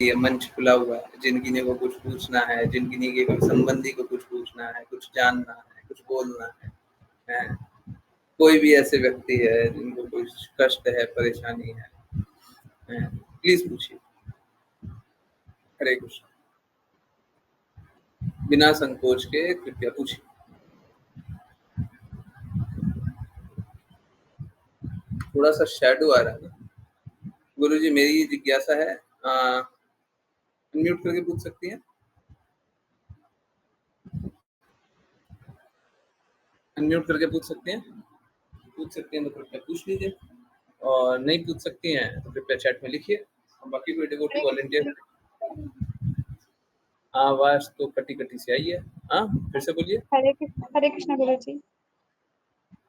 ये मंच खुला हुआ है, जिनकी को कुछ पूछना है, जिनकी के कोई संबंधी को कुछ पूछना है, कुछ जानना है, कुछ बोलना है। कोई भी ऐसे व्यक्ति है जिनको कोई कष्ट है, परेशानी है, प्लीज पूछिए। हरे कृष्ण। बिना संकोच के कृपया पूछिए। थोड़ा सा शैडो आ रहा है। गुरुजी मेरी जिज्ञासा है, अनम्यूट करके पूछ सकती हैं? अनम्यूट करके पूछ सकते हैं? पूछ सकते हैं तो कृपया पूछ लीजिए, और नहीं पूछ सकती हैं तो कृपया चैट में लिखिए। बाकी कोई डिवोटी वॉलंटियर? आवाज तो कटी कटी से आई है। हाँ, फिर से बोलिए। हरे कृष्ण गुरु जी।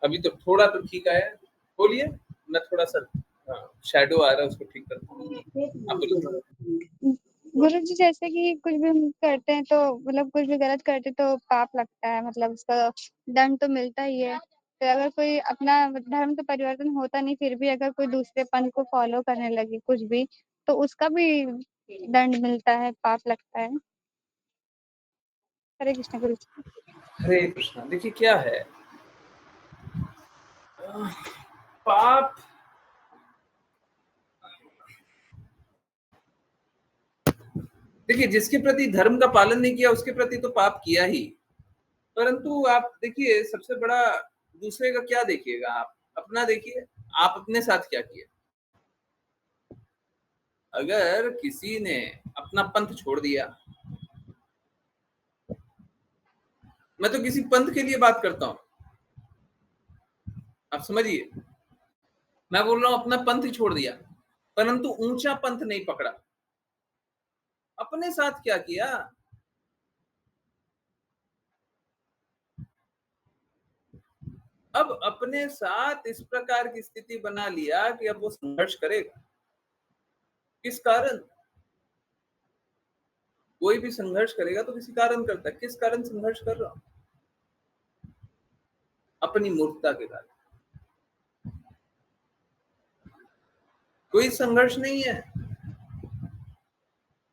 अभी तो थोड़ा तो ठीक आया, बोलिए। मैं थोड़ा सा शैडो आ रहा है, उसको ठीक करता हूँ। आप बोलिए। गुरु जी जैसे कि कुछ भी हम करते हैं तो मतलब कुछ भी गलत करते तो पाप लगता है, मतलब उसका दंड तो मिलता ही है। तो अगर कोई अपना धर्म तो परिवर्तन होता नहीं, फिर भी अगर कोई दूसरे पंथ को फॉलो करने लगे कुछ भी, तो उसका भी दंड मिलता है, पाप लगता है। हरे कृष्ण गुरु जी। हरे कृष्ण। देखिए क्या है, पाप देखिए, जिसके प्रति धर्म का पालन नहीं किया उसके प्रति तो पाप किया ही, परंतु आप देखिए सबसे बड़ा दूसरे का क्या देखिएगा, आप अपना देखिए, आप अपने साथ क्या किया। अगर किसी ने अपना पंथ छोड़ दिया, मैं तो किसी पंथ के लिए बात करता हूं, आप समझिए। मैं बोल रहा हूं अपना पंथ ही छोड़ दिया, परंतु ऊंचा पंथ नहीं पकड़ा। अपने साथ क्या किया? अब अपने साथ इस प्रकार की स्थिति बना लिया कि अब वो संघर्ष करेगा। किस कारण? कोई भी संघर्ष करेगा तो किसी कारण करता है। किस कारण संघर्ष कर रहा हूं? अपनी मूर्खता के कारण। कोई संघर्ष नहीं है।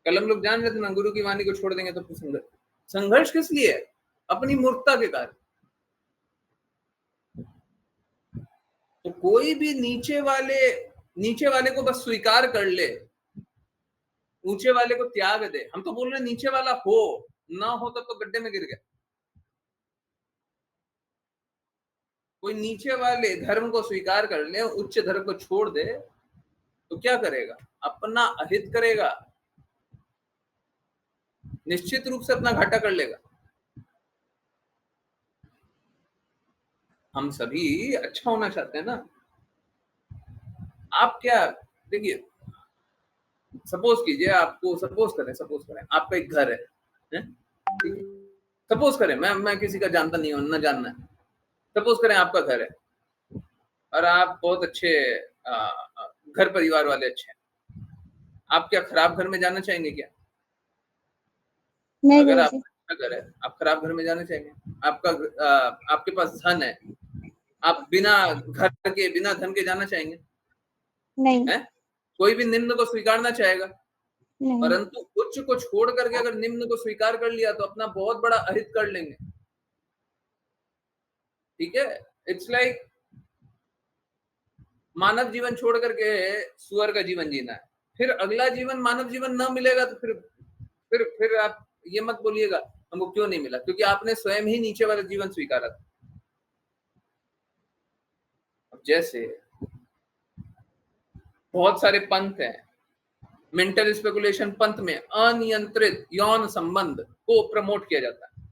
कल हम लोग जान रहे थे ना, गुरु की वाणी को छोड़ देंगे तो फिर संघर्ष किस लिए है? अपनी मूर्खता के कारण। तो कोई भी नीचे वाले को बस स्वीकार कर ले, ऊंचे वाले को त्याग दे। हम तो बोल रहे नीचे वाला हो ना हो तब तो गड्ढे में गिर गया। कोई नीचे वाले धर्म को स्वीकार कर ले, उच्च धर्म को छोड़ दे, तो क्या करेगा? अपना अहित करेगा, निश्चित रूप से अपना घाटा कर लेगा। हम सभी अच्छा होना चाहते हैं ना। आप क्या देखिए, सपोज कीजिए, आपको सपोज करें आपका एक घर है? सपोज करें, मैं किसी का जानता नहीं हूं, ना जानना है। सपोज करें आपका घर है और आप बहुत अच्छे घर परिवार वाले अच्छे हैं। आप क्या खराब घर में जाना चाहेंगे क्या? नहीं अगर गुरु जी। आपका घर है, आप खराब घर में जाना चाहेंगे? आपके पास धन है, आप बिना घर के, बिना धन के जाना चाहेंगे? नहीं। है? कोई भी निम्न को स्वीकारना चाहेगा, नहीं। परंतु उच्च को छोड़ करके अगर निम्न को स्वीकार कर लिया तो अपना बहुत बड़ा अहित कर लेंगे। ठीक है? इट्स लाइक मानव जीवन छोड़ करके सुअर का जीवन जीना है, फिर अगला जीवन मानव जीवन ना मिलेगा तो फिर आप ये मत बोलिएगा हमको क्यों नहीं मिला, क्योंकि आपने स्वयं ही नीचे वाला जीवन स्वीकारा था। अब जैसे बहुत सारे पंथ हैं, मेंटल स्पेकुलेशन पंथ में अनियंत्रित यौन संबंध को प्रमोट किया जाता है।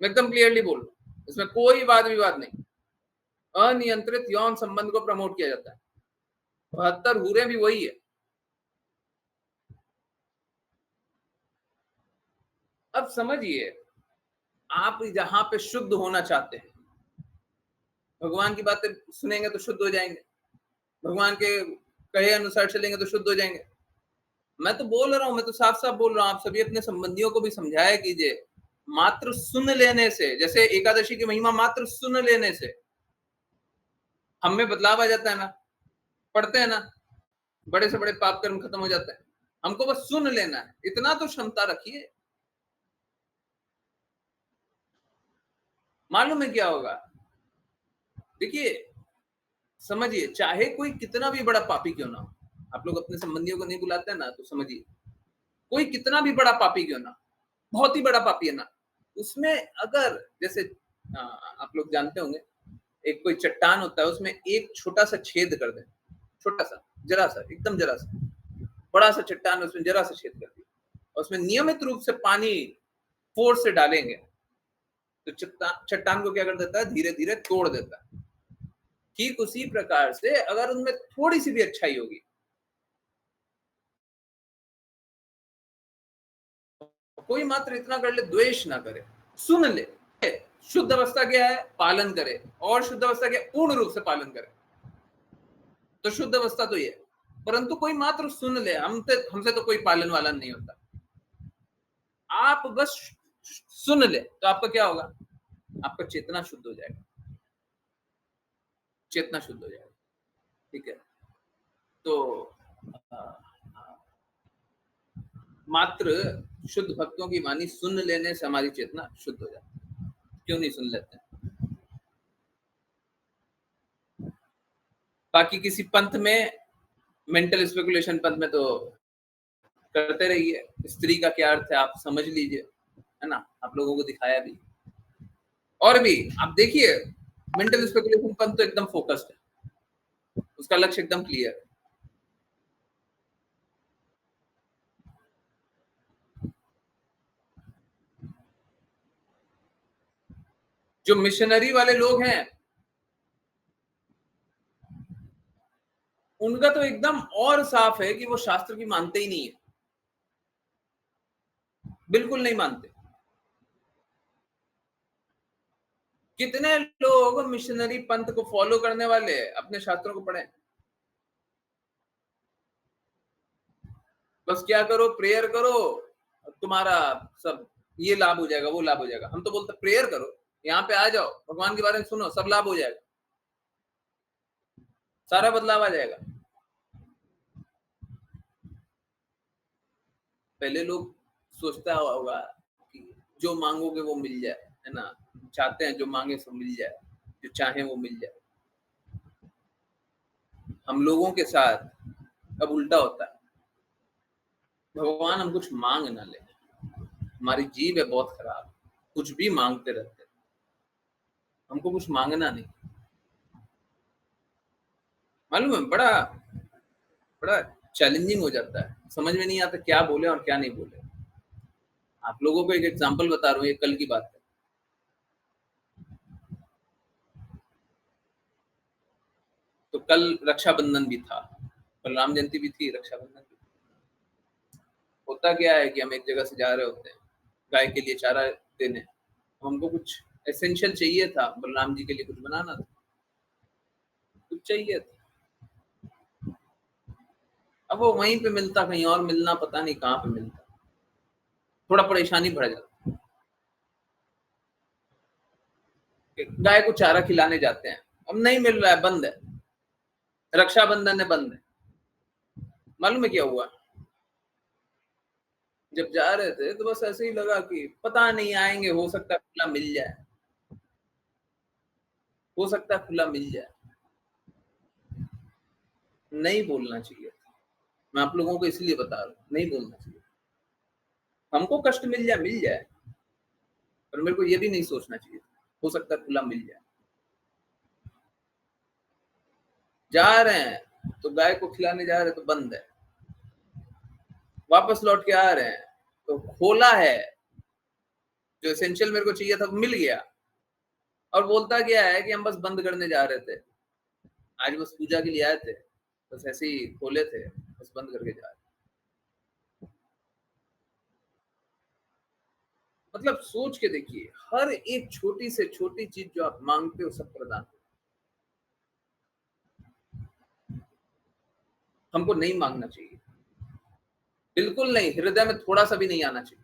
मैं एकदम क्लियरली बोल रहा हूं, इसमें कोई वाद विवाद नहीं। अनियंत्रित यौन संबंध को प्रमोट किया जाता है। 72 हूरें भी वही है। अब समझिए, आप जहां पे शुद्ध होना चाहते हैं, भगवान की बातें सुनेंगे तो शुद्ध हो जाएंगे, भगवान के कहे अनुसार चलेंगे तो शुद्ध हो जाएंगे। मैं तो बोल रहा हूं, मैं तो साफ साफ बोल रहा हूं, आप सभी अपने संबंधियों को भी समझाया कीजिए। मात्र सुन लेने से, जैसे एकादशी की महिमा मात्र सुन लेने से हम में बदलाव आ जाता है ना, पढ़ते हैं ना, बड़े से बड़े पाप कर्म खत्म हो जाते हैं। हमको बस सुन लेना है, इतना तो क्षमता रखिए। मालूम है क्या होगा? देखिए, समझिए, चाहे कोई कितना भी बड़ा पापी क्यों ना हो, आप लोग अपने संबंधियों को नहीं बुलाते हैं ना, तो समझिए, कोई कितना भी बड़ा पापी क्यों ना, बहुत ही बड़ा पापी है ना, उसमें अगर जैसे आप लोग जानते होंगे, एक कोई चट्टान होता है, उसमें एक छोटा-सा छेद कर दें, छोटा-सा, जरा-सा, एकदम जरा-सा, बड़ा-सा चट्टान है, उसमें जरा-सा छेद कर दिया, और उसमें नियमित रूप से पानी फ़ोर्स से डालेंगे, तो चट्टान को क्या कर देता है? धीरे-धीरे तोड़ देता है। ठीक उसी प्रकार से अगर उनमें थोड़ी-सी भी अच्छाई होगी, कोई मात्र इतना कर ले, द्वेष ना करे, सुन ले। शुद्ध अवस्था क्या है? पालन करे, और शुद्ध अवस्था क्या है? पूर्ण रूप से पालन करे। तो शुद्ध अवस्था तो ये है, परंतु कोई मात्र सुन ले, हमसे तो कोई पालन वालन नहीं होता। आप बस सुन ले, तो आपका क्या होगा? आपका चेतना शुद्ध हो जाएगा, चेतना शुद्ध हो जाएगा। ठीक है? तो मात्र शुद्ध भक्तों की वाणी सुन लेने से हमारी चेतना शुद्ध हो जाती है। क्यों नहीं सुन लेते? बाकी किसी पंथ में, मेंटल स्पेकुलेशन पंथ में तो करते रहिए। स्त्री का क्या अर्थ है आप समझ लीजिए, है ना? आप लोगों को दिखाया भी। और भी आप देखिए, मेंटल स्पेकुलेशन पंथ तो एकदम फोकस्ड है, उसका लक्ष्य एकदम क्लियर है। जो मिशनरी वाले लोग हैं, उनका तो एकदम और साफ है कि वो शास्त्र की मानते ही नहीं है, बिल्कुल नहीं मानते। कितने लोग मिशनरी पंथ को फॉलो करने वाले अपने शास्त्रों को पढ़े? बस क्या करो, प्रेयर करो, तुम्हारा सब ये लाभ हो जाएगा, वो लाभ हो जाएगा। हम तो बोलते प्रेयर करो, यहाँ पे आ जाओ, भगवान के बारे में सुनो, सब लाभ हो जाएगा, सारा बदलाव आ जाएगा। पहले लोग सोचता होगा कि जो मांगोगे वो मिल जाए, है ना? चाहते हैं जो मांगे सो मिल जाए, जो चाहे वो मिल जाए। हम लोगों के साथ अब उल्टा होता है, भगवान हम कुछ मांग ना ले, हमारी जीव है बहुत खराब, कुछ भी मांगते रहते हैं, हमको कुछ मांगना नहीं। मालूम है, बड़ा बड़ा चैलेंजिंग हो जाता है, समझ में नहीं आता क्या बोले और क्या नहीं बोले। आप लोगों को एक एग्जांपल बता रहा हूँ, ये कल की बात है। तो कल रक्षाबंधन भी था, कल राम जयंती भी थी, रक्षाबंधन भी। होता क्या है कि हम एक जगह से जा रहे होते हैं गाय के लिए चारा देने, हमको कुछ एसेंशियल चाहिए था, बलराम जी के लिए कुछ बनाना था, कुछ चाहिए था। अब वो वहीं पे मिलता, कहीं और मिलना पता नहीं कहाँ पे मिलता, थोड़ा परेशानी बढ़ जाती। गाय को चारा खिलाने जाते हैं, अब नहीं मिल रहा है, बंद है, रक्षाबंधन है, बंद है। मालूम है क्या हुआ? जब जा रहे थे तो बस ऐसे ही लगा कि पता नहीं आएंगे, हो सकता है खुला मिल जाए, हो सकता है खुला मिल जाए। नहीं बोलना चाहिए, मैं आप लोगों को इसलिए बता रहा हूँ, नहीं बोलना चाहिए। हमको कष्ट मिल जाए, पर मेरे को ये भी नहीं सोचना चाहिए हो सकता है खुला मिल जाए। जा रहे हैं तो गाय को खिलाने जा रहे हैं तो बंद है, वापस लौट के आ रहे हैं तो खोला है, जो एसेंशियल मेरे को चाहिए था वो मिल गया। और बोलता क्या है कि हम बस बंद करने जा रहे थे, आज बस पूजा के लिए आए थे, बस ऐसे ही खोले थे, बस बंद करके जा रहे। मतलब सोच के देखिए, हर एक छोटी से छोटी चीज जो आप मांगते हो सब प्रदान। हमको नहीं मांगना चाहिए, बिल्कुल नहीं, हृदय में थोड़ा सा भी नहीं आना चाहिए,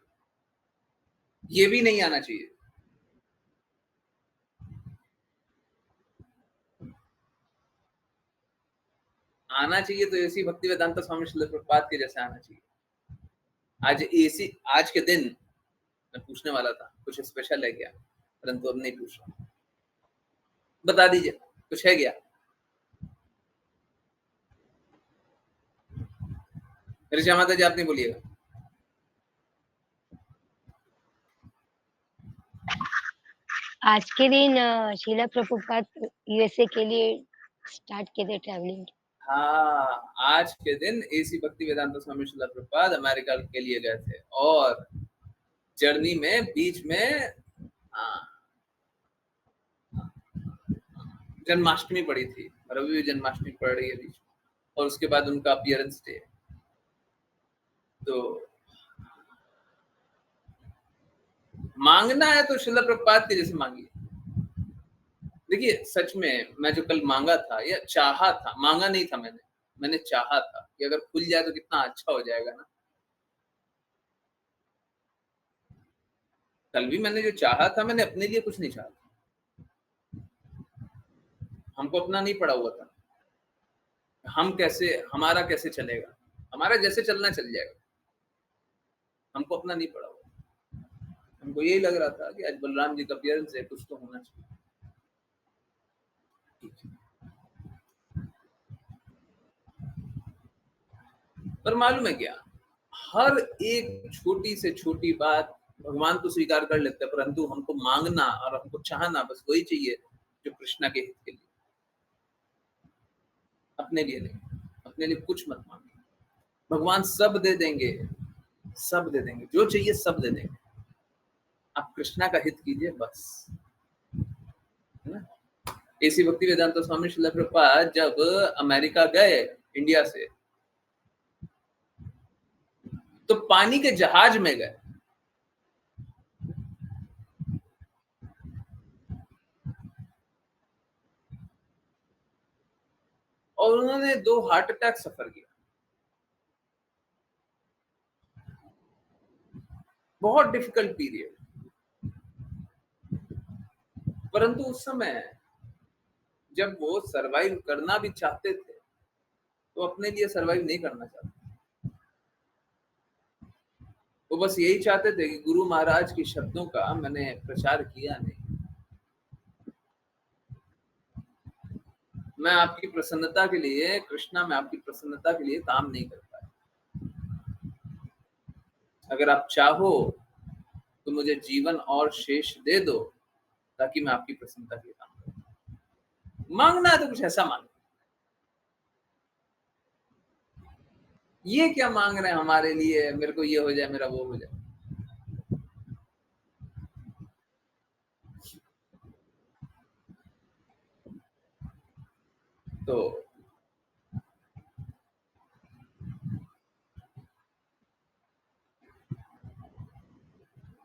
ये भी नहीं आना चाहिए। आना चाहिए तो ऐसी भक्ति वेदांत स्वामी श्रील प्रभुपाद के जैसे आना चाहिए, आज के दिन मैं पूछने वाला था कुछ स्पेशल है क्या, परंतु अब नहीं पूछ रहा। बता दीजिए कुछ है क्या? ऋचा माता जी आप नहीं बोलिएगा। आज के दिन शीला प्रभुपाद यूएसए के लिए स्टार्ट किए थे ट्रैवलिंग। हाँ, आज के दिन एसी भक्ति वेदांत स्वामी शिला प्रभुपाद अमेरिका के लिए गए थे और जर्नी में बीच में जन्माष्टमी पड़ी थी और अभी भी जन्माष्टमी पड़ रही है बीच में, और उसके बाद उनका अपीयरेंस डे। तो मांगना है तो शिला प्रभुपाद के जैसे मांगिए। देखिए सच में मैं जो कल मांगा था या चाहा था, मांगा नहीं था मैंने चाहा था कि अगर खुल जाए तो कितना अच्छा हो जाएगा ना। कल भी मैंने जो चाहा था, मैंने अपने लिए कुछ नहीं चाहा था। हमको अपना नहीं पड़ा हुआ था, हमारा कैसे चलेगा, हमारा जैसे चलना चल जाएगा, हमको अपना नहीं पड़ा हुआ। हमको यही लग रहा था कि आज बलराम जी का अपीयरेंस है, कुछ तो होना चाहिए। पर मालूम है क्या, हर एक छोटी से छोटी बात भगवान तो स्वीकार कर लेते हैं, परंतु हमको मांगना और हमको चाहना बस वही चाहिए जो कृष्णा के हित के लिए, अपने लिए नहीं। अपने लिए कुछ मत मांगे, भगवान सब दे देंगे, सब दे देंगे, जो चाहिए सब दे देंगे। आप कृष्णा का हित कीजिए बस, है ना। एसी भक्ति वेदांत स्वामी श्रील प्रभुपाद जब अमेरिका गए इंडिया से, तो पानी के जहाज में गए। और उन्होंने 2 हार्ट अटैक सफर किया। बहुत डिफिकल्ट पीरियड, परंतु उस समय जब वो सरवाइव करना भी चाहते थे तो अपने लिए सरवाइव नहीं करना चाहते। वो बस यही चाहते थे कि गुरु महाराज के शब्दों का मैंने प्रचार किया नहीं, मैं आपकी प्रसन्नता के लिए, कृष्णा मैं आपकी प्रसन्नता के लिए काम नहीं कर पाया। अगर आप चाहो तो मुझे जीवन और शेष दे दो ताकि मैं आपकी प्रसन्नता के लिए काम करूं। मांगना है तो कुछ ऐसा मांगो। ये क्या मांग रहे हैं हमारे लिए, मेरे को ये हो जाए, मेरा वो हो जाए। तो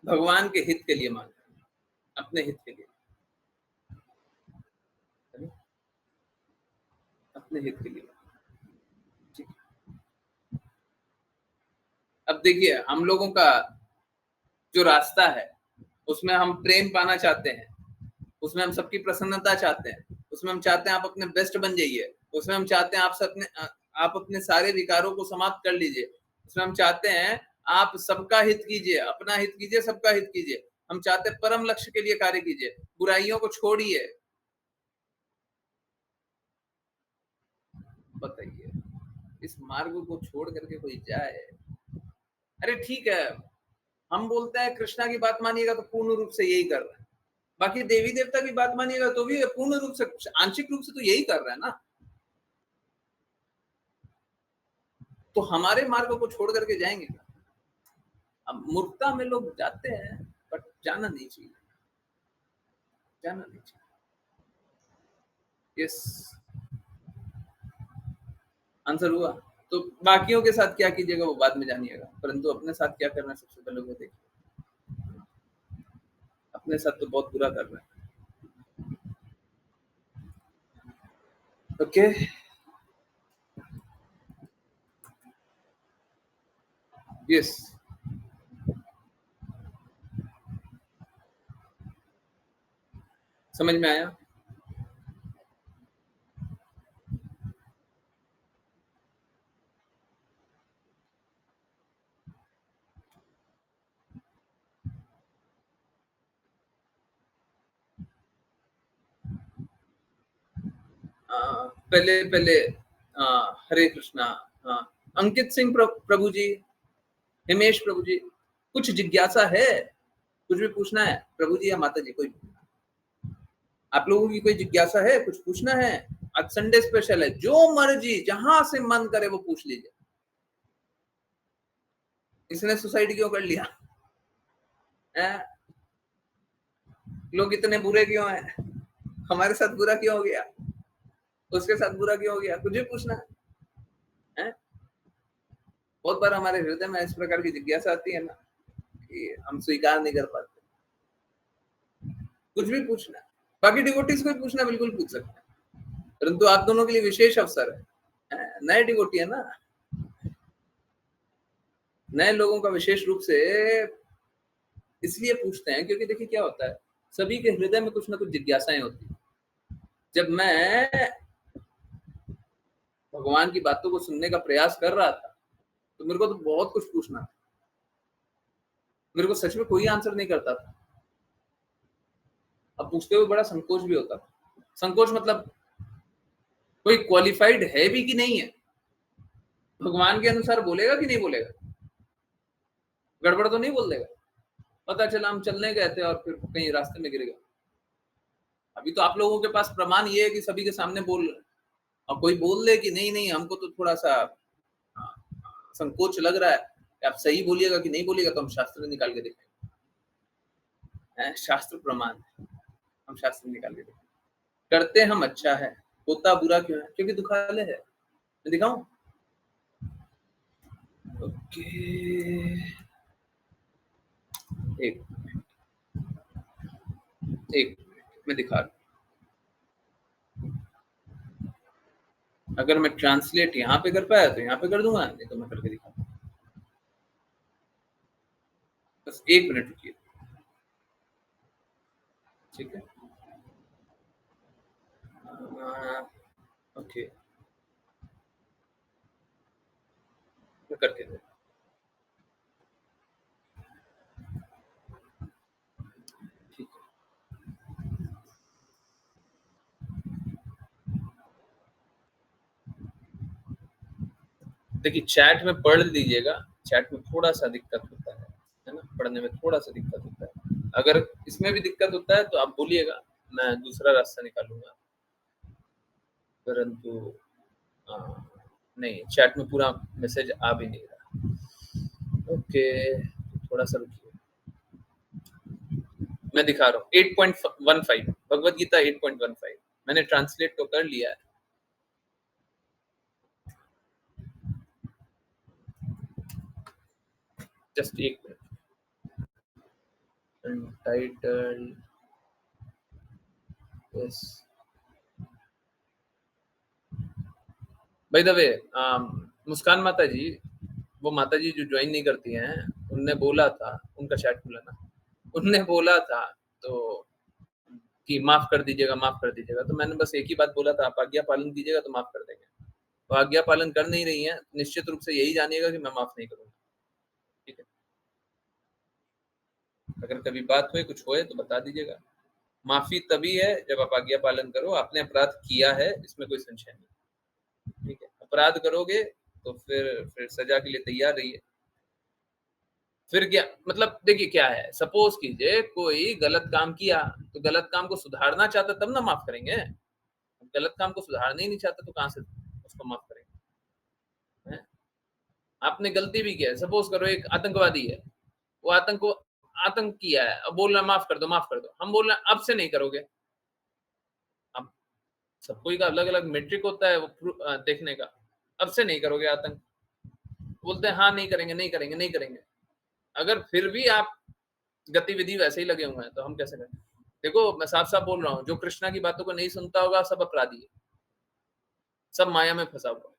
भगवान के हित के लिए मांगे, अपने हित के लिए, अपने हित के लिए। ठीक। अब देखिए हम लोगों का जो रास्ता है उसमें हम प्रेम पाना चाहते हैं, उसमें हम सबकी प्रसन्नता चाहते हैं, उसमें हम चाहते हैं आप अपने बेस्ट बन जाइए, उसमें हम चाहते हैं आप अपने सारे विकारों को समाप्त कर लीजिए, उसमें हम चाहते हैं आप सबका हित कीजिए, अपना हित कीजिए, सबका हित कीजिए। हम चाहते हैं परम लक्ष्य के लिए कार्य कीजिए, बुराइयों को छोड़िए। बताइए इस मार्ग को छोड़ करके कोई जाए? अरे ठीक है, हम बोलते हैं कृष्णा की बात मानिएगा तो पूर्ण रूप से यही कर रहे हैं, बाकी देवी देवता की बात मानिएगा तो भी पूर्ण रूप से, आंशिक रूप से तो यही कर रहे हैं ना। तो हमारे मार्ग को छोड़ करके जाएंगे क्या? अब मूर्खता में लोग जाते हैं, बट जाना नहीं चाहिए, जाना नहीं चाहिए। यस, आंसर हुआ। तो बाकियों के साथ क्या कीजिएगा वो बाद में जानिएगा, परंतु अपने साथ क्या करना है सबसे पहले वो देखिए। अपने साथ तो बहुत बुरा कर रहे हैं। ओके, यस, समझ में आया। पहले हरे कृष्णा। अंकित सिंह प्रभु जी, हिमेश प्रभु जी, कुछ जिज्ञासा है? कुछ भी पूछना है प्रभु जी या माता जी? कोई आप लोगों की कोई जिज्ञासा है? कुछ पूछना है? आज संडे स्पेशल है, जो मर्जी जहां से मन करे वो पूछ लीजिए। इसने सुसाइड क्यों कर लिया? लोग इतने बुरे क्यों हैं? हमारे साथ बुरा क्यों हो गया? उसके साथ बुरा क्यों हो गया? कुछ भी पूछना है? बहुत बार हमारे हृदय में इस प्रकार की जिज्ञासा आती है ना कि हम स्वीकार नहीं कर पाते। कुछ भी पूछना है, बाकी डिवोटीज को भी पूछना, बिल्कुल पूछ सकते हैं, परंतु आप दोनों के लिए विशेष अवसर है। नए डिवोटी है ना, नए लोगों का विशेष रूप से इसलिए पूछते हैं क्योंकि देखिए क्या होता है, सभी के हृदय में कुछ ना कुछ जिज्ञासाएं होती है। जब मैं भगवान की बातों को सुनने का प्रयास कर रहा था तो मेरे को तो बहुत कुछ पूछना था, मेरे को सच में कोई आंसर नहीं करता था। अब पूछते हुए बड़ा संकोच भी होता था। संकोच मतलब कोई क्वालिफाइड है भी कि नहीं है, भगवान के अनुसार बोलेगा कि नहीं बोलेगा, गड़बड़ तो नहीं बोल देगा। पता चला हम चलने गए थे और फिर कहीं रास्ते में गिर गए। अभी तो आप लोगों के पास प्रमाण ये है कि सभी के सामने बोल रहे हैं, और कोई बोल दे कि नहीं नहीं हमको तो थोड़ा सा संकोच लग रहा है, आप सही बोलिएगा कि नहीं बोलिएगा, तो हम शास्त्र निकाल के देखेंगे। शास्त्र प्रमाण, हम शास्त्र निकाल के देखेंगे। करते हम अच्छा है, होता बुरा क्यों है? क्योंकि दुखालय है। मैं दिखाऊं? ओके, एक मैं दिखा रहा हूं। अगर मैं ट्रांसलेट यहाँ पे कर पाया तो यहाँ पे कर दूंगा, नहीं तो मैं करके दिखाऊंगा। बस 1 मिनट रुकिए, ठीक है? ओके, मैं करके दे। ठीक है, देखिए चैट में पढ़ लीजिएगा, चैट में थोड़ा सा दिक्कत होता है ना, पढ़ने में थोड़ा सा दिक्कत होता है। अगर इसमें भी दिक्कत होता है तो आप बोलिएगा, मैं दूसरा रास्ता निकालूंगा। परंतु नहीं, चैट में पूरा मैसेज आ भी नहीं रहा। ओके, थोड़ा सा रुकिए, मैं दिखा रहा हूँ। 8.15 भगवत गीता 8.15 मैंने ट्रांसलेट तो कर लिया है। Just 1 minute. Title yes, by the way Muskan Mata ji, वो माता जी जो ज्वाइन नहीं करती हैं, उनने बोला था, उनका चैट खुला ना, उनने बोला था तो कि माफ कर दीजिएगा, माफ कर दीजिएगा। तो मैंने बस एक ही बात बोला था, आप आज्ञा पालन कीजिएगा तो माफ कर देंगे। तो आज्ञा पालन कर नहीं रही हैं, निश्चित रूप से यही जानिएगा कि मैं माफ नहीं करूंगा, ठीक है? अगर कभी बात हुई, कुछ होए तो बता दीजिएगा। माफी तभी है जब आप आज्ञा पालन करो। आपने अपराध किया है, इसमें कोई संशय नहीं, ठीक है? अपराध करोगे तो फिर सजा के लिए तैयार रहिए। फिर क्या मतलब, देखिए क्या है, सपोज कीजिए कोई गलत काम किया, तो गलत काम को सुधारना चाहता तब ना माफ करेंगे। गलत काम को सुधारना ही नहीं चाहता तो कहां से उसको माफ करेंगे? हैं? आपने गलती भी किया है, सपोज करो एक आतंकवादी है, वो आतंक किया है, अब बोल रहा माफ कर दो, माफ कर दो। हम बोल रहे हैं अब से नहीं करोगे। अब सबको का अलग अलग मेट्रिक होता है वो देखने का। अब से नहीं करोगे आतंक, बोलते हैं हाँ नहीं करेंगे, नहीं करेंगे, नहीं करेंगे। अगर फिर भी आप गतिविधि वैसे ही लगे हुए हैं तो हम कैसे करें? देखो मैं साफ साफ बोल रहा हूँ, जो कृष्णा की बातों को नहीं सुनता होगा सब अपराधी है, सब माया में फंसा हुआ है,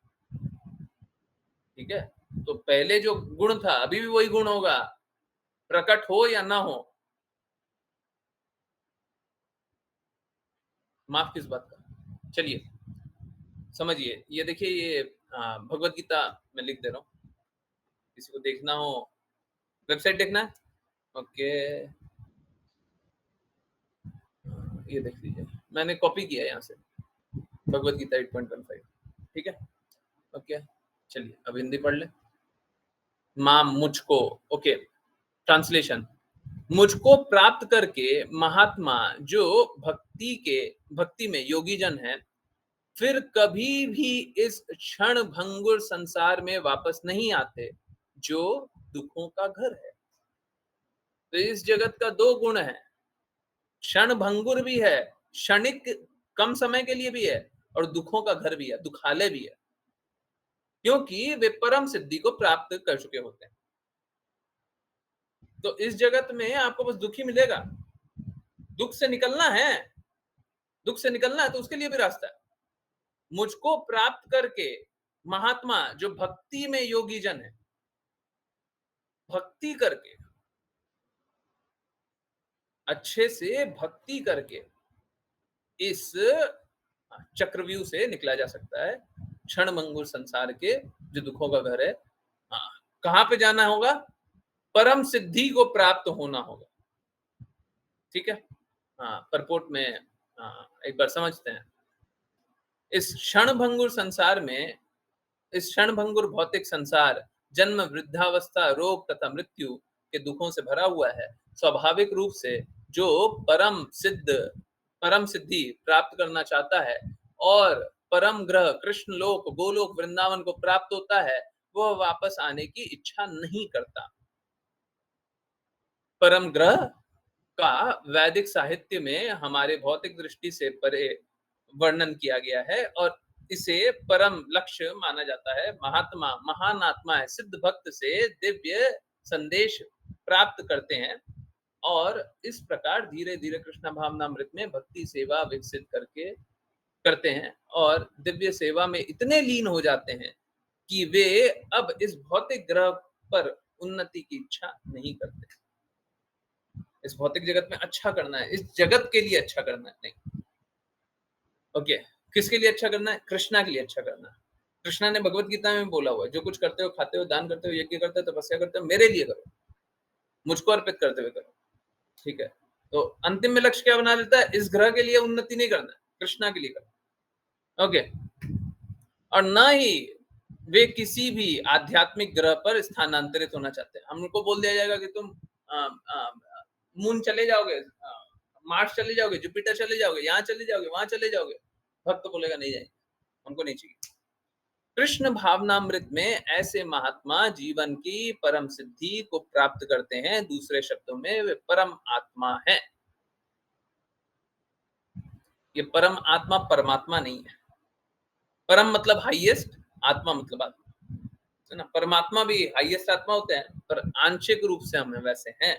ठीक है? तो पहले जो गुण था अभी भी वही गुण होगा, प्रकट हो या ना हो। माफ किस बात का? चलिए समझिए, ये देखिए, ये भगवत गीता में लिख दे रहा हूँ, किसी को देखना हो, वेबसाइट देखना है, ओके ये देख लीजिए, मैंने कॉपी किया है यहाँ से। भगवत गीता 8.15। ठीक है, ओके, चलिए अब हिंदी पढ़ ले। मां मुझको, ओके, ट्रांसलेशन। मुझको प्राप्त करके महात्मा जो भक्ति में योगी जन है, फिर कभी भी इस क्षण भंगुर संसार में वापस नहीं आते, जो दुखों का घर है। तो इस जगत का दो गुण है, क्षण भंगुर भी है, क्षणिक कम समय के लिए भी है, और दुखों का घर भी है, दुखालय भी है, क्योंकि वे परम सिद्धि को प्राप्त कर चुके होते हैं। तो इस जगत में आपको बस दुख ही मिलेगा। दुख से निकलना है, दुख से निकलना है तो उसके लिए भी रास्ता है। मुझको प्राप्त करके महात्मा जो भक्ति में योगी जन है, भक्ति करके, अच्छे से भक्ति करके इस चक्रव्यूह से निकला जा सकता है, क्षण भंगुर संसार के जो दुखों का घर है। कहां पे जाना होगा? परम सिद्धि को प्राप्त होना होगा। ठीक है, परपोर्ट में एक बार समझते हैं। इस क्षण भंगुर संसार में, इस क्षण भंगुर भौतिक संसार जन्म, वृद्धावस्था, रोग तथा मृत्यु के दुखों से भरा हुआ है। स्वाभाविक रूप से जो परम सिद्धि प्राप्त करना चाहता है और परम ग्रह कृष्ण लोक, गोलोक, वृंदावन को प्राप्त होता है, वह वापस आने की इच्छा नहीं करता। परम ग्रह का वैदिक साहित्य में हमारे भौतिक दृष्टि से परे वर्णन किया गया है और इसे परम लक्ष्य माना जाता है। महात्मा महान आत्मा है, सिद्ध भक्त से दिव्य संदेश प्राप्त करते हैं और इस प्रकार धीरे धीरे कृष्ण भावनामृत में भक्ति सेवा विकसित करते हैं और दिव्य सेवा में इतने लीन हो जाते हैं कि वे अब इस भौतिक ग्रह पर उन्नति की इच्छा नहीं करते। इस भौतिक जगत में अच्छा करना है, इस जगत के लिए अच्छा करना है, नहीं। ओके, किसके लिए अच्छा करना है? कृष्णा के लिए अच्छा करना है। कृष्णा ने भगवत गीता में बोला हुआ है, जो कुछ करते हो, खाते हो, दान करते हो, यज्ञ करते हो, तपस्या करते हो, मेरे लिए करो, मुझको अर्पित करते हुए करो। ठीक है, तो अंतिम में लक्ष्य क्या बना देता है? इस ग्रह के लिए उन्नति नहीं करना है, कृष्णा के लिए करना। ओके, और न ही वे किसी भी आध्यात्मिक ग्रह पर स्थानांतरित होना चाहते हैं। हमको बोल दिया जाएगा कि तुम मून चले जाओगे, मार्स चले जाओगे, जुपिटर चले जाओगे, यहाँ चले जाओगे, वहां चले जाओगे, भक्त बोलेगा नहीं जाएंगे, हमको नहीं चाहिए। कृष्ण भावनामृत में ऐसे महात्मा जीवन की परम सिद्धि को प्राप्त करते हैं। दूसरे शब्दों में वे परम आत्मा है। ये परम आत्मा परमात्मा नहीं है। परम मतलब हाईएस्ट, आत्मा मतलब आत्मा, है ना। परमात्मा भी हाईएस्ट आत्मा होते हैं, पर आंशिक रूप से हम वैसे हैं,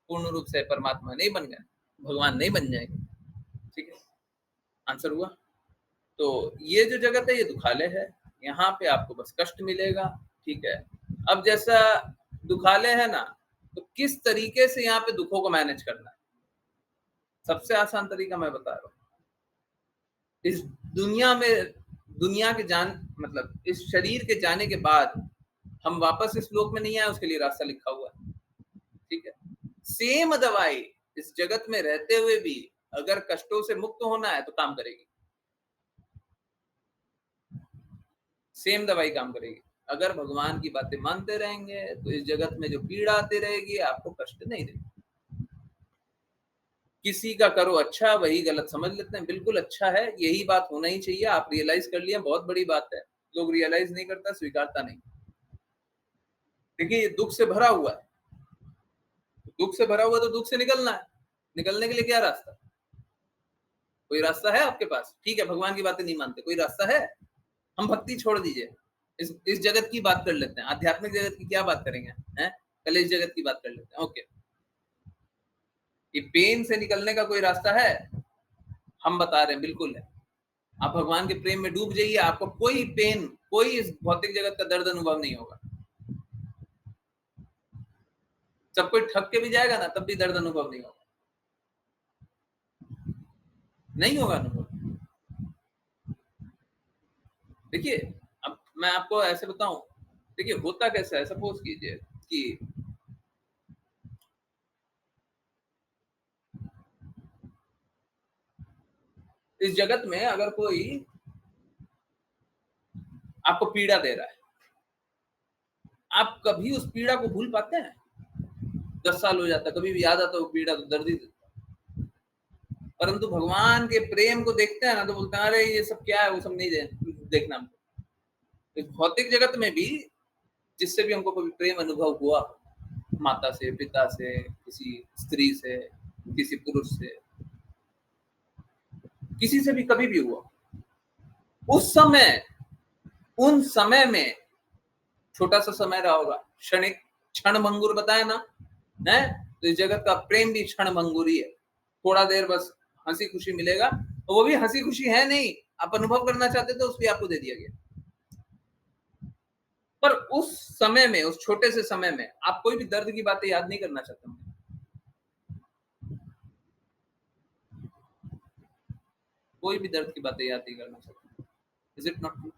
पूर्ण रूप से परमात्मा नहीं बन गए, भगवान नहीं बन जाएंगे। ठीक है, आंसर हुआ। तो ये जो जगत है ये दुखालय है, यहाँ पे आपको बस कष्ट मिलेगा। ठीक है, अब जैसा दुखालय है ना, तो किस तरीके से यहाँ पे दुखों को मैनेज करना है? सबसे आसान तरीका मैं बता रहा हूँ। इस दुनिया में, दुनिया के मतलब इस शरीर के जाने के बाद हम वापस इस लोक में नहीं आए, उसके लिए रास्ता लिखा हुआ है। ठीक है, सेम दवाई इस जगत में रहते हुए भी अगर कष्टों से मुक्त होना है तो काम करेगी। सेम दवाई काम करेगी। अगर भगवान की बातें मानते रहेंगे तो इस जगत में जो पीड़ा आती रहेगी आपको कष्ट नहीं देगी। किसी का करो अच्छा, वही गलत समझ लेते हैं। बिल्कुल अच्छा है, यही बात होना ही चाहिए। आप रियलाइज कर लिया, बहुत बड़ी बात है। लोग रियलाइज नहीं करता, स्वीकारता नहीं। देखिए, ये दुख से भरा हुआ है, दुख से भरा हुआ तो दुख से निकलना है। निकलने के लिए क्या रास्ता? कोई रास्ता है आपके पास? ठीक है, भगवान की बातें नहीं मानते, कोई रास्ता है? हम भक्ति छोड़ दीजिए, इस जगत की बात कर लेते हैं। आध्यात्मिक जगत की क्या बात करेंगे, हैं? पहले इस जगत की बात कर लेते हैं। ओके, ये पेन से निकलने का कोई रास्ता है? हम बता रहे हैं, बिल्कुल है। आप भगवान के प्रेम में डूब जाइए, आपको कोई पेन, कोई इस भौतिक जगत का दर्द अनुभव नहीं होगा। सब कोई ठग के भी जाएगा ना, तब भी दर्द अनुभव नहीं होगा, नहीं होगा अनुभव। देखिए, अब मैं आपको ऐसे बताऊं, देखिए होता कैसा है। सपोज कीजिए कि इस जगत में अगर कोई आपको पीड़ा दे रहा है, आप कभी उस पीड़ा को भूल पाते हैं? 10 साल हो जाता, कभी भी याद आता वो पीड़ा तो दर्द ही देता। परंतु भगवान के प्रेम को देखते हैं ना तो बोलते हैं अरे ये सब क्या है, वो सब नहीं देखना हमको। इस भौतिक जगत में भी जिससे भी हमको कभी प्रेम अनुभव हुआ, माता से, पिता से, किसी स्त्री से, किसी पुरुष से, किसी से भी कभी भी हुआ, उस समय, उन समय में छोटा सा समय रहा होगा, क्षणिक, क्षण भंगुर बताया ना है, तो इस जगत का प्रेम भी क्षण भंगुर ही है। थोड़ा देर बस हंसी खुशी मिलेगा, तो वो भी हंसी खुशी है नहीं, आप अनुभव करना चाहते थे उसलिए आपको दे दिया गया। पर उस समय में, उस छोटे से समय में आप कोई भी दर्द की बातें याद नहीं करना चाहते होंगे। कोई भी दर्द की बातें याद नहीं करना चाहते। Is it not true?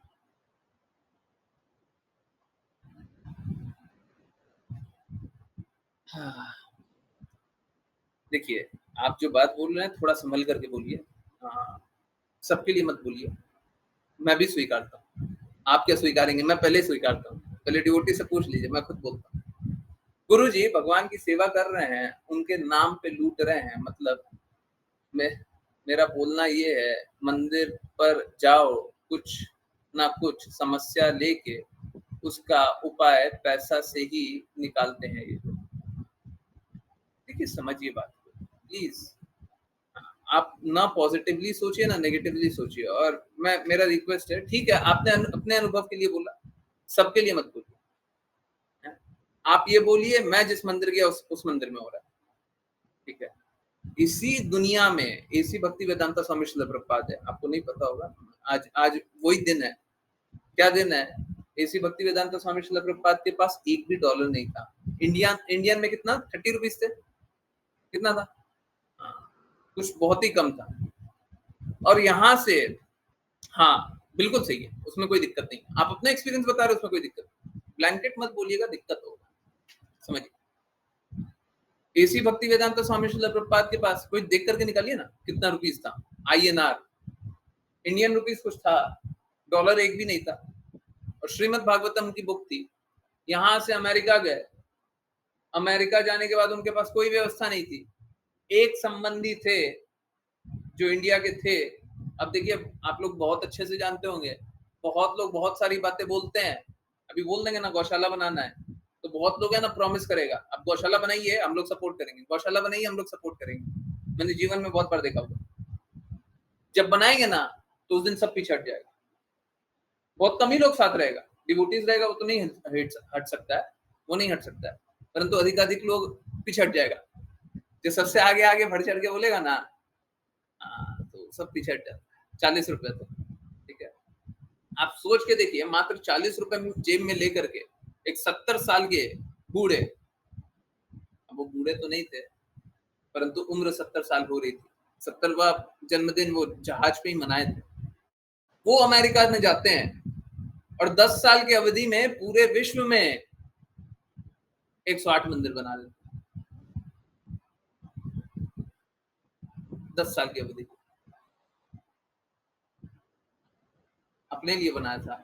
देखिए, आप जो बात बोल रहे हैं थोड़ा संभल करके बोलिए। सबके लिए मत बोलिए। मैं भी स्वीकारता हूँ। आप क्या स्वीकारेंगे? मैं पहले स्वीकारता हूँ। पहले डिवोटी से पूछ लीजिए, मैं खुद बोलता हूँ। गुरुजी भगवान की सेवा कर रहे हैं, उनके नाम पे लूट रहे हैं, मतलब मेरा बोलना ये है, मंदिर पर जाओ, कुछ ना कुछ समस्या लेके उसका उपाय पैसा से ही निकालते हैं ये लोग। देखिए, समझिए बात को प्लीज। आप ना पॉजिटिवली सोचिए ना नेगेटिवली सोचिए। और मेरा रिक्वेस्ट है, ठीक है आपने अपने अनुभव के लिए बोला, सबके लिए मत बोलिए। आप ये बोलिए मैं जिस मंदिर गया उस मंदिर में हो रहा है, ठीक है। इसी दुनिया में एसी भक्ति वेदांता स्वामी श्रील प्रभुपाद है, आपको नहीं पता होगा। आज वही दिन है। क्या दिन है? एसी भक्ति वेदांता स्वामी श्रील प्रभुपाद के पास एक भी डॉलर नहीं था। इंडियन में कितना? 30 रुपीज थे। कितना था? कुछ बहुत ही कम था। और यहां से, हाँ बिल्कुल सही है, उसमें कोई दिक्कत नहीं। आप अपना एक्सपीरियंस बता रहे हो, उसमें कोई दिक्कत नहीं। ब्लैंकेट मत बोलिएगा, दिक्कत होगा, समझिए। एसी भक्ति वेदांता स्वामी श्रील प्रभुपाद के पास कोई देख करके निकालिए ना कितना रुपीस था। INR, इंडियन रुपीस कुछ था, डॉलर एक भी नहीं था। और श्रीमद् भागवतम की बुक थी। यहां से अमेरिका गए, अमेरिका जाने के बाद उनके पास कोई व्यवस्था नहीं थी। एक संबंधी थे जो इंडिया के थे। अब देखिए, आप लोग बहुत अच्छे से जानते होंगे, बहुत लोग बहुत सारी बातें बोलते हैं। अभी बोल देंगे ना गौशाला बनाना है, तो बहुत लोग है ना प्रॉमिस करेगा, अब गौशाला बनाइए हम लोग सपोर्ट करेंगे, गौशाला बनाइए हम लोग सपोर्ट करेंगे। मैंने जीवन में बहुत बार देखा हुआ। जब बनाएंगे ना तो उस दिन सब पीछे हट जाएगा। बहुत कम ही लोग साथ रहेगा, डिवोटीज रहेगा वो तो नहीं हट सकता है, वो नहीं हट सकता है, परंतु अधिकाधिक लोग पीछे हट जाएगा। जो सबसे आगे आगे बढ़ चढ़ के बोलेगा ना, तो सब पीछे हट जाता है। 40 रुपए तो ठीक है। आप सोच के देखिए, मात्र 40 रुपए जेब में लेकर के एक 70 साल के बूढ़े, अब वो बूढ़े तो नहीं थे परंतु उम्र 70 साल हो रही थी, 70वां जन्मदिन वो जहाज पे ही मनाए थे। वो अमेरिका में जाते हैं और 10 साल की अवधि में पूरे विश्व में 108 मंदिर बना देते। 10 साल की अवधि अपने लिए बनाया था।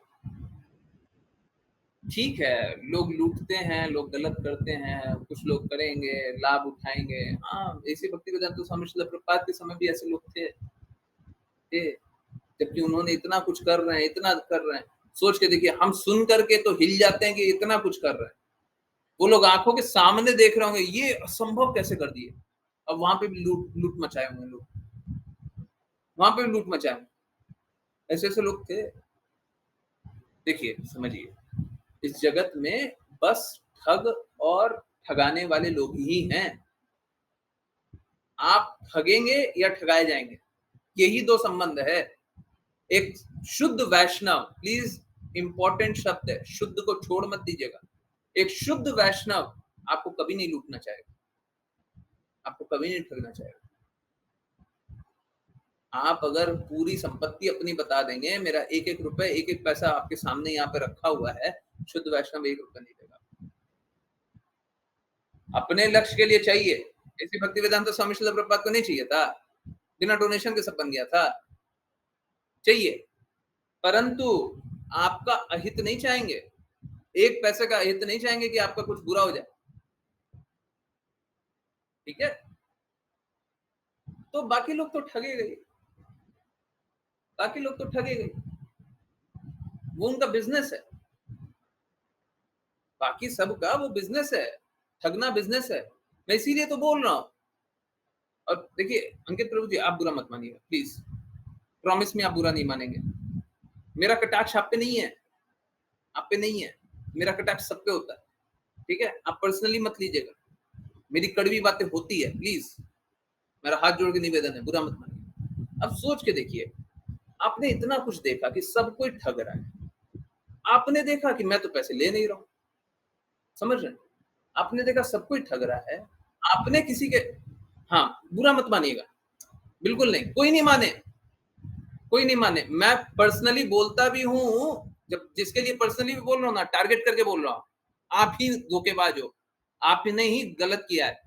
ठीक है, लोग लूटते हैं, लोग गलत करते हैं, कुछ लोग करेंगे, लाभ उठाएंगे। हाँ, ऐसी भक्ति वेदांता स्वामी श्रील प्रभुपाद के समय भी ऐसे लोग थे, जबकि उन्होंने इतना कुछ कर रहे हैं, इतना कर रहे हैं। सोच के देखिए, हम सुन करके तो हिल जाते हैं कि इतना कुछ कर रहे हैं। वो लोग आंखों के सामने देख रहे होंगे, ये असंभव कैसे कर दिए। अब वहां पे भी लूट मचाए होंगे लोग, वहां पे भी लूट मचाए, ऐसे ऐसे लोग थे। देखिए, समझिए, इस जगत में बस ठग और ठगाने वाले लोग ही हैं। आप ठगेंगे या ठगाए जाएंगे, यही दो संबंध है। एक शुद्ध वैष्णव, प्लीज इंपॉर्टेंट शब्द है, शुद्ध को छोड़ मत दीजिएगा। एक शुद्ध वैष्णव आपको कभी नहीं लूटना चाहेगा, आपको कभी नहीं ठगना चाहेगा। आप अगर पूरी संपत्ति अपनी बता देंगे, मेरा एक एक रुपए, एक एक पैसा आपके सामने यहाँ पे रखा हुआ है, शुद्ध वैष्णव 1 रुपया नहीं देगा। अपने लक्ष्य के लिए चाहिए। ऐसी भक्ति वेदांता स्वामी श्रील प्रभुपाद को नहीं चाहिए था, बिना डोनेशन के सब बन गया था, चाहिए। परंतु आपका अहित नहीं चाहेंगे, एक पैसे का अहित नहीं चाहेंगे कि आपका कुछ बुरा हो जाए, ठीक है? तो बाकी लोग तो ठगे गए, बाकी लोग तो ठगे गए, वो उनका बिजनेस है, बाकी सबका वो बिजनेस है, ठगना बिजनेस है। मैं इसीलिए तो बोल रहा हूं। और देखिए अंकित प्रभु जी, आप बुरा मत मानिएगा प्लीज, प्रॉमिस में आप बुरा नहीं मानेंगे। मेरा कटाक्ष आप पे नहीं है, आप पे नहीं है, मेरा कटाक्ष सब पे होता है, ठीक है? आप पर्सनली मत लीजिएगा, मेरी कड़वी बातें होती है, प्लीज मेरा हाथ जोड़ के निवेदन है, बुरा मत मानिए। अब सोच के देखिए, आपने इतना कुछ देखा कि सब कोई ठग रहा है, आपने देखा कि मैं तो पैसे ले नहीं रहा हूं, समझ रहे हैं? आपने देखा सब कोई ठग रहा है, आपने किसी के, हाँ बुरा मत मानिएगा, बिल्कुल नहीं, कोई नहीं माने, कोई नहीं माने। मैं पर्सनली बोलता भी हूं, जब जिसके लिए पर्सनली भी बोल रहा हूं ना, टारगेट करके बोल रहा हूं, आप ही धोखेबाज हो, आपने ही गलत किया है।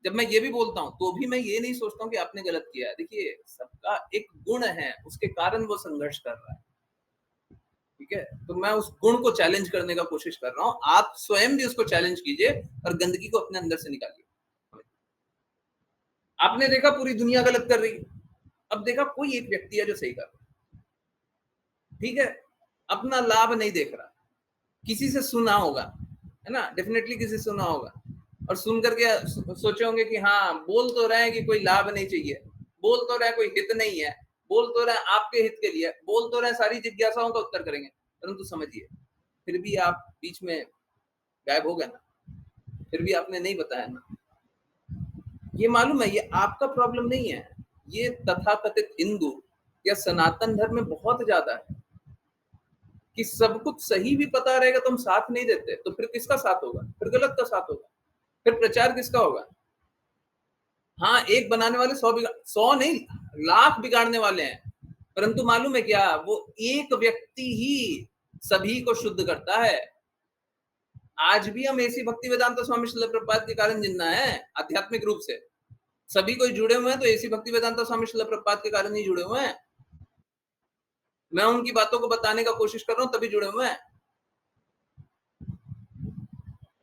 जब मैं ये भी बोलता हूं तो भी मैं ये नहीं सोचता हूं कि आपने गलत किया है। देखिए सबका एक गुण है, उसके कारण वो संघर्ष कर रहा है, ठीक है? तो मैं उस गुण को चैलेंज करने का कोशिश कर रहा हूं, आप स्वयं भी उसको चैलेंज कीजिए और गंदगी को अपने अंदर से निकालिए। आपने देखा पूरी दुनिया गलत कर रही है, अब देखा कोई एक व्यक्ति है जो सही कर रहा है, ठीक है? अपना लाभ नहीं देख रहा, किसी से सुना होगा, है ना, डेफिनेटली किसी से सुना होगा, और सुन करके सोचे होंगे कि हाँ बोल तो रहे हैं कि कोई लाभ नहीं चाहिए, बोल तो रहे कोई हित नहीं है, बोल तो रहे आपके हित के लिए, बोल तो रहे सारी जिज्ञासाओं का उत्तर करेंगे, परंतु समझिए फिर भी आप बीच में गायब हो गए ना, फिर भी आपने नहीं बताया ना। ये मालूम है, ये आपका प्रॉब्लम नहीं है, ये तथाकथित हिंदू या सनातन धर्म में बहुत ज्यादा है कि सब कुछ सही भी पता रहेगा तो हम साथ नहीं देते, तो फिर किसका साथ होगा? फिर गलत का साथ होगा, फिर प्रचार किसका होगा? हाँ एक बनाने वाले 100 नहीं लाख बिगाड़ने वाले हैं, परंतु मालूम है क्या, वो एक व्यक्ति ही सभी को शुद्ध करता है। आज भी हम ऐसी भक्ति वेदांत स्वामी श्रील प्रभुपाद के कारण जिंदा है आध्यात्मिक रूप से, सभी कोई जुड़े हुए हैं तो ऐसी भक्ति वेदांत स्वामी श्रील प्रभुपाद के कारण ही जुड़े हुए हैं। मैं उनकी बातों को बताने का कोशिश कर रहा हूं तभी जुड़े हुए हैं।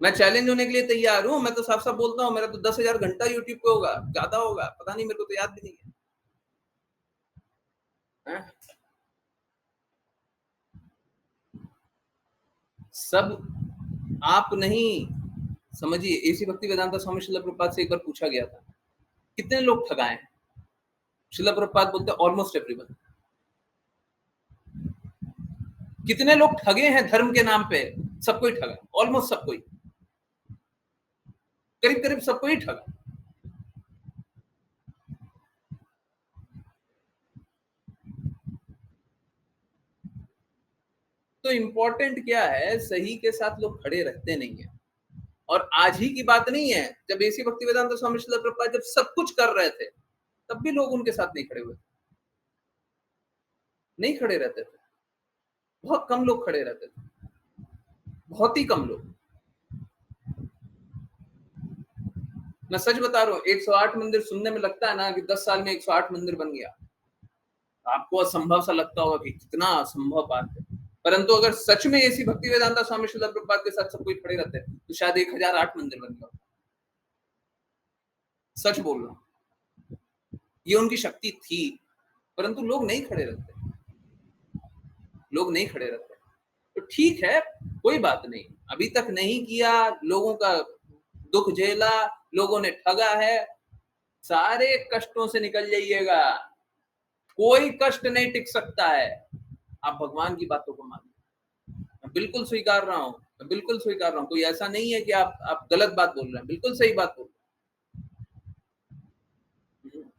मैं चैलेंज होने के लिए तैयार हूं, मैं तो साफ साफ बोलता हूं, मेरा तो 10,000 घंटा यूट्यूब पे होगा, ज्यादा होगा पता नहीं, मेरे को तो याद भी नहीं है। सब आप नहीं समझिए, ऐसी भक्ति वेदांत स्वामी श्रील प्रभुपाद से एक बार पूछा गया था कितने लोग ठगाए हैं, श्रील प्रभुपाद बोलते ऑलमोस्ट एवरीवन। कितने लोग ठगे हैं धर्म के नाम पे? सब कोई ठगा, ऑलमोस्ट सब कोई, करीब करीब सब कोई ठगा। तो इंपॉर्टेंट क्या है, सही के साथ लोग खड़े रहते नहीं है। और आज ही की बात नहीं है, जब ऐसी भक्ति वेदांत स्वामी श्रील प्रभुपाद जब सब कुछ कर रहे थे तब भी लोग उनके साथ नहीं खड़े हुए, नहीं खड़े रहते थे, बहुत कम लोग खड़े रहते थे, बहुत ही कम लोग। मैं सच बता रहा हूँ, 108 मंदिर सुनने में लगता है ना कि 10 साल में 108 मंदिर बन गया, आपको असंभव सा लगता होगा कि कितना असंभव बात है, परंतु अगर सच में ऐसी भक्ति वेदांता स्वामी श्रील प्रभुपाद के साथ सब कोई खड़े रहते तो शायद 1008 मंदिर बन गया। सच बोल रहा हूं, ये उनकी शक्ति थी, परंतु लोग नहीं खड़े रहते, लोग नहीं खड़े रहते। तो ठीक है, कोई बात नहीं, अभी तक नहीं किया, लोगों का दुख झेला, लोगों ने ठगा है, सारे कष्टों से निकल जाइएगा, कोई कष्ट नहीं टिक सकता है। आप भगवान की बातों को मानिए, मैं बिल्कुल स्वीकार रहा हूं, मैं बिल्कुल स्वीकार रहा हूं, कोई ऐसा नहीं है कि आप गलत बात बोल रहे हैं, बिल्कुल सही बात बोल रहे हैं,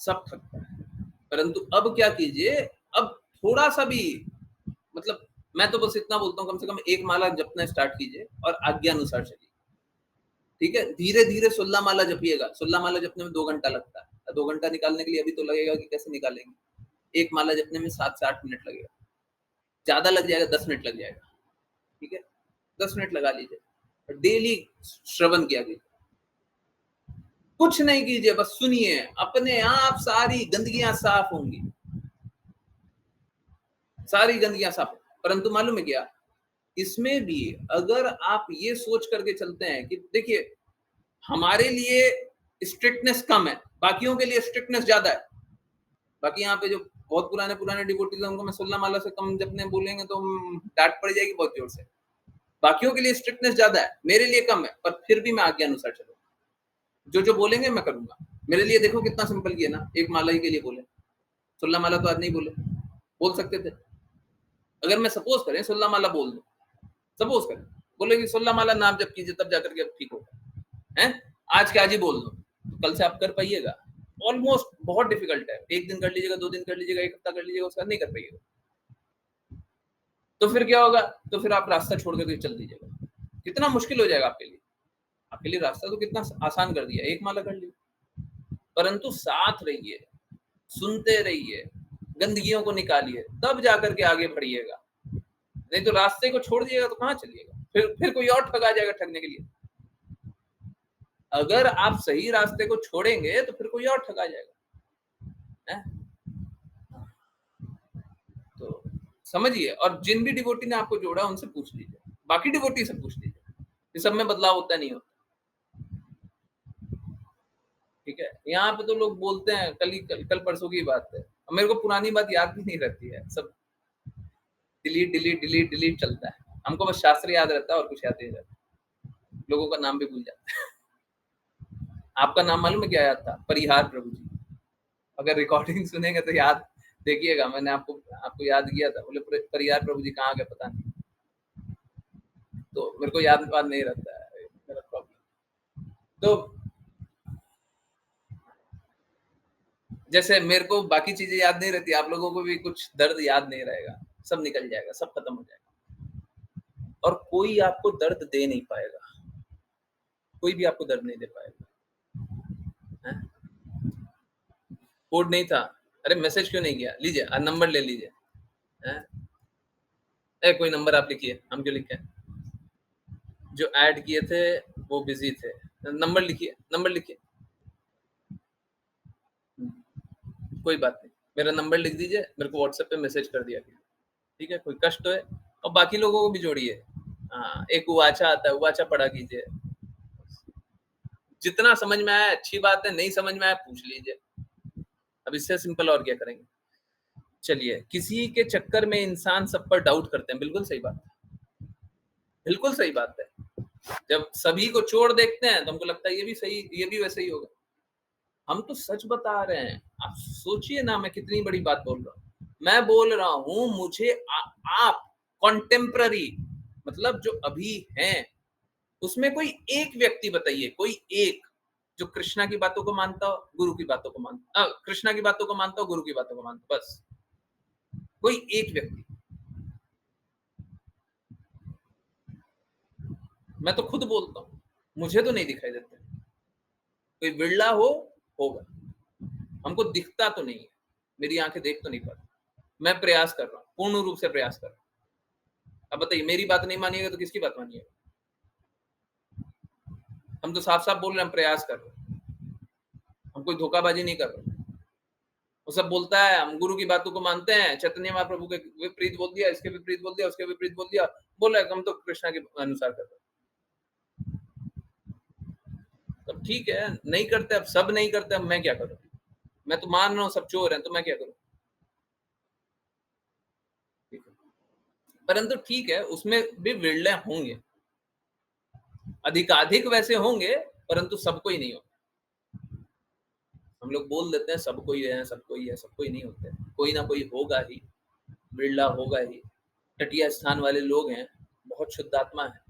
सब ठगता है। परंतु अब क्या कीजिए, अब थोड़ा सा भी, मतलब मैं तो बस इतना बोलता हूँ, कम से कम एक माला जपना स्टार्ट कीजिए और आज्ञा अनुसार चलिए, ठीक है? धीरे धीरे 16 माला जपिएगा, 16 माला जपने में 2 घंटा लगता है, 2 घंटा निकालने के लिए अभी तो लगेगा कि कैसे निकालेंगे, एक माला जपने में 7 से 8 मिनट लगेगा, ज्यादा लग जाएगा 10 मिनट लग जाएगा, ठीक है? 10 मिनट लगा लीजिए, डेली श्रवण किया कीजिए, कुछ नहीं कीजिए, बस सुनिए, अपने आप सारी गंदगियां साफ होंगी। सारी गंदगियां साफ है। परंतु मालूम है क्या, इसमें भी अगर आप ये सोच करके चलते हैं कि देखिए हमारे लिए स्ट्रिक्टनेस कम है, बाकियों के लिए स्ट्रिक्टनेस ज्यादा है। बाकी यहाँ पे जो बहुत पुराने पुराने डिवोटीज हैं, उनको मैं सुल्ला माला से कम जपने बोलेंगे तो डांट पड़ जाएगी बहुत जोर से। बाकियों के लिए स्ट्रिक्टनेस ज्यादा है, मेरे लिए कम है, पर फिर भी मैं आज्ञा अनुसार चलूंगा। जो जो बोलेंगे मैं करूंगा। मेरे लिए देखो कितना सिंपल किया ना, एक माला ही के लिए बोले, सुल्ला माला तो आज नहीं बोले, बोल सकते थे। अगर मैं सपोज करें सुल्ला माला बोल दूं, सपोज करें बोले कि सुल्ला माला नाम जब कीजिए तब जाकर के अब ठीक होगा है, आज के आज ही बोल दो, तो कल से आप कर पाइएगा? ऑलमोस्ट बहुत डिफिकल्ट है। एक दिन कर लीजिएगा, 2 दिन कर लीजिएगा, एक हफ्ता कर लीजिएगा, उसका नहीं कर पाइएगा। तो फिर क्या होगा? तो फिर आप रास्ता छोड़ करके चल दीजिएगा, कितना मुश्किल हो जाएगा आपके लिए। आपके लिए रास्ता तो कितना आसान कर दिया, एक माला कर ली। परंतु साथ रहिए, सुनते रहिए, गंदगियों को निकालिए, तब जाकर के आगे बढ़िएगा। नहीं तो रास्ते को छोड़ दिएगा तो कहाँ चलिएगा? फिर कोई और ठगा जाएगा ठगने के लिए। अगर आप सही रास्ते को छोड़ेंगे तो फिर कोई और ठगा जाएगा है? तो समझिए, और जिन भी डिवोटी ने आपको जोड़ा उनसे पूछ लीजिए, बाकी डिवोटी से पूछ लीजिए, ये सब में बदलाव होता नहीं होता। ठीक है, यहाँ पे तो लोग बोलते हैं कल परसों की बात है, और मेरे को पुरानी बात याद भी नहीं रहती है, सब डिलीट डिलीट डिलीट डिलीट चलता है। हमको बस शास्त्र याद रहता है और कुछ याद नहीं रहता, लोगों का नाम भी भूल जाता है। आपका नाम मालूम है क्या याद था? परिहार प्रभु जी। अगर रिकॉर्डिंग सुनेंगे तो याद देखिएगा, मैंने आपको याद किया था, बोले परिहार प्रभु जी कहाँ गए पता नहीं, तो मेरे को याद नहीं रहता है, मेरा प्रॉब्लम। तो जैसे मेरे को बाकी चीजें याद नहीं रहती, आप लोगों को भी कुछ दर्द याद नहीं रहेगा, सब निकल जाएगा, सब खत्म हो जाएगा, और कोई आपको दर्द दे नहीं पाएगा, कोई भी आपको दर्द नहीं दे पाएगा। कोड नहीं था, अरे मैसेज क्यों नहीं किया? लीजिए नंबर ले लीजिए। कोई नंबर आप लिखिए, हम क्यों लिखे? जो ऐड किए थे वो बिजी थे, नंबर लिखिए, नंबर लिखिए। कोई बात नहीं, मेरा नंबर लिख दीजिए, मेरे को व्हाट्सएप पे मैसेज कर दिया गया, ठीक है? कोई कष्ट है, और बाकी लोगों को भी जोड़िए। हाँ, एक उवाचा आता है, उवाचा पढ़ा कीजिए, जितना समझ में आया अच्छी बात है, नहीं समझ में आया पूछ लीजिए। अब इससे सिंपल और क्या करेंगे? चलिए, किसी के चक्कर में इंसान सब पर डाउट करते हैं, बिल्कुल सही बात है, बिल्कुल सही बात है। जब सभी को चोर देखते हैं तो हमको लगता है ये भी सही, ये भी वैसे ही होगा। हम तो सच बता रहे हैं, आप सोचिए ना, मैं कितनी बड़ी बात बोल रहा हूँ। मैं बोल रहा हूँ मुझे आप कॉन्टेम्प्ररी, मतलब जो अभी हैं, उसमें कोई एक व्यक्ति बताइए, कोई एक जो कृष्णा की बातों को मानता हो, गुरु की बातों को मानता, कृष्णा की बातों को मानता हो, गुरु की बातों को मानता हो, बस कोई एक व्यक्ति। मैं तो खुद बोलता हूँ, मुझे तो नहीं दिखाई देते, कोई बिरला होगा, हमको दिखता तो नहीं है, मेरी आंखें देख तो नहीं पाती। मैं प्रयास कर रहा हूँ, पूर्ण रूप से प्रयास कर रहा हूँ। अब बताइए, मेरी बात नहीं मानिएगा तो किसकी बात मानिएगा? हम तो साफ साफ बोल रहे हैं, हम प्रयास कर रहे हैं, हम कोई धोखाबाजी नहीं कर रहे। वो सब बोलता है हम गुरु की बातों को मानते हैं, चैतन्य महाप्रभु के विपरीत बोल दिया, इसके विपरीत बोल दिया, उसके विपरीत बोल दिया, बोल रहे हम तो कृष्णा के अनुसार कर रहे। तब ठीक है, नहीं करते, अब सब नहीं करते, अब मैं क्या करूं? मैं तो मान रहा हूं सब चोर हैं, तो मैं क्या करूं? परंतु ठीक है, उसमें भी विरले होंगे, अधिकाधिक वैसे होंगे, परंतु सबको ही नहीं होता। हम लोग बोल देते हैं सबको ही है, सबको ही है, सबको ही नहीं होते, कोई ना कोई होगा ही, बिरला होगा ही। तटीय स्थान वाले लोग हैं, बहुत शुद्ध आत्मा है,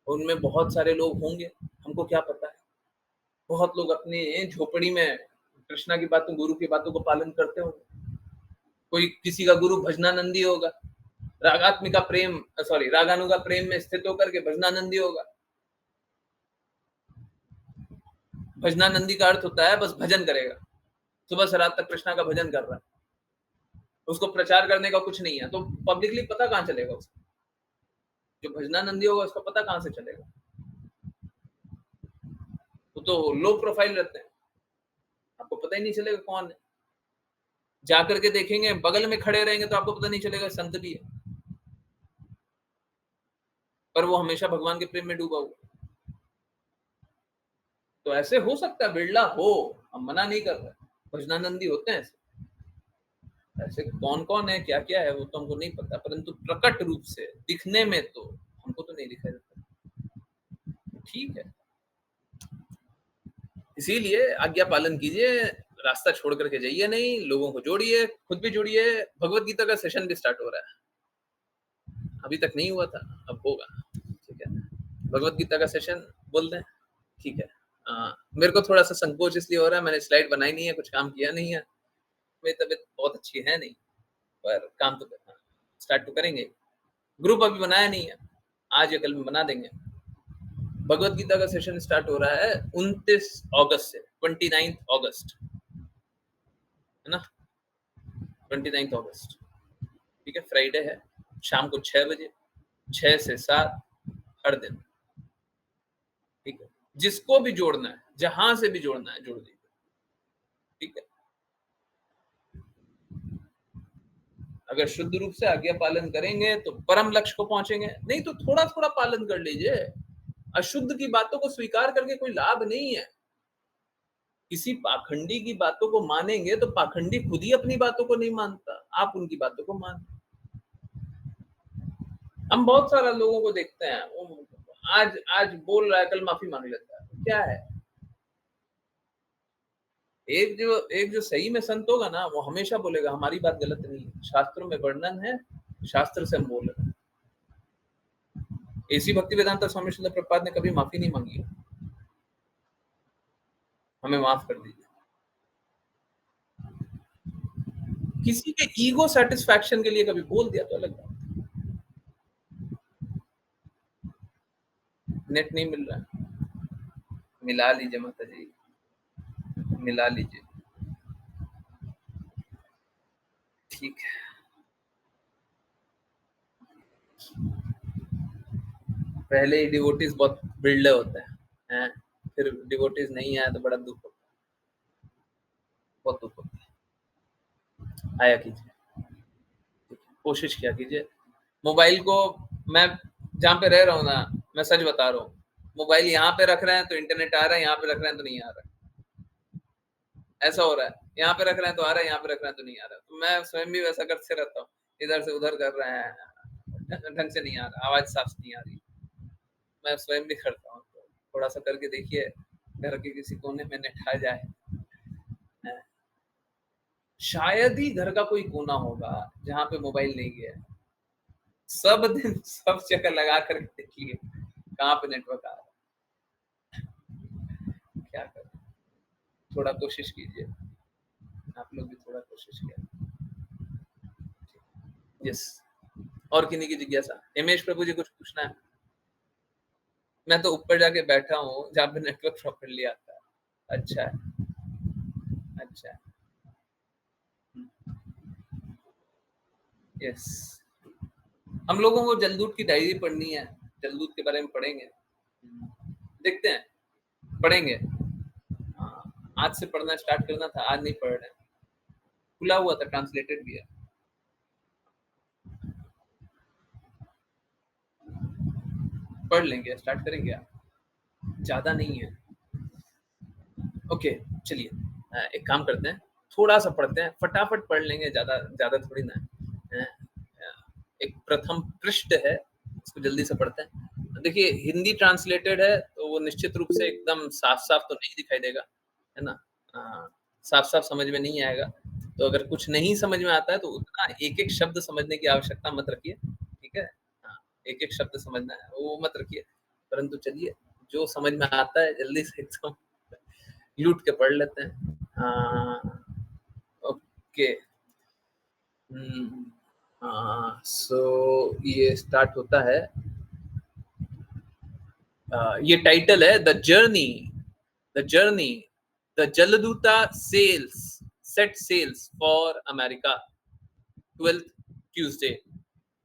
उनमें बहुत सारे लोग होंगे, हमको क्या पता है। बहुत लोग अपने झोपड़ी में कृष्णा की बातों, गुरु की बातों को पालन करते होंगे। कोई किसी का गुरु भजनानंदी होगा, रागात्मिका प्रेम रागानुगा प्रेम में स्थित होकर के भजनानंदी होगा। भजनानंदी का अर्थ होता है बस भजन करेगा, सुबह से रात तक कृष्णा का भजन कर रहा है, उसको प्रचार करने का कुछ नहीं है, तो पब्लिकली पता कहां चलेगा उसको? जो भजनानंदी होगा उसका पता कहां से चलेगा? तो लो प्रोफाइल रहते हैं, आपको पता ही नहीं चलेगा कौन है। जाकर के देखेंगे, बगल में खड़े रहेंगे तो आपको पता नहीं चलेगा संत भी है, पर वो हमेशा भगवान के प्रेम में डूबा हुआ। तो ऐसे हो सकता है, बिरला हो, हम मना नहीं कर रहे, भजनानंदी होते हैं ऐसे। ऐसे कौन कौन है, क्या क्या है, वो तो हमको नहीं पता, परंतु प्रकट रूप से दिखने में तो हमको तो नहीं दिखाई देता। ठीक है, इसीलिए आज्ञा पालन कीजिए, रास्ता छोड़ करके जाइए नहीं, लोगों को जोड़िए, खुद भी जुड़िए। भगवत गीता का सेशन भी स्टार्ट हो रहा है, अभी तक नहीं हुआ था, अब होगा। ठीक है, भगवत गीता का सेशन बोल दें, ठीक है। मेरे को थोड़ा सा संकोच इसलिए हो रहा है, मैंने स्लाइड बनाई नहीं है, कुछ काम किया नहीं है, मेरी तबीयत बहुत अच्छी है नहीं, पर काम तो करना, स्टार्ट तो करेंगे। ग्रुप अभी बनाया नहीं है, आज या कल में बना देंगे। भगवत गीता का सेशन स्टार्ट हो रहा है 29 अगस्त से 29 अगस्त, है ना, 29 अगस्त, ठीक है, फ्राइडे है, शाम को 6 बजे, 6 से 7 हर दिन, ठीक है। जिसको भी जोड़ना है, जहां से भी जोड़ना है, जोड़ दीजिए, ठीक है। अगर शुद्ध रूप से आज्ञा पालन करेंगे तो परम लक्ष्य को पहुंचेंगे, नहीं तो थोड़ा थोड़ा पालन कर लीजिए। अशुद्ध की बातों को स्वीकार करके कोई लाभ नहीं है। किसी पाखंडी की बातों को मानेंगे तो पाखंडी खुद ही अपनी बातों को नहीं मानता, आप उनकी बातों को मान। हम बहुत सारा लोगों को देखते हैं, वो आज आज बोल रहा है, कल माफी मांग लेता है, क्या है। एक जो सही में संत होगा ना, वो हमेशा बोलेगा हमारी बात गलत नहीं है, शास्त्रों में वर्णन है, शास्त्र से हम बोल रहे हैं। ऐसी भक्ति वेदांता स्वामी श्रील प्रभुपाद ने कभी माफी नहीं मांगी, हमें माफ कर दीजिए। किसी के ईगो सेटिस्फैक्शन के लिए कभी बोल दिया तो अलग बात। नेट नहीं मिल रहा है, मिला लीजिए माता जी, मिला लीजिए, ठीक है। पहले ही डिवोटीज बहुत बिरले होते हैं, फिर डिवोटीज नहीं आया तो बड़ा दुख होता है, बहुत दुख होता है। आया कीजिए, कोशिश किया कीजिए। मोबाइल को, मैं जहाँ पे रह रहा हूँ ना, मैं सच बता रहा हूँ, मोबाइल यहाँ पे रख रहे हैं तो इंटरनेट आ रहा है, यहाँ पे रख रहे हैं तो नहीं आ रहा है, ऐसा हो रहा है। यहाँ पे रख रहे हैं तो आ रहा है, यहाँ पे रख रहे हैं तो नहीं आ रहा है। तो मैं स्वयं भी वैसा करते रहता हूँ, इधर से उधर कर रहे हैं, ढंग से नहीं आ रहा, आवाज साफ नहीं आ रही, मैं स्वयं भी करता हूँ। तो थोड़ा सा करके देखिए, घर के किसी कोने में नेट आ जाए। शायद ही घर का कोई कोना होगा जहाँ पे मोबाइल नहीं गया, सब दिन सब जगह लगा करके देखिए कहाँ पे नेटवर्क आ रहा है। क्या करें, थोड़ा कोशिश कीजिए, आप लोग भी थोड़ा कोशिश करें। यस, और किन्हीं की जिज्ञासा? हिमेश प्रभु जी कुछ पूछना है? मैं तो ऊपर जाके बैठा हूँ जहाँ पे नेटवर्क प्रॉपरली आता है। अच्छा है, अच्छा है, यस। हम लोगों को जलदूत की डायरी पढ़नी है, जलदूत के बारे में पढ़ेंगे, देखते हैं, पढ़ेंगे। आज से पढ़ना स्टार्ट करना था, आज नहीं पढ़ रहे, खुला हुआ था, ट्रांसलेटेड भी है। पढ़ लेंगे, स्टार्ट करेंगे, आप ज्यादा नहीं है। ओके, चलिए एक काम करते हैं, थोड़ा सा पढ़ते हैं, फटाफट पढ़ लेंगे, ज्यादा ज्यादा थोड़ी ना है। एक प्रथम पृष्ठ है, इसको जल्दी से पढ़ते हैं। देखिए हिंदी ट्रांसलेटेड है तो वो निश्चित रूप से एकदम साफ साफ तो नहीं दिखाई देगा, है ना, साफ साफ समझ में नहीं आएगा। तो अगर कुछ नहीं समझ में आता है तो उतना एक एक शब्द समझने की आवश्यकता मत रखिए, ठीक है। एक एक शब्द समझना है वो मत रखिए, परंतु चलिए जो समझ में आता है जल्दी से एकदम लूट के पढ़ लेते हैं। ओके, सो ये स्टार्ट होता है, ये टाइटल है the journey the Jaladuta set sails for America 12th Tuesday.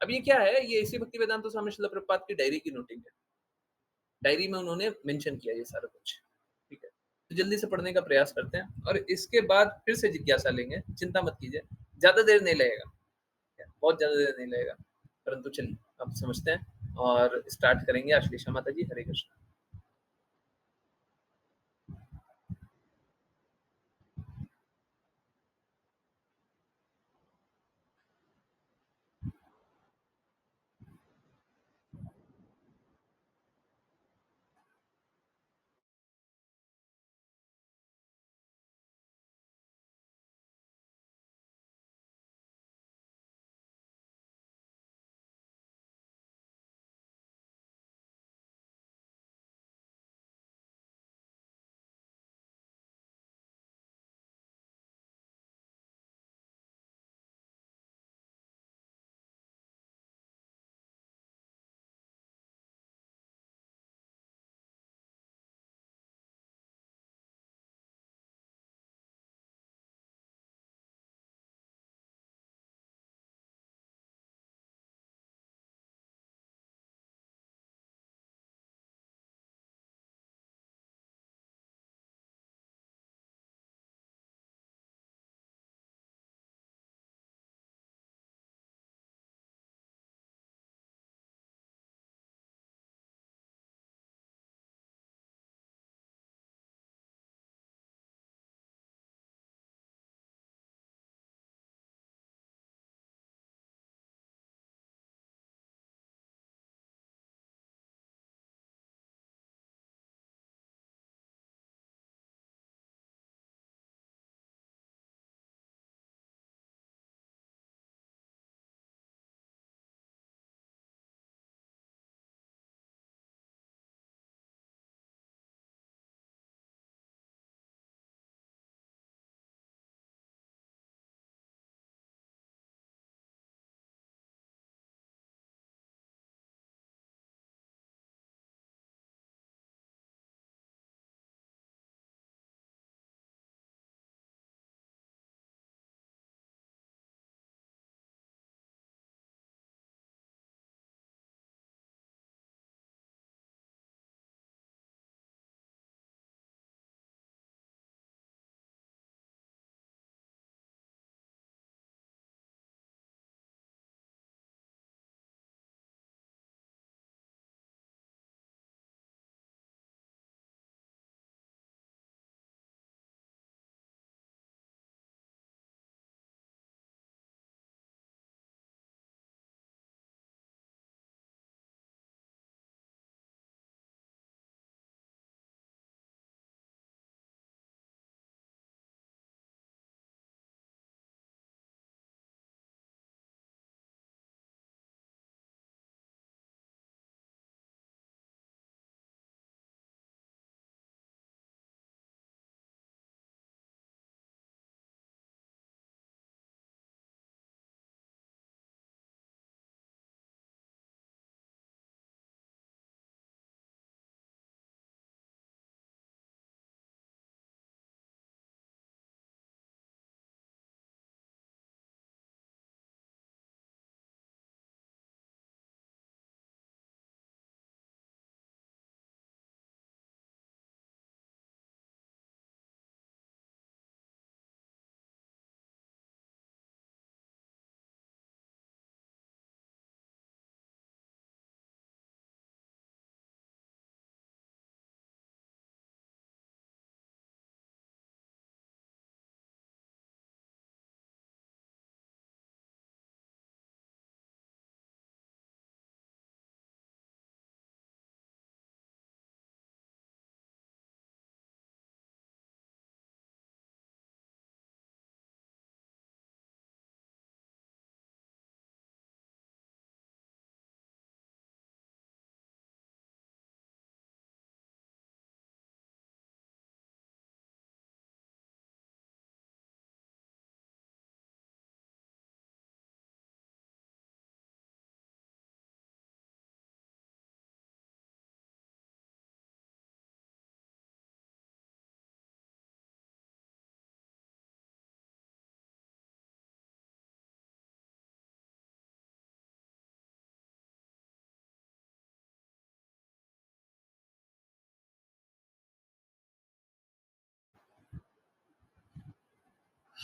अब ये क्या है, ये इसी भक्ति वेदांत स्वामी श्रील प्रभुपाद की डायरी की नोटिंग है। डायरी में उन्होंने मेंशन किया ये सारा कुछ, ठीक है। तो जल्दी से पढ़ने का प्रयास करते हैं और इसके बाद फिर से जिज्ञासा लेंगे, चिंता मत कीजिए, ज़्यादा देर नहीं लगेगा, बहुत ज़्यादा देर नहीं लगेगा, परंतु चलिए अब समझते हैं और स्टार्ट करेंगे। आश्लेषा माता जी, हरे कृष्ण।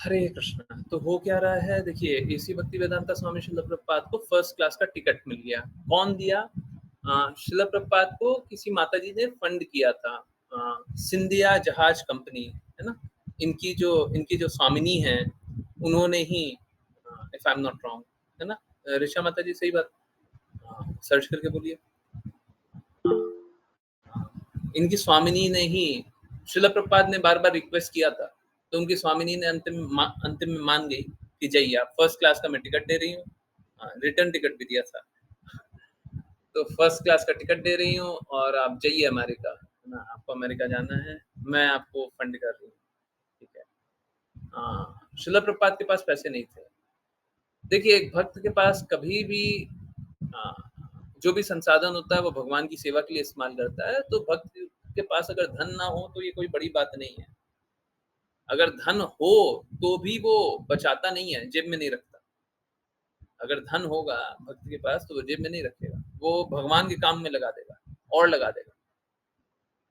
हरे कृष्णा। तो हो क्या रहा है, देखिए एसी भक्ति वेदांता स्वामी श्रील प्रभुपाद को फर्स्ट क्लास का टिकट मिल गया। कौन दिया? श्रील प्रभुपाद को किसी माताजी ने फंड किया था। सिंधिया जहाज कंपनी है ना, इनकी जो स्वामिनी है, उन्होंने ही, if I am not wrong, है ना ऋषा माता जी, सही बात? सर्च करके बोलिए। इनकी स्वामिनी ने ही, श्रील प्रभुपाद ने बार बार रिक्वेस्ट किया था, तो उनकी स्वामिनी ने अंतिम में मान गई कि जाइए, आप फर्स्ट क्लास का मैं टिकट दे रही हूँ, रिटर्न टिकट भी दिया था, तो फर्स्ट क्लास का टिकट दे रही हूँ और आप जाइए अमेरिका, है ना, आपको अमेरिका जाना है, मैं आपको फंड कर रही हूँ, ठीक है। श्रील प्रभुपाद के पास पैसे नहीं थे। देखिए, एक भक्त के पास कभी भी जो भी संसाधन होता है वो भगवान की सेवा के लिए इस्तेमाल करता है। तो भक्त के पास अगर धन ना हो तो ये कोई बड़ी बात नहीं है। अगर धन हो तो भी वो बचाता नहीं है, जेब में नहीं रखता। अगर धन होगा भक्त के पास तो वो जेब में नहीं रखेगा, वो भगवान के काम में लगा देगा और लगा देगा।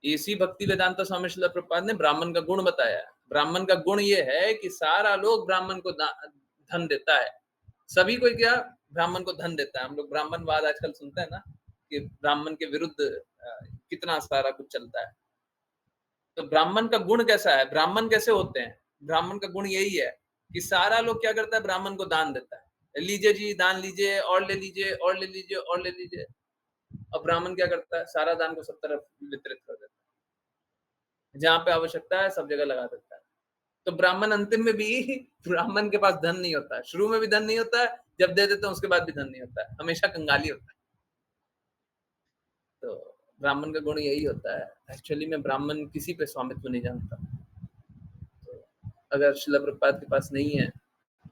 इसी भक्ति वेदांता स्वामी श्रील प्रभुपाद ने ब्राह्मण का गुण बताया है। ब्राह्मण का गुण ये है कि सारा लोग ब्राह्मण को धन देता है। सभी को क्या, ब्राह्मण को धन देता है। हम लोग ब्राह्मणवाद आजकल सुनते हैं ना, कि ब्राह्मण के विरुद्ध कितना सारा कुछ चलता है। तो ब्राह्मण का गुण कैसा है, ब्राह्मण कैसे होते हैं? ब्राह्मण का गुण यही है कि सारा लोग क्या करता है, ब्राह्मण को दान देता है। लीजिए जी, दान लीजिए, और ले लीजिए, और ले लीजिए, और ले लीजिए। अब ब्राह्मण क्या करता है, सारा दान को सब तरफ वितरित कर देता है, जहां पे आवश्यकता है सब जगह लगा देता है। तो ब्राह्मण अंतिम में भी ब्राह्मण के पास धन नहीं होता है, शुरू में भी धन नहीं होता है, जब दे देते हैं उसके बाद भी धन नहीं होता है, हमेशा कंगाली होता है। तो ब्राह्मण का गुण यही होता है। एक्चुअली में ब्राह्मण किसी पे स्वामित्व नहीं जानता। तो अगर श्रील प्रभुपाद के पास नहीं है,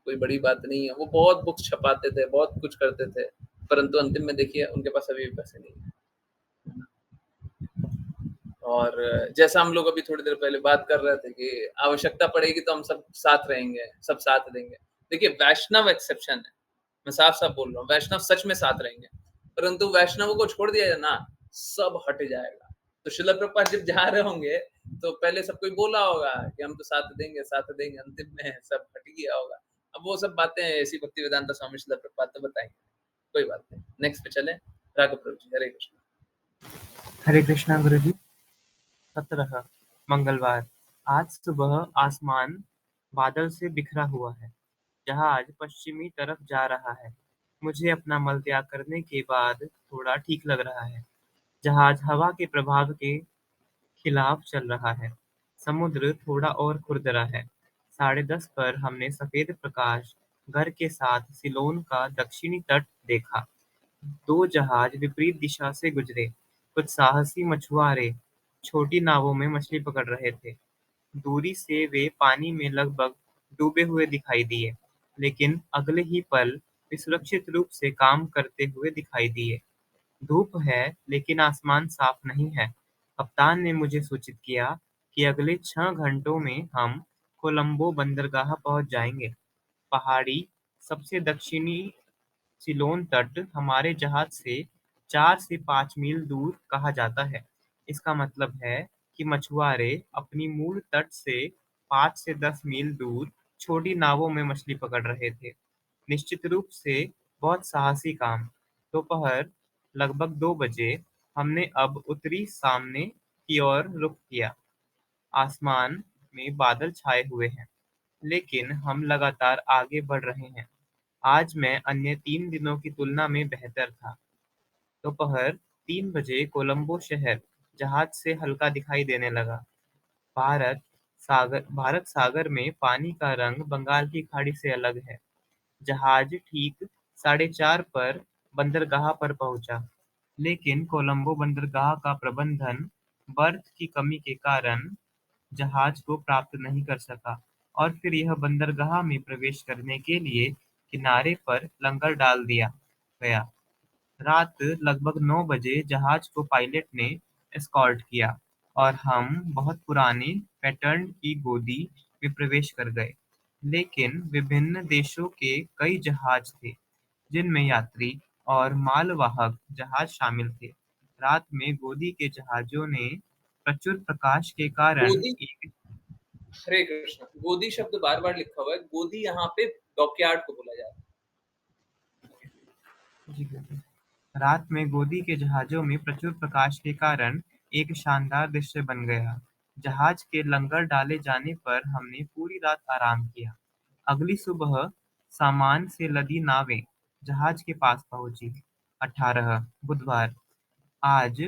कोई बड़ी बात नहीं है। वो बहुत बुक्स छपाते थे, बहुत कुछ करते थे, परंतु अंतिम में देखिए उनके पास अभी भी पैसे नहीं है। और जैसा हम लोग अभी थोड़ी देर पहले बात कर रहे थे कि आवश्यकता पड़ेगी तो हम सब साथ रहेंगे, सब साथ देंगे। देखिए, वैष्णव एक्सेप्शन है, मैं साफ साफ बोल रहा हूँ, वैष्णव सच में साथ रहेंगे, परंतु वैष्णवों को छोड़ दिया जाए ना, सब हट जाएगा। तो श्रील प्रभुपाद जब जा रहे होंगे तो पहले सब कोई बोला होगा कि हम तो साथ देंगे, साथ देंगे, अंतिम में सब हट गया होगा। अब वो सब बातें ऐसी भक्ति वेदांता स्वामी श्रील प्रभुपाद तो बताएंगे, कोई बात नहीं। नेक्स्ट पे चले। राघव प्रभु जी, हरे कृष्ण। हरे कृष्णा गुरु जी। 17 मंगलवार। आज सुबह आसमान बादल से बिखरा हुआ है। जहाज पश्चिमी तरफ जा रहा है। मुझे अपना मल त्याग करने के बाद थोड़ा ठीक लग रहा है। जहाज हवा के प्रभाव के खिलाफ चल रहा है। समुद्र थोड़ा और खुरदरा है। 10:30 पर हमने सफेद प्रकाश घर के साथ सिलोन का दक्षिणी तट देखा। 2 जहाज विपरीत दिशा से गुजरे। कुछ साहसी मछुआरे छोटी नावों में मछली पकड़ रहे थे। दूरी से वे पानी में लगभग डूबे हुए दिखाई दिए, लेकिन अगले ही पल वे सुरक्षित रूप से काम करते हुए दिखाई दिए। धूप है, लेकिन आसमान साफ नहीं है। कप्तान ने मुझे सूचित किया कि अगले 6 घंटों में हम कोलंबो बंदरगाह पहुंच जाएंगे। पहाड़ी सबसे दक्षिणी सिलोन तट हमारे जहाज से 4 से 5 मील दूर कहा जाता है। इसका मतलब है कि मछुआरे अपनी मूल तट से 5 से 10 मील दूर छोटी नावों में मछली पकड़ रहे थे। निश्चित रूप से बहुत साहसी काम। दोपहर लगभग 2 बजे हमने अब उत्तरी सामने की ओर रुख किया। आसमान में बादल छाए हुए हैं, लेकिन हम लगातार आगे बढ़ रहे हैं। आज मैं अन्य 3 दिनों की तुलना में बेहतर था। दोपहर 3 बजे कोलंबो शहर जहाज से हल्का दिखाई देने लगा। भारत सागर में पानी का रंग बंगाल की खाड़ी से अलग है। जहाज ठीक 4:30 पर बंदरगाह पर पहुंचा, लेकिन कोलंबो बंदरगाह का प्रबंधन बर्फ की कमी के कारण जहाज को प्राप्त नहीं कर सका और फिर यह बंदरगाह में प्रवेश करने के लिए किनारे पर लंगर डाल दिया गया। रात लगभग 9 बजे जहाज को पायलट ने एस्कॉर्ट किया और हम बहुत पुराने पैटर्न की गोदी में प्रवेश कर गए। लेकिन विभिन्न देशों के कई जहाज थे, जिनमें यात्री और मालवाहक जहाज शामिल थे। रात में गोदी के जहाजों ने प्रचुर प्रकाश के कारण गोदी एक हरे कृष्ण। गोदी शब्द बार-बार लिखा हुआ है। गोदी यहाँ पे डॉकयार्ड को बोला जा रहा है। जी बिल्कुल। रात में गोदी के जहाजों में प्रचुर प्रकाश के कारण एक शानदार दृश्य बन गया। जहाज के लंगर डाले जाने पर हमने पूरी रात आराम किया। अगली सुबह सामान से लदी नावें जहाज के पास पहुंची। 18 बुधवार आज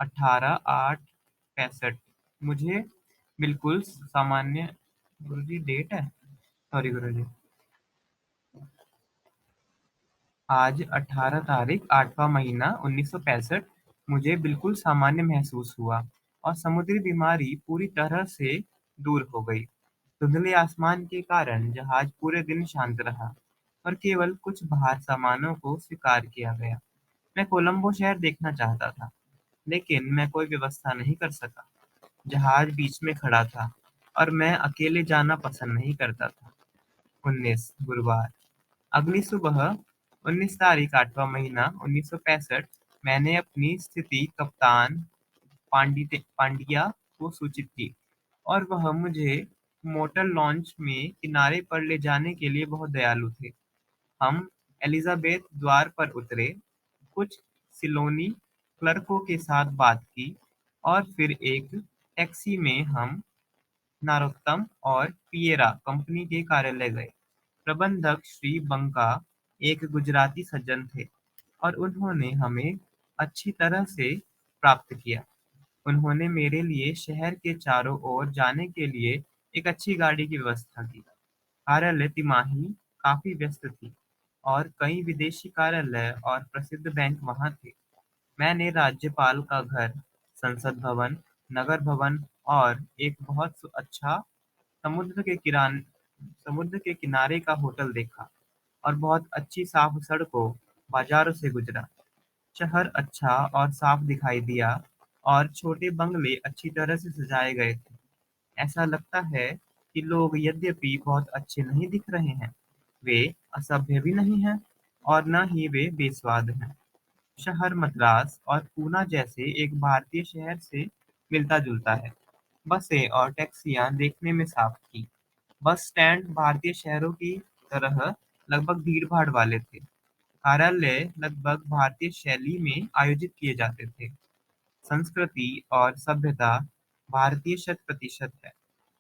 18/8/65 मुझे बिल्कुल सामान्य गुरुजी डेट है सॉरी गुरुजी आज 18 तारीख 8वां महीना 1965 मुझे बिल्कुल सामान्य महसूस हुआ और समुद्री बीमारी पूरी तरह से दूर हो गई। धुंधले आसमान के कारण जहाज पूरे दिन शांत रहा और केवल कुछ बाहर सामानों को स्वीकार किया गया। मैं कोलंबो शहर देखना चाहता था, लेकिन मैं कोई व्यवस्था नहीं कर सका। जहाज बीच में खड़ा था और मैं अकेले जाना पसंद नहीं करता था। 19 गुरुवार अगली सुबह 19 तारीख 8वां महीना 1965 मैंने अपनी स्थिति कप्तान पांड्या को सूचित की और वह मुझे मोटर लॉन्च में किनारे पर ले जाने के लिए बहुत दयालु थे। हम एलिजाबेथ द्वार पर उतरे, कुछ सिलोनी क्लर्कों के साथ बात की और फिर एक टैक्सी में हम नारोत्तम और पिएरा कंपनी के कार्यालय गए। प्रबंधक श्री बंका एक गुजराती सज्जन थे और उन्होंने हमें अच्छी तरह से प्राप्त किया। उन्होंने मेरे लिए शहर के चारों ओर जाने के लिए एक अच्छी गाड़ी की व्यवस्था की। कार्यालय तिमाही काफी व्यस्त थी और कई विदेशी कार्यालय और प्रसिद्ध बैंक वहां थे। मैंने राज्यपाल का घर, संसद भवन, नगर भवन और एक बहुत अच्छा समुद्र के किनारे का होटल देखा और बहुत अच्छी साफ सड़कों, बाजारों से गुजरा। शहर अच्छा और साफ दिखाई दिया और छोटे बंगले अच्छी तरह से सजाए गए थे। ऐसा लगता है कि लोग यद्यपि बहुत अच्छे नहीं दिख रहे हैं, वे असभ्य भी नहीं हैं और न ही वे बेस्वाद हैं। शहर मद्रास और पूना जैसे एक भारतीय शहर से मिलता-जुलता है। बसें और टैक्सियां देखने में साफ थीं। बस स्टैंड भारतीय शहरों की तरह लगभग भीड़-भाड़ वाले थे। कार्यालय लगभग भारतीय शैली में आयोजित किए जाते थे। संस्कृति और सभ्यता भारतीय शत-प्रतिशत है,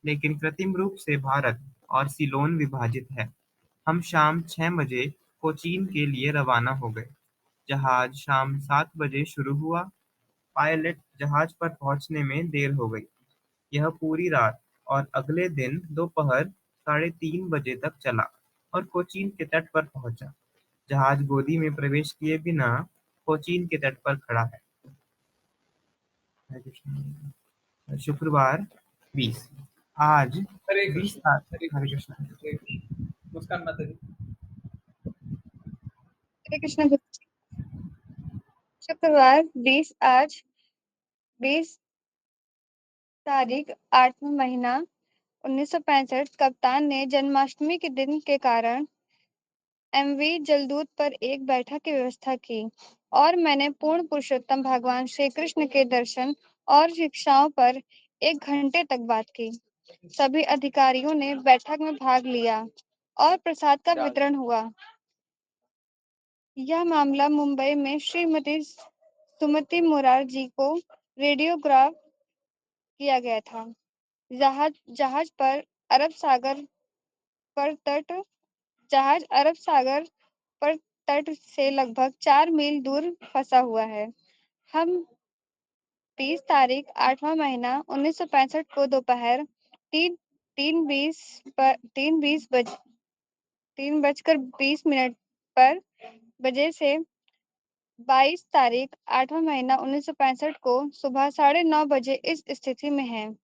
लेकिन कृत्रिम रूप से भारत और सीलोन विभाजित है। हम शाम 6 बजे कोचीन के लिए रवाना हो गए। जहाज शाम 7 बजे शुरू हुआ। पायलट जहाज पर पहुंचने में देर हो गई। यह पूरी रात और अगले दिन दोपहर 3:30 बजे तक चला और कोचीन के तट पर पहुंचा। जहाज गोदी में प्रवेश किए बिना कोचीन के तट पर खड़ा है। शुक्रवार 20 आज हरे 20 कृष्ण। हरे हरे कृष्ण। कृष्ण। हरे कृष्ण। मुस्कान माता जी। हरे कृष्ण गुरु। शुक्रवार 20 तारीख 8वां महीना 1965 कप्तान ने जन्माष्टमी के दिन के कारण एमवी जलदूत पर एक बैठक की व्यवस्था की और मैंने पूर्ण पुरुषोत्तम भगवान श्री कृष्ण के दर्शन और शिक्षाओं पर 1 घंटे तक बात की। सभी अधिकारियों ने बैठक में भाग लिया और प्रसाद का वितरण हुआ। यह मामला मुंबई में श्रीमती सुमति मुरारजी को रेडियोग्राफ किया गया था। जहाज पर अरब सागर पर तट जहाज अरब सागर पर तट से लगभग 4 मील दूर फंसा हुआ है। हम 20 तारीख 8वां महीना 1965 को दोपहर तीन तीन बीस पर 3:20 पर बजे से 22 तारीख 8वां महीना 1965 को सुबह 9:30 बजे इस स्थिति में है।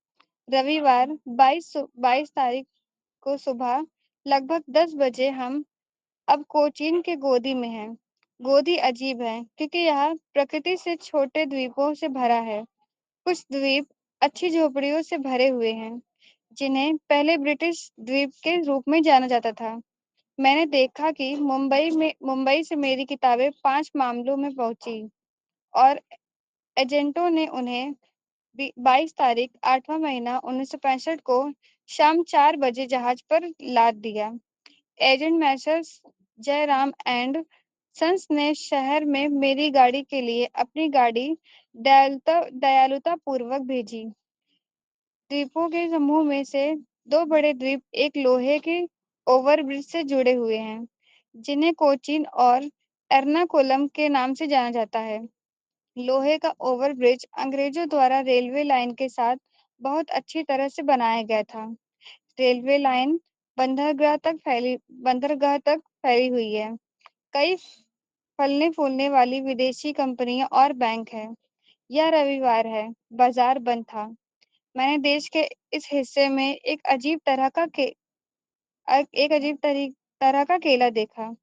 रविवार 22 तारीख को सुबह लगभग 10 बजे हम अब कोचीन के गोदी में हैं। गोदी अजीब है क्योंकि यह प्रकृति से छोटे द्वीपों से भरा है। कुछ द्वीप अच्छी झोपड़ियों से भरे हुए हैं, जिन्हें पहले ब्रिटिश द्वीप के रूप में जाना जाता था। मैंने देखा कि मुंबई से मेरी किताबें 5 मामलों में पहुंची और एजेंटों ने उन्हें 22 तारीख 8वां महीना 1965 को शाम 4 बजे जहाज पर लाद दिया। Agent messrs Jayram and sons ने शहर में मेरी गाड़ी के लिए अपनी गाड़ी दयालुतापूर्वक भेजी। द्वीपों के समूह में से 2 बड़े द्वीप एक लोहे के ओवरब्रिज से जुड़े हुए हैं, जिन्हें कोचीन और एर्नाकुलम के नाम से जाना जाता है। लोहे का ओवरब्रिज अंग्रेजों द्वारा रेलवे लाइन के साथ बहुत अच्छी तरह से बनाया गया था। रेलवे लाइन बंदरगाह तक फैली हुई है। कई फलने-फूलने वाली विदेशी कंपनियां और बैंक हैं। यह रविवार है, बाजार बंद था। मैंने देश के इस हिस्से में एक अजीब तरह का केला देखा।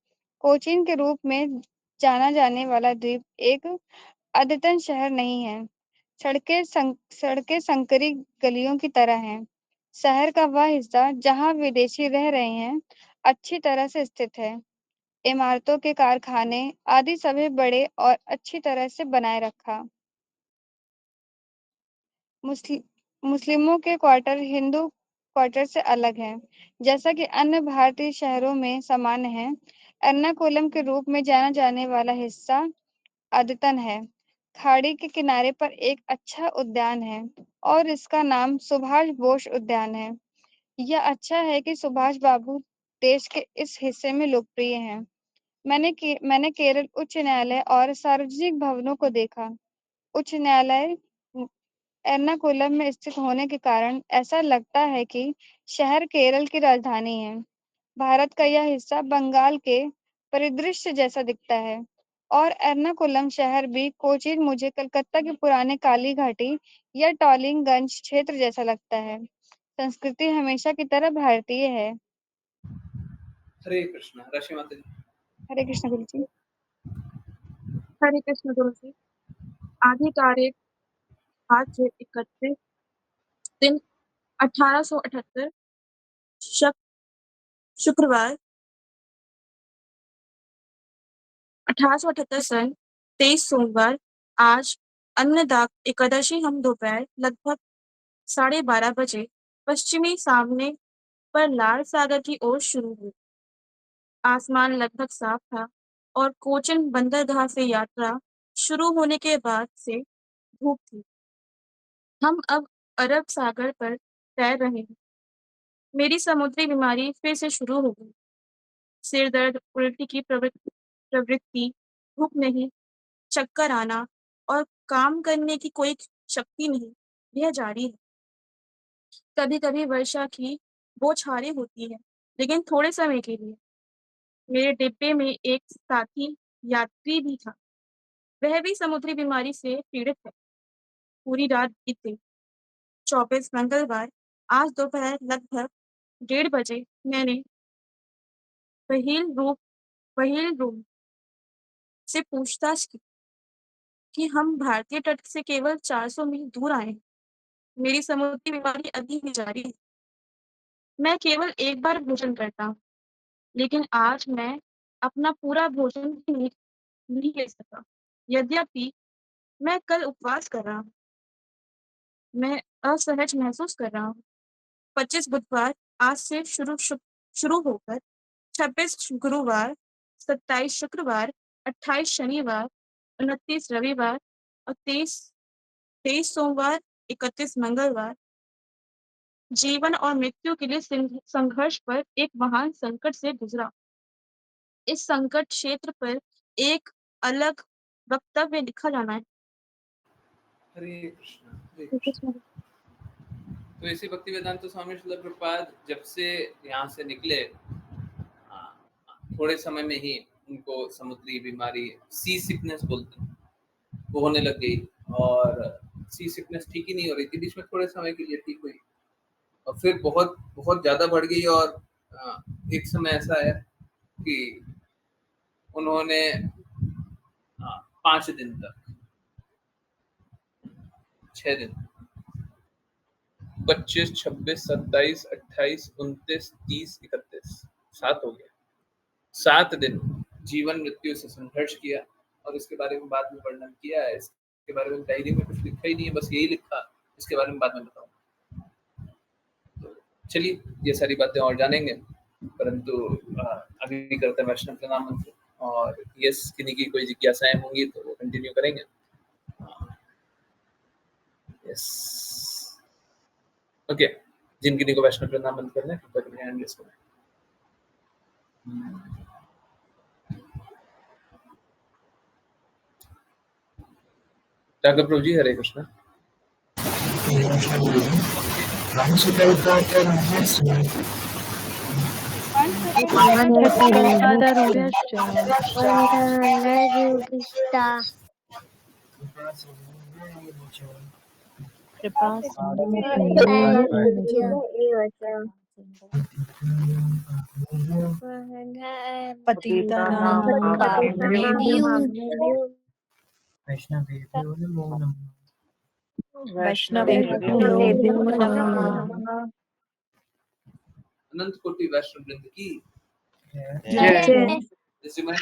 कोचीन के रूप में जाना जाने वाला द्वीप एक अद्यतन शहर नहीं है। सड़कें संकरी गलियों की तरह हैं। शहर का वह हिस्सा जहाँ विदेशी रह रहे हैं, अच्छी तरह से स्थित है। इमारतों के कारखाने आदि सभी बड़े और अच्छी तरह से बनाए रखा। मुस्लि मुस्लिमों के क्वार्टर हिंदू क्वार्टर से अलग हैं, जैसा कि अन्य भारतीय शहरों में सामान्य है। एर्नाकुलम के रूप में जाना जाने वाला हिस्सा अद्यतन है। खाड़ी के किनारे पर एक अच्छा उद्यान है और इसका नाम सुभाष बोस उद्यान है। यह अच्छा है कि सुभाष बाबू देश के इस हिस्से में लोकप्रिय हैं। मैंने केरल उच्च न्यायालय और सार्वजनिक भवनों को देखा। उच्च न्यायालय एर्नाकुलम में स्थित होने के कारण ऐसा लगता है कि शहर केरल की राजधानी है। भारत का यह हिस्सा बंगाल के परिदृश्य जैसा दिखता है और एर्नाकुलम शहर भी कोचीन मुझे कलकत्ता के पुराने काली घाटी या टॉलिंगगंज क्षेत्र जैसा लगता है। संस्कृति हमेशा की तरह भारतीय है। हरे कृष्णा। राशि माता जी। हरे कृष्ण गुरु जी। हरे कृष्ण गुरु जी। आधी तारीख आज से 31 दिन 1878 शुक्रवार 1878 सन 23 सोमवार। आज अन्नदात एकादशी हम दोपहर लगभग 12:30 बजे पश्चिमी सामने पर लाल सागर की ओर शुरू हुई। आसमान लगभग साफ था और कोचिन बंदरगाह से यात्रा शुरू होने के बाद से धूप थी। हम अब अरब सागर पर तैर रहे हैं। मेरी समुद्री बीमारी फिर से शुरू हो गई। सिर दर्द, उल्टी की प्रवृत्ति, भूख नहीं, चक्कर आना और काम करने की कोई शक्ति नहीं, यह जारी है। कभी कभी वर्षा की बौछारें होती है, लेकिन थोड़े समय के लिए। मेरे डिब्बे में एक साथी यात्री भी था। वह भी समुद्री बीमारी से पीड़ित है। पूरी रात बीत गई। 24 मंगलवार आज दोपहर लगभग 1:30 बजे मैंने वहील रूम से पूछताछ की कि हम भारतीय तट से केवल 400 मील दूर आए हैं। मेरी समुद्री बीमारी अभी भी जारी है। मैं केवल एक बार भोजन करता हूँ, लेकिन आज मैं अपना पूरा भोजन भी नहीं ले सका। यद्यपि मैं कल उपवास कर रहा हूँ, मैं असहज महसूस कर रहा हूँ। 25 बुधवार आज से शुरू होकर 26 गुरुवार, 27 शुक्रवार, 28 शनिवार, 29 रविवार और 23 सोमवार, 31 मंगलवार जीवन और मृत्यु के लिए संघर्ष पर एक महान संकट से गुजरा। इस संकट क्षेत्र पर एक अलग वक्तव्य लिखा जाना है। हरे कृष्णा। हरे कृष्णा। तो इसी भक्ति वेदांत स्वामी श्रील प्रभुपाद जब से यहाँ से निकले, थोड़े समय में ही उनको समुद्री बीमारी सी सिकनेस बोलते हैं वो होने लग गई और सी सिकनेस ठीक ही नहीं हो रही थी। बीच में थोड़े समय के लिए ठीक हुई और फिर बहुत बहुत ज्यादा बढ़ गई और एक समय ऐसा आया कि उन्होंने 5 दिन तक 6 दिन 25, 26, 27, 28, 29, 30, 31 7 हो गया। 7 दिन जीवन मृत्यु से संघर्ष किया और इसके बारे में बाद में वर्णन किया है। इसके बारे में डायरी में कुछ लिखा ही नहीं है, बस यही लिखा उसके बारे में बाद में बताऊंगा। तो चलिए ये सारी बातें और जानेंगे, परंतु अभी करते हैं वैष्णव प्रणाम मंत्र, और यस किन्हीं की कोई जिज्ञासाएं होंगी तो वो कंटिन्यू करेंगे। यस ओके, जिन किन्हीं को वैष्णव प्रणाम मंत्र करना है कृपया करके हैंड रेज करें। राघव प्रभु जी हरे कृष्णा। पतितानां पावनेभ्यो वैष्णवेभ्यो नमो नमः। वैष्णवेभ्यो नमः। अनंत कोटि वैष्णव वृंद की जय श्रीमद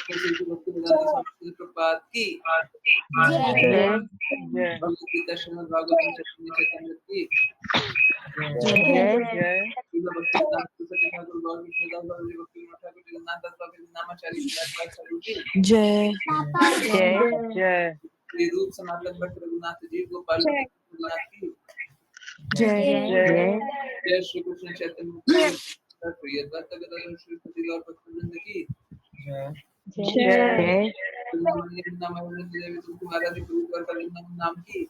भक्तिवेदांत स्वामी प्रभुपाद की भगवद गीता श्रीमद् भागवतम चैतन्य की श्रील भक्तिवेदांत सरस्वती ठाकुर गौर विष्णुदास बाबा भक्ति ठाकुर जगन्नाथ दास बाबा नामाचार्य विलासपाल साधु की श्री रूप सनातन भट्ट रघुनाथ जी गोपाल रघुनाथ की जय श्री कृष्ण चैतन्य प्रिय दत्त गदाधर श्री और भक्तवृंद की तुम्हारा नाम की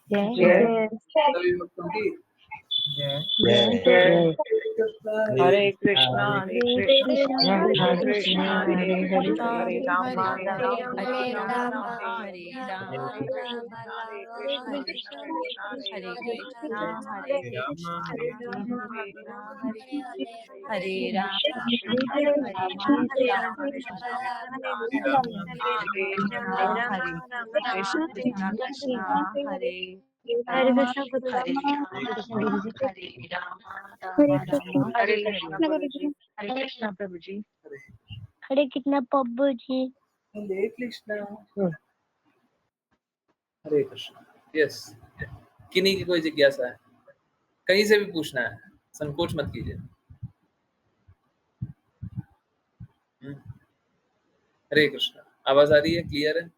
सभी भक्तों की हरे कृष्णा हरे कृष्णा कृष्ण कृष्ण हरे हरे हरे राम हरे राम हरे राम हरे राम हरे कृष्णा हरे कृष्णा हरे कृष्णा हरे राम हरे राम हरे कृष्णा कृष्णा हरे हरे कृष्ण गुरु हरे जी। हरे कृष्ण गुरु जी। हरे कृष्णा प्रभु जी। हरे कृष्णा प्रभु जी। हरे कृष्णा हरे कृष्णा। यस किन्हीं की कोई जिज्ञासा है, कहीं से भी पूछना है, संकोच मत कीजिए। हरे कृष्णा। आवाज आ रही है, क्लियर है?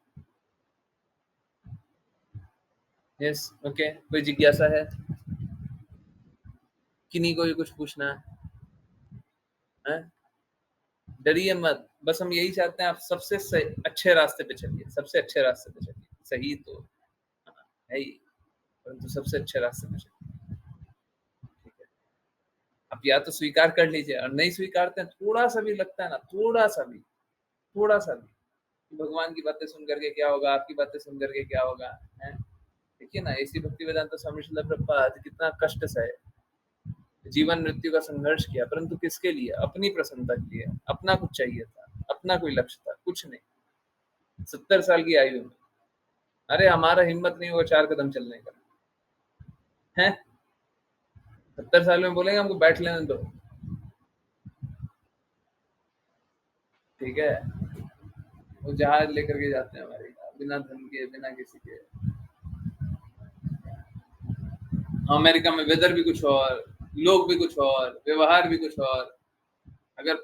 Yes okay. कोई जिज्ञासा है, किन्हीं को भी कुछ पूछना है? डरिए मत, बस हम यही चाहते हैं आप सबसे अच्छे रास्ते पे चलिए, सबसे अच्छे रास्ते पे चलिए। सही तो है ही, परंतु सबसे अच्छे रास्ते पे चलिए। ठीक है, आप या तो स्वीकार कर लीजिए, और नहीं स्वीकारते हैं, थोड़ा सा भी लगता है ना, थोड़ा सा भी भगवान की बातें सुन करके क्या होगा, आपकी बातें सुन करके क्या होगा, है? देखिए ना, ऐसी भक्ति वेदांत स्वामी श्रील प्रभुपाद कितना कष्ट सहे, जीवन मृत्यु का संघर्ष किया, परंतु किसके लिए? अपनी प्रसन्नता के लिए। अपना कुछ चाहिए था, अपना कोई लक्ष्य था, कुछ नहीं। 70 साल की आयु में, अरे हमारा हिम्मत नहीं होगा 4 कदम चलने का, है? 70 साल में बोलेंगे हमको बैठ लेने दो, ठीक है? वो जहाज लेकर के जाते हैं हमारे, बिना धन के, बिना किसी के। अमेरिका में वेदर भी कुछ और, लोग भी कुछ और, व्यवहार भी कुछ और। अगर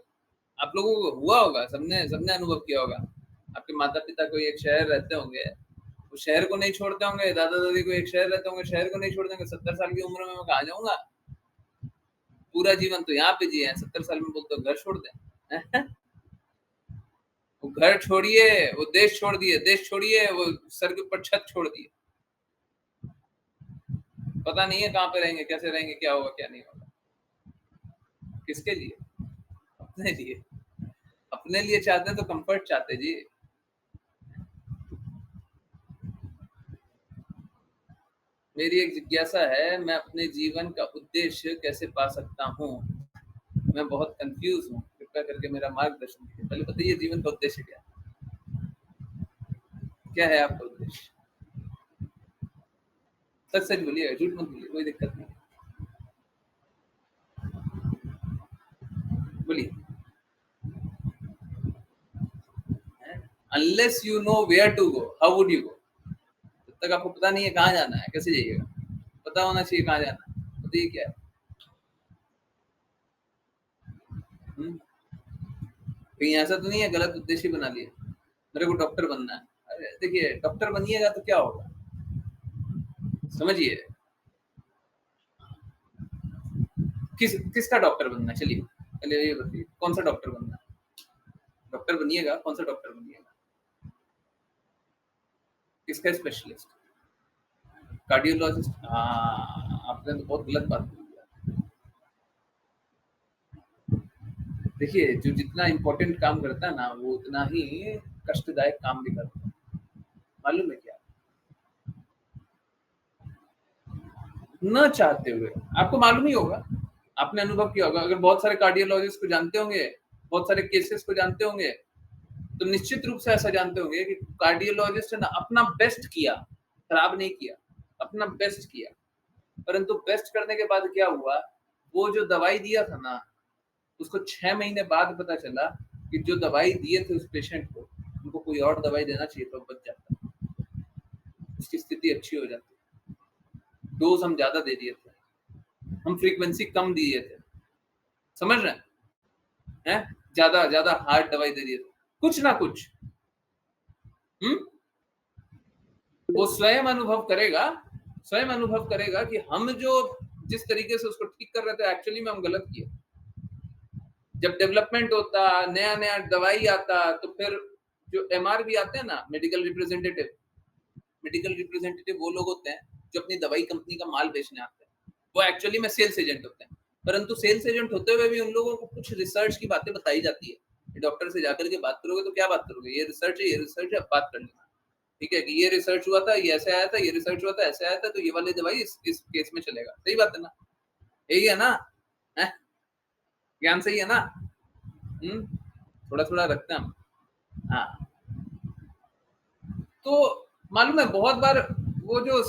आप लोगों को हुआ होगा, सबने अनुभव किया होगा, आपके माता पिता कोई एक शहर रहते होंगे, वो शहर को नहीं छोड़ते होंगे, दादा दादी को एक शहर रहते होंगे, शहर को नहीं छोड़ देंगे। 70 साल की उम्र में मैं कहाँ जाऊंगा, पूरा जीवन तो यहाँ पे जिए हैं, 70 साल में बोलते घर छोड़ दें। वो घर छोड़िए, वो देश छोड़ दिए, देश छोड़िए, वो सर के ऊपर छत छोड़ दिए, पता नहीं है कहाँ पे रहेंगे, कैसे रहेंगे, क्या होगा क्या नहीं होगा। किसके लिए? अपने लिए। अपने लिए चाहते तो कंफर्ट चाहते जी। मेरी एक जिज्ञासा है, मैं अपने जीवन का उद्देश्य कैसे पा सकता हूँ? मैं बहुत कंफ्यूज हूँ, कृपया करके मेरा मार्गदर्शन कीजिए। पहले बताइए जीवन का उद्देश्य क्या है आपका उद्देश्य? सच सच बोलिए, झूठ मत बोलिए, कोई दिक्कत नहीं, बोलिए। Unless you know where to go, how would you go? जब तक आपको पता नहीं है कहाँ जाना है, कैसे जाइएगा? पता होना चाहिए कहाँ जाना है। बताइए क्या है? कहीं ऐसा तो नहीं है गलत उद्देश्य बना लिया मेरे को डॉक्टर बनना है? अरे देखिए, डॉक्टर बनिएगा तो क्या होगा समझिए। किसका डॉक्टर बनना है? चलिए पहले ये बताइए, कौन सा डॉक्टर बनना है? डॉक्टर बनिएगा, कौन सा डॉक्टर बनिएगा? किसका स्पेशलिस्ट? कार्डियोलॉजिस्ट? हाँ, आपने तो बहुत गलत बात बोली। देखिए, जो जितना इम्पोर्टेंट काम करता है ना, वो उतना ही कष्टदायक काम भी करता है। मालूम है क्या? न चाहते हुए, आपको मालूम ही होगा, आपने अनुभव किया होगा। अगर बहुत सारे कार्डियोलॉजिस्ट को जानते होंगे, बहुत सारे केसेस को जानते होंगे, तो निश्चित रूप से ऐसा जानते होंगे कि कार्डियोलॉजिस्ट ने अपना बेस्ट किया, खराब नहीं किया, अपना बेस्ट किया। परंतु बेस्ट करने के बाद क्या हुआ, वो जो दवाई दिया था ना, उसको 6 महीने बाद पता चला कि जो दवाई दिए थे उस पेशेंट को, उनको कोई और दवाई देना चाहिए तो बच जाता, उसकी स्थिति अच्छी हो जाती। डोज हम ज्यादा दे दिए थे, हम फ्रीक्वेंसी कम दिए थे, समझ रहे हैं? ज्यादा ज्यादा हार्ड दवाई दे दिए थे, कुछ ना कुछ। वो स्वयं अनुभव करेगा कि हम जो जिस तरीके से उसको ठीक कर रहे थे, एक्चुअली में हम गलत किए। जब डेवलपमेंट होता, नया नया दवाई आता, तो फिर जो MR भी आते हैं ना, मेडिकल रिप्रेजेंटेटिव वो लोग होते हैं जो अपनी दवाई कंपनी का माल बेचने आते हैं। वो एक्चुअली में सेल्स एजेंट होते हैं, परंतु सेल्स एजेंट होते हुए भी उन लोगों को कुछ रिसर्च की बातें बताई जाती है। डॉक्टर से जाकर के बात करोगे तो क्या बात करोगे? ये रिसर्च है, अब बात कर लेना, ठीक है, कि ये रिसर्च हुआ था, ये ऐसे आया था, ये रिसर्च हुआ था, ऐसे आया था, तो ये वाली दवाई इस केस में चलेगा। सही बात है ना? यही है ना? ज्ञान सही है ना? थोड़ा थोड़ा रखते हैं हम। हाँ, तो मालूम है बहुत बार वो जो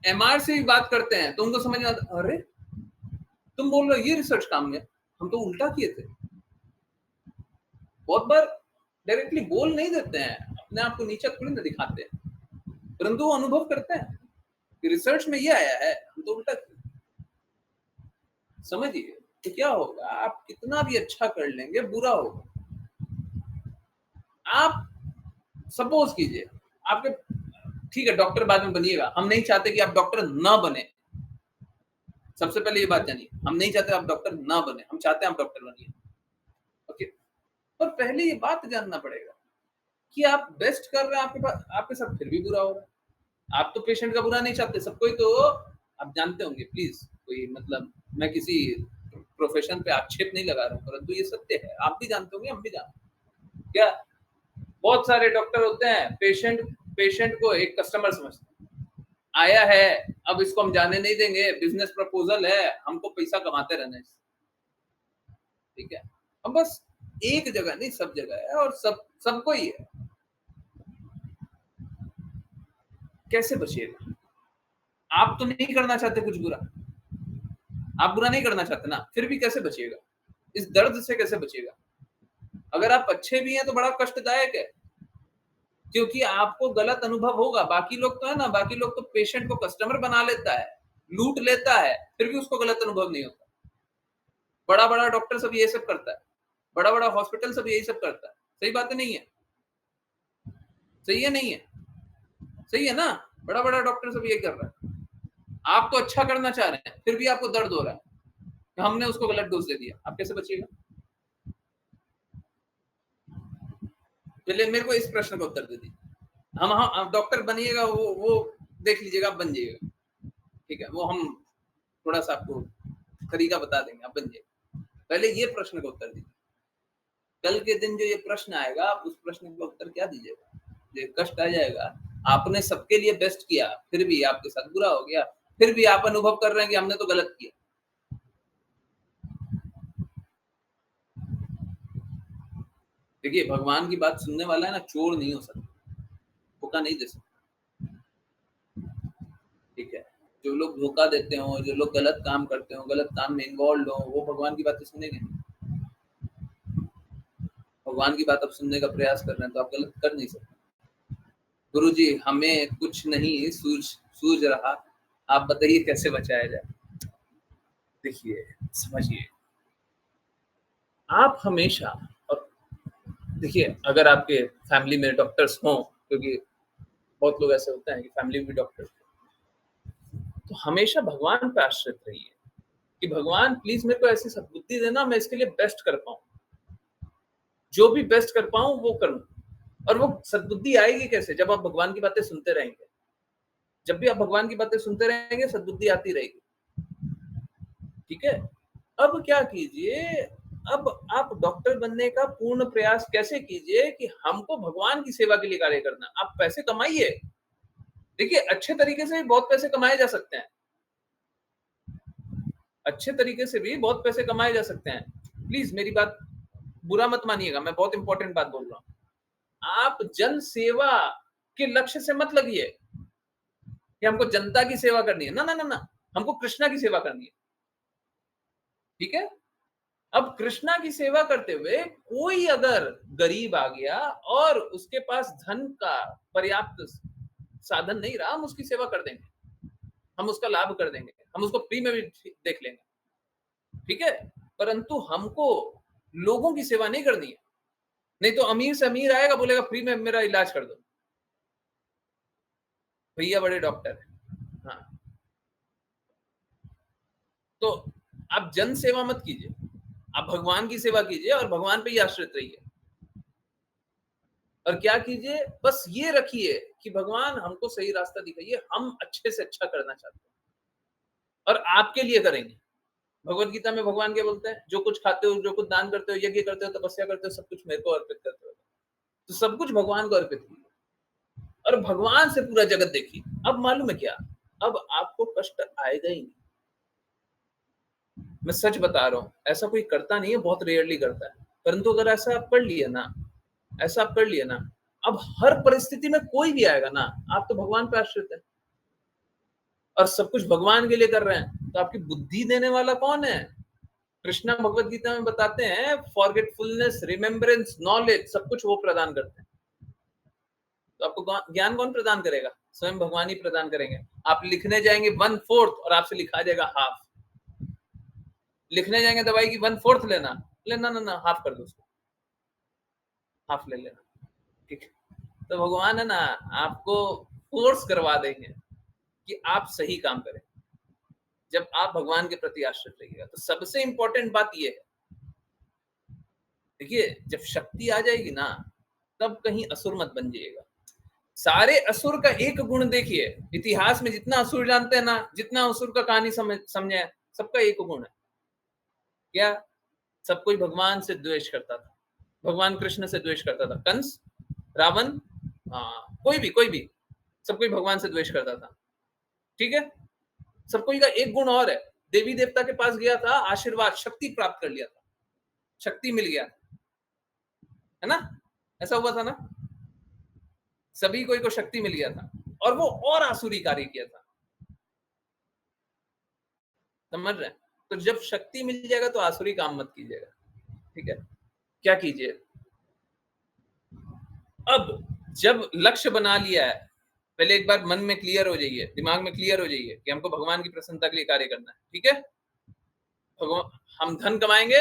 MR से भी बात करते हैं तो उनको समझ में आता, अरे तुम बोल रहे हो ये रिसर्च काम है, हम तो उल्टा किए थे। बहुत बार डायरेक्टली बोल नहीं देते हैं, अपने आप को नीचा थोड़ी ना दिखाते हैं, परंतु वो अनुभव करते हैं कि रिसर्च में ये आया है, हम तो उल्टा किए। समझिए, तो क्या होगा, आप कितना भी अच्छा कर लेंगे बुरा होगा। आप सपोज कीजिए आपके, ठीक है डॉक्टर बाद में बनिएगा, हम नहीं चाहते कि आप डॉक्टर ना बने। सबसे पहले ये बात जानिए, हम नहीं चाहते आप डॉक्टर ना बने, हम चाहते हैं आप डॉक्टर बनिए। ओके, पर पहले ये बात जानना पड़ेगा कि आप बेस्ट कर रहे हैं, आपके साथ फिर भी बुरा हो रहा है। आप तो पेशेंट का बुरा नहीं चाहते, सब कोई तो आप जानते होंगे, प्लीज कोई मतलब मैं किसी प्रोफेशन पे आक्षेप नहीं लगा रहा हूँ, परंतु ये सत्य है, आप भी जानते होंगे, हम भी जानते हैं। क्या बहुत सारे डॉक्टर होते हैं, पेशेंट को एक कस्टमर समझते हैं, आया है, अब इसको हम जाने नहीं देंगे, बिजनेस प्रपोजल है, हमको पैसा कमाते रहना है, ठीक है। अब बस एक जगह नहीं, सब जगह है, और सबको ही है। कैसे बचिएगा? आप तो नहीं करना चाहते कुछ बुरा, आप बुरा नहीं करना चाहते ना, फिर भी कैसे बचिएगा? इस दर्द से कैसे बचिएगा? अगर आप अच्छे भी हैं तो बड़ा कष्टदायक है, क्योंकि आपको गलत अनुभव होगा। बाकी लोग तो है ना, बाकी लोग तो पेशेंट को कस्टमर बना लेता है, लूट लेता है, फिर भी उसको गलत अनुभव नहीं होता। बड़ा बड़ा डॉक्टर सब ये सब करता है, बड़ा बड़ा हॉस्पिटल सब यही सब करता है। सही बात है नहीं है? सही है नहीं है? सही है ना? बड़ा बड़ा डॉक्टर सब ये कर रहा है। आप तो अच्छा करना चाह रहे हैं, फिर भी आपको दर्द हो रहा है कि हमने उसको गलत डोज दे दिया, आप कैसे बचिएगा? पहले मेरे को इस प्रश्न का उत्तर दे दीजिए। हम डॉक्टर बनिएगा, वो देख लीजिएगा, आप बन जाइएगा, ठीक है, वो हम थोड़ा सा आपको तरीका बता देंगे, आप बन जाइएगा। पहले ये प्रश्न का उत्तर दीजिए। कल के दिन जो ये प्रश्न आएगा, आप उस प्रश्न का उत्तर क्या दीजिएगा? जो कष्ट आ जाएगा, आपने सबके लिए बेस्ट किया, फिर भी आपके साथ बुरा हो गया, फिर भी आप अनुभव कर रहे हैं कि हमने तो गलत किया। देखिए, भगवान की बात सुनने वाला है ना, चोर नहीं हो सकता, धोखा नहीं दे सकता, ठीक है। जो लोग धोखा देते हो, जो लोग गलत काम करते हो, गलत काम में इन्वॉल्व हो, वो भगवान की बातें सुनेंगे। भगवान की बात आप सुनने का प्रयास कर रहे हैं तो आप गलत कर नहीं सकते। गुरुजी, हमें कुछ नहीं सूझ रहा, आप बताइए कैसे बचाया जाए। देखिए, समझिए, आप हमेशा, और देखिए अगर आपके फैमिली में डॉक्टर्स हों, क्योंकि बहुत लोग ऐसे होते हैं कि फैमिली में भी डॉक्टर, तो हमेशा भगवान पे आश्रित रहिए कि भगवान प्लीज मेरे को ऐसी सद्बुद्धि देना, मैं इसके लिए बेस्ट कर पाऊं, जो भी बेस्ट कर पाऊं वो करूं। और वो सद्बुद्धि आएगी कैसे? जब आप भगवान की बातें सुनते रहेंगे। जब भी आप भगवान की बातें सुनते रहेंगे, सद्बुद्धि आती रहेगी। ठीक है, अब क्या कीजिए, अब आप डॉक्टर बनने का पूर्ण प्रयास कैसे कीजिए कि हमको भगवान की सेवा के लिए कार्य करना। आप पैसे कमाइए, देखिए अच्छे तरीके से भी बहुत पैसे कमाए जा सकते हैं, अच्छे तरीके से भी बहुत पैसे कमाए जा सकते हैं। प्लीज मेरी बात बुरा मत मानिएगा, मैं बहुत इंपॉर्टेंट बात बोल रहा हूं। आप जन सेवा के लक्ष्य से मत लगिए कि हमको जनता की सेवा करनी है, ना ना ना ना, हमको कृष्णा की सेवा करनी है। ठीक है, अब कृष्णा की सेवा करते हुए कोई अगर गरीब आ गया और उसके पास धन का पर्याप्त साधन नहीं रहा, हम उसकी सेवा कर देंगे, हम उसका लाभ कर देंगे, हम उसको फ्री में भी देख लेंगे। ठीक है, परंतु हमको लोगों की सेवा नहीं करनी है। नहीं तो अमीर से अमीर आएगा, बोलेगा फ्री में मेरा इलाज कर दो, भैया बड़े डॉक्टर है। हाँ, तो आप जन सेवा मत कीजिए, आप भगवान की सेवा कीजिए और भगवान पे ही आश्रित रहिए। और क्या कीजिए, बस ये रखिए कि भगवान हमको सही रास्ता दिखाइए, हम अच्छे से अच्छा करना चाहते हैं और आपके लिए करेंगे। भगवत गीता में भगवान क्या बोलते हैं? जो कुछ खाते हो, जो कुछ दान करते हो, यज्ञ करते हो, तपस्या करते हो, सब कुछ मेरे को अर्पित करते हो। तो सब कुछ भगवान को अर्पित कीजिए और भगवान से पूरा जगत देखिए। अब मालूम है क्या, अब आपको कष्ट आएगा ही नहीं। मैं सच बता रहा हूं, ऐसा कोई करता नहीं है, बहुत रेयरली करता है, परंतु अगर ऐसा आप कर लिए ना, ऐसा आप कर लिए ना, अब हर परिस्थिति में कोई भी आएगा ना, आप तो भगवान पे आश्रित है और सब कुछ भगवान के लिए कर रहे हैं, तो आपकी बुद्धि देने वाला कौन है? कृष्णा भगवत गीता में बताते हैं, फॉरगेटफुलनेस, रिमेम्बरेंस, नॉलेज, सब कुछ वो प्रदान करते हैं। तो आपको ज्ञान कौन प्रदान करेगा? स्वयं भगवान ही प्रदान करेंगे। आप लिखने जाएंगे 1/4 और आपसे लिखा जाएगा हाफ। लिखने जाएंगे दवाई की 1/4 लेना, लेना ना ना, हाफ कर दो उसको, हाफ ले लेना। ठीक है, तो भगवान है ना, आपको फोर्स करवा देंगे कि आप सही काम करें जब आप भगवान के प्रति आश्रित रहिएगा। तो सबसे इंपॉर्टेंट बात यह है, देखिए जब शक्ति आ जाएगी ना, तब कहीं असुर मत बन जाइएगा। सारे असुर का एक गुण देखिए, इतिहास में जितना असुर जानते हैं ना, जितना असुर का कहानी समझे हैं, सबका एक गुण है क्या? सब कोई भगवान से द्वेष करता था, भगवान कृष्ण से द्वेष करता था। कंस, रावण, कोई भी सब कोई भगवान से द्वेष करता था। ठीक है, सब कोई का एक गुण और है, देवी देवता के पास गया था, आशीर्वाद, शक्ति प्राप्त कर लिया था, शक्ति मिल गया, है ना? ऐसा हुआ था ना, सभी कोई को शक्ति मिल गया था और वो और आसुरी कार्य किया था। समझ रहे हैं? तो जब शक्ति मिल जाएगा तो आसुरी काम मत कीजिएगा। ठीक है, क्या कीजिए, अब जब लक्ष्य बना लिया है, पहले एक बार मन में क्लियर हो जाइए, दिमाग में क्लियर हो जाइए कि हमको भगवान की प्रसन्नता के लिए कार्य करना है। ठीक है, भगवान, हम धन कमाएंगे,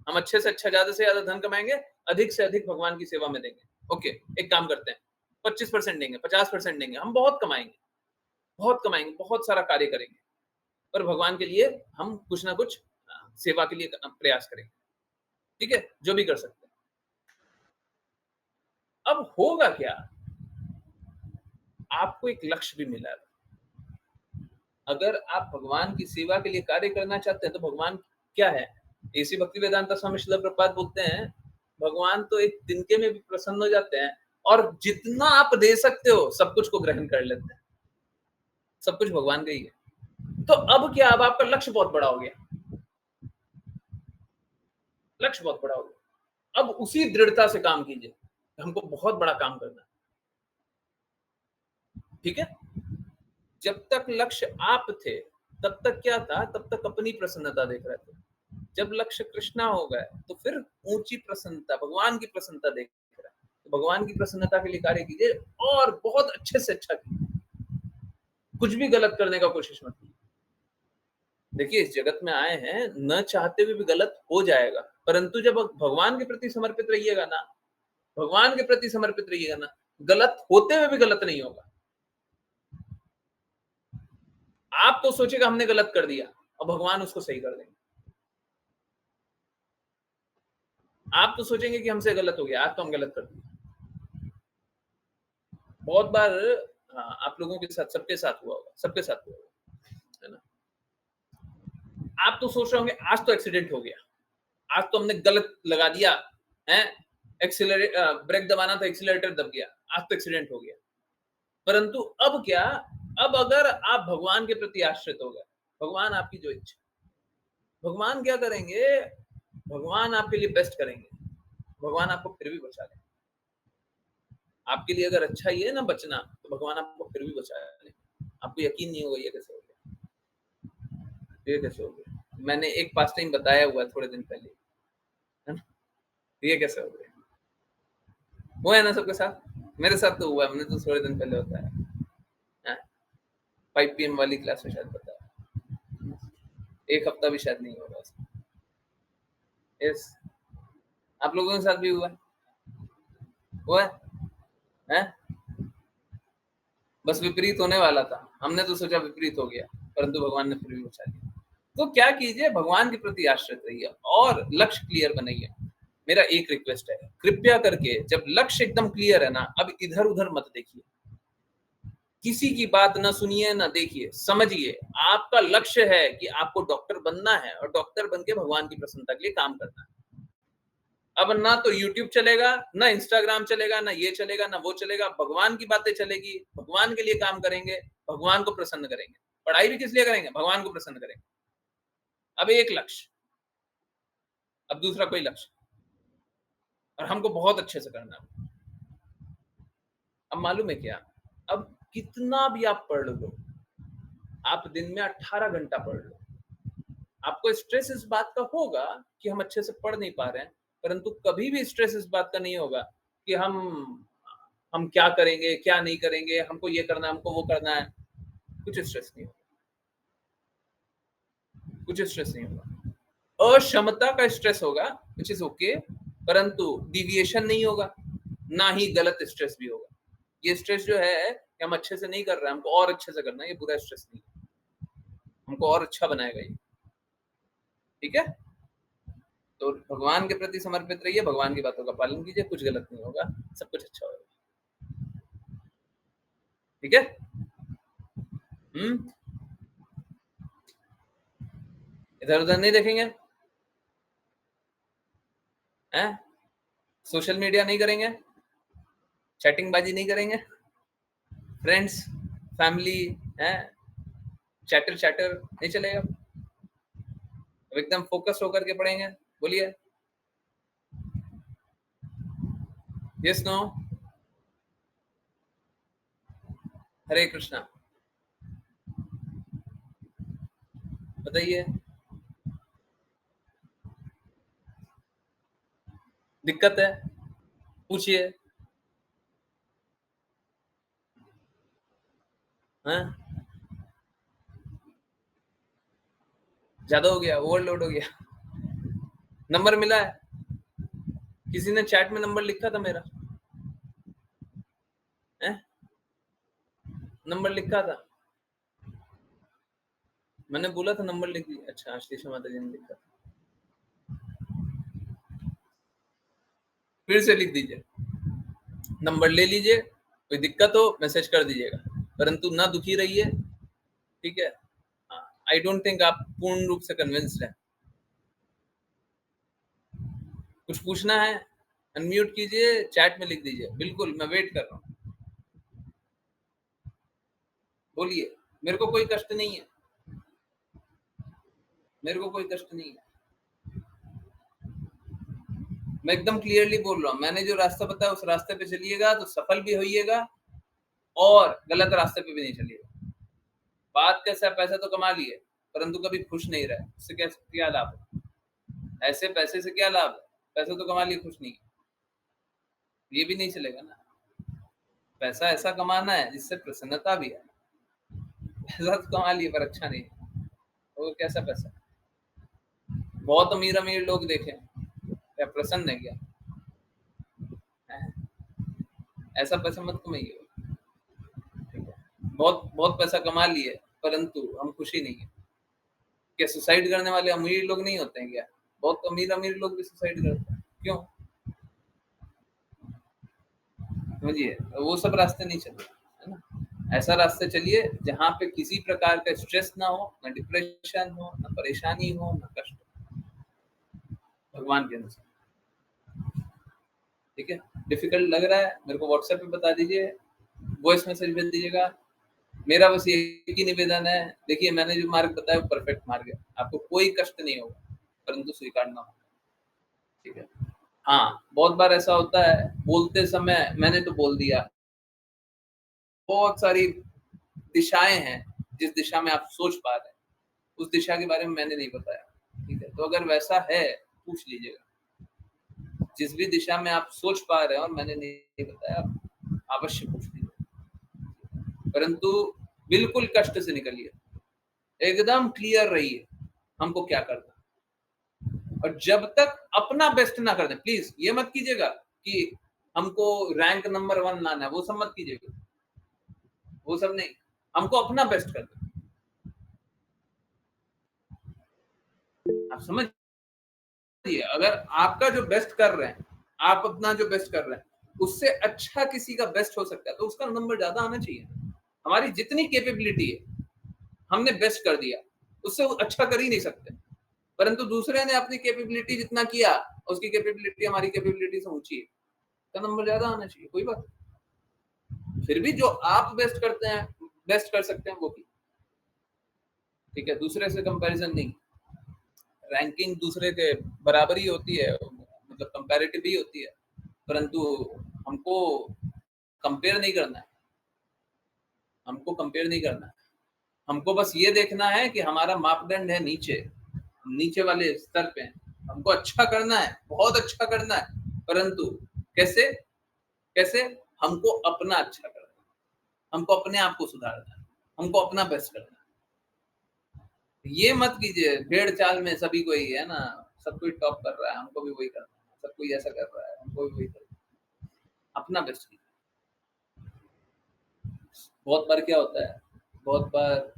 हम अच्छे से अच्छा, ज्यादा से ज्यादा धन कमाएंगे, अधिक से अधिक भगवान की सेवा में देंगे। ओके, एक काम करते हैं, 25% देंगे, 50% देंगे, हम बहुत कमाएंगे, बहुत कमाएंगे, बहुत सारा कार्य करेंगे, पर भगवान के लिए हम कुछ ना कुछ सेवा के लिए प्रयास करेंगे। ठीक है, जो भी कर सकते हैं। अब होगा क्या, आपको एक लक्ष्य भी मिला है। अगर आप भगवान की सेवा के लिए कार्य करना चाहते हैं तो भगवान क्या है? ऐसी भक्ति वेदांता स्वामी श्रील प्रभुपाद बोलते हैं, भगवान तो एक तिनके में भी प्रसन्न हो जाते हैं और जितना आप दे सकते हो सब कुछ को ग्रहण कर लेते हैं। सब कुछ भगवान का ही है। तो अब क्या, अब आपका लक्ष्य बहुत बड़ा हो गया, लक्ष्य बहुत बड़ा हो गया। अब उसी दृढ़ता से काम कीजिए, हमको बहुत बड़ा काम करना है। ठीक है, जब तक लक्ष्य आप थे तब तक क्या था, तब तक अपनी प्रसन्नता देख रहे थे। जब लक्ष्य कृष्णा हो गए तो फिर ऊंची प्रसन्नता, भगवान की प्रसन्नता देख रहे हैं। तो भगवान की प्रसन्नता के लिए कार्य कीजिए और बहुत अच्छे से अच्छा कीजिए। कुछ भी गलत करने का कोशिश मत कीजिए। देखिए इस जगत में आए हैं, न चाहते हुए भी गलत हो जाएगा, परंतु जब आप भगवान के प्रति समर्पित रहिएगा ना, भगवान के प्रति समर्पित रहिएगा ना, गलत होते हुए भी गलत नहीं होगा। आप तो सोचेगा हमने गलत कर दिया और भगवान उसको सही कर देंगे। आप तो सोचेंगे कि हमसे गलत हो गया, आज तो हम गलत कर दिए। बहुत बार हाँ, आप लोगों के साथ, सबके साथ हुआ होगा, सबके साथ हुआ होगा, है ना? आप तो सोच रहे होंगे आज तो एक्सीडेंट हो गया, आज तो हमने गलत लगा दिया है, ब्रेक दबाना था, एक्सीलरेटर दब गया, आज तो एक्सीडेंट हो गया। परंतु अब क्या, अब अगर आप भगवान के प्रति आश्रित हो गए, भगवान आपकी जो इच्छा, भगवान क्या करेंगे, भगवान आपके लिए बेस्ट करेंगे, भगवान आपको फिर भी बचा लेंगे। आपके लिए अगर अच्छा ही है ना बचना, तो भगवान आपको फिर भी बचा लेंगे। आपको यकीन नहीं होगा ये कैसे हो गया, ये कैसे हो गया। मैंने एक पास टाइम बताया हुआ थोड़े दिन पहले, है ना, ये कैसे हो गया। हुआ है ना सबके साथ, मेरे साथ तो हुआ है, मैंने तो थोड़े दिन पहले बताया, 5 PM वाली क्लास में शायद बताया, एक हफ्ता भी शायद नहीं होगा उसमें। यस, आप लोगों के साथ भी हुआ है? बस विपरीत होने वाला था, हमने तो सोचा विपरीत हो गया, परंतु भगवान ने फिर भी बचा लिया। तो क्या कीजिए, भगवान के प्रति आश्रित रहिए और लक्ष्य क्लियर बनाइए। मेरा एक रिक्वेस्ट है, कृपया करके जब लक्ष्य एकदम क्लियर है ना, अब इधर उधर मत देखिए, किसी की बात ना सुनिए ना देखिए, समझिए आपका लक्ष्य है कि आपको डॉक्टर बनना है और डॉक्टर बन के भगवान की प्रसन्नता के लिए काम करना है। अब ना तो YouTube चलेगा, ना Instagram चलेगा, ना ये चलेगा, ना वो चलेगा, भगवान की बातें चलेगी, भगवान के लिए काम करेंगे, भगवान को प्रसन्न करेंगे। पढ़ाई भी किस लिए करेंगे, भगवान को प्रसन्न करेंगे। अब एक लक्ष्य, अब दूसरा कोई लक्ष्य, और हमको बहुत अच्छे से करना है। अब मालूम है क्या, अब कितना भी आप पढ़ लो, आप दिन में 18 घंटा पढ़ लो, आपको स्ट्रेस इस बात का होगा कि हम अच्छे से पढ़ नहीं पा रहे हैं, परंतु कभी भी स्ट्रेस इस बात का नहीं होगा कि हम क्या करेंगे, क्या नहीं करेंगे, हमको ये करना है, हमको वो करना है। कुछ स्ट्रेस नहीं होगा, कुछ स्ट्रेस नहीं होगा। अक्षमता का स्ट्रेस होगा, विच इज ओके, परंतु डिविएशन नहीं होगा, ना ही गलत स्ट्रेस भी होगा। ये स्ट्रेस जो है कि हम अच्छे से नहीं कर रहे हैं, हमको और अच्छे से करना है, ये बुरा स्ट्रेस नहीं है, हमको और अच्छा बनाएगा ये। ठीक है, तो भगवान के प्रति समर्पित रहिए, भगवान की बातों का पालन कीजिए, कुछ गलत नहीं होगा, सब कुछ अच्छा होगा। ठीक है, इधर उधर नहीं देखेंगे, हैं? सोशल मीडिया नहीं करेंगे, चैटिंग बाजी नहीं करेंगे, फ्रेंड्स फैमिली है, चैटर चैटर नहीं चलेगा, अब एकदम फोकस होकर के पढ़ेंगे। बोलिए यस नो, हरे कृष्णा, बताइए दिक्कत है, पूछिए। हाँ, ज्यादा हो गया, ओवरलोड हो गया, नंबर मिला है, किसी ने चैट में नंबर लिखा था मेरा, है? नंबर लिखा था, मैंने बोला था नंबर लिख दिया। अच्छा, आशीष माता जी ने लिखा था, फिर से लिख दीजिए, नंबर ले लीजिए, कोई दिक्कत हो मैसेज कर दीजिएगा, परंतु ना दुखी रहिए। ठीक है, आई डोंट थिंक आप पूर्ण रूप से कन्विंस्ड हैं। कुछ पूछना है, अनम्यूट कीजिए, चैट में लिख दीजिए, बिल्कुल मैं वेट कर रहा हूँ। बोलिए, मेरे को कोई कष्ट नहीं है, मेरे को कोई कष्ट नहीं है, मैं एकदम क्लियरली बोल रहा हूँ। मैंने जो रास्ता बताया उस रास्ते पे चलिएगा तो सफल भी होइएगा और गलत रास्ते पे भी नहीं चलिएगा। बात कैसा, पैसा तो कमा लिए परंतु कभी खुश नहीं रहे, उससे क्या लाभ है? ऐसे पैसे से क्या लाभ है? पैसे तो कमा लिए, खुश नहीं, ये भी नहीं चलेगा ना। पैसा ऐसा कमाना है जिससे प्रसन्नता भी है, पैसा तो कमा लिए पर अच्छा नहीं, वो कैसा पैसा? बहुत अमीर अमीर लोग देखे, क्या प्रसन्न है क्या? ऐसा पैसा मत कमाइए। ठीक है, बहुत बहुत पैसा कमा लिए परंतु हम खुशी नहीं है। क्या सुसाइड करने वाले अमीर लोग नहीं होते हैं क्या? बहुत अमीर अमीर लोग भी सुसाइड करते हैं, क्यों? समझिए, वो सब रास्ते नहीं चलते, है ना? ऐसा रास्ते चलिए जहाँ पे किसी प्रकार का स्ट्रेस ना हो, ना डिप्रेशन हो, ना परेशानी हो, ना कष्ट, भगवान के अनुसार। ठीक है, डिफिकल्ट लग रहा है मेरे को व्हाट्सएप पे बता दीजिए, वॉइस मैसेज भेज दीजिएगा। मेरा बस एक ही निवेदन है, देखिए मैंने जो मार्ग बताया वो परफेक्ट मार्ग है, आपको कोई कष्ट नहीं होगा परंतु स्वीकारना होगा। ठीक है, हाँ बहुत बार ऐसा होता है बोलते समय मैंने तो बोल दिया, बहुत सारी दिशाएं हैं, जिस दिशा में आप सोच पा रहे हैं उस दिशा के बारे में मैंने नहीं बताया। ठीक है, तो अगर वैसा है पूछ लीजिएगा, जिस भी दिशा में आप सोच पा रहे हैं और मैंने नहीं बताया अवश्य पूछ लीजिए, परंतु बिल्कुल कष्ट से निकलिए, एकदम क्लियर रहिए हमको क्या करना। और जब तक अपना बेस्ट ना कर दें, प्लीज ये मत कीजिएगा कि हमको रैंक नंबर 1 लाना है, वो सब मत कीजिएगा, वो सब नहीं, हमको अपना बेस्ट कर दें। आप समझिए, अगर आपका जो बेस्ट कर रहे हैं, आप अपना जो बेस्ट कर रहे हैं उससे अच्छा किसी का बेस्ट हो सकता है तो उसका नंबर ज्यादा आना चाहिए। हमारी जितनी कैपेबिलिटी है हमने बेस्ट कर दिया, उससे अच्छा कर ही नहीं सकते, परंतु दूसरे ने अपनी कैपेबिलिटी जितना किया उसकी कैपेबिलिटी हमारी कैपेबिलिटी से ऊंची है, तो नंबर ज्यादा आना चाहिए, कोई बात नहीं। फिर भी जो आप बेस्ट करते हैं, बेस्ट कर सकते हैं वो भी। ठीक है, दूसरे से कंपैरिजन नहीं, रैंकिंग दूसरे के बराबर ही होती है, मतलब कंपैरेटिव ही होती है, परंतु हमको कंपेयर नहीं करना है, हमको कंपेयर नहीं करना है, हमको बस ये देखना है कि हमारा मापदंड है नीचे, नीचे वाले स्तर पे, हमको अच्छा करना है, बहुत अच्छा करना है, परंतु कैसे कैसे? हमको अपना अच्छा करना है, हमको अपने आप को सुधारना है, हमको अपना बेस्ट करना है। ये मत कीजिए भेड़ चाल में सभी कोई है ना, सब कोई टॉप कर रहा है, हमको भी वही करना है, सब कोई ऐसा कर रहा है, हमको भी वही करना है, अपना बेस्ट कीजिए। बहुत बार क्या होता है, बहुत बार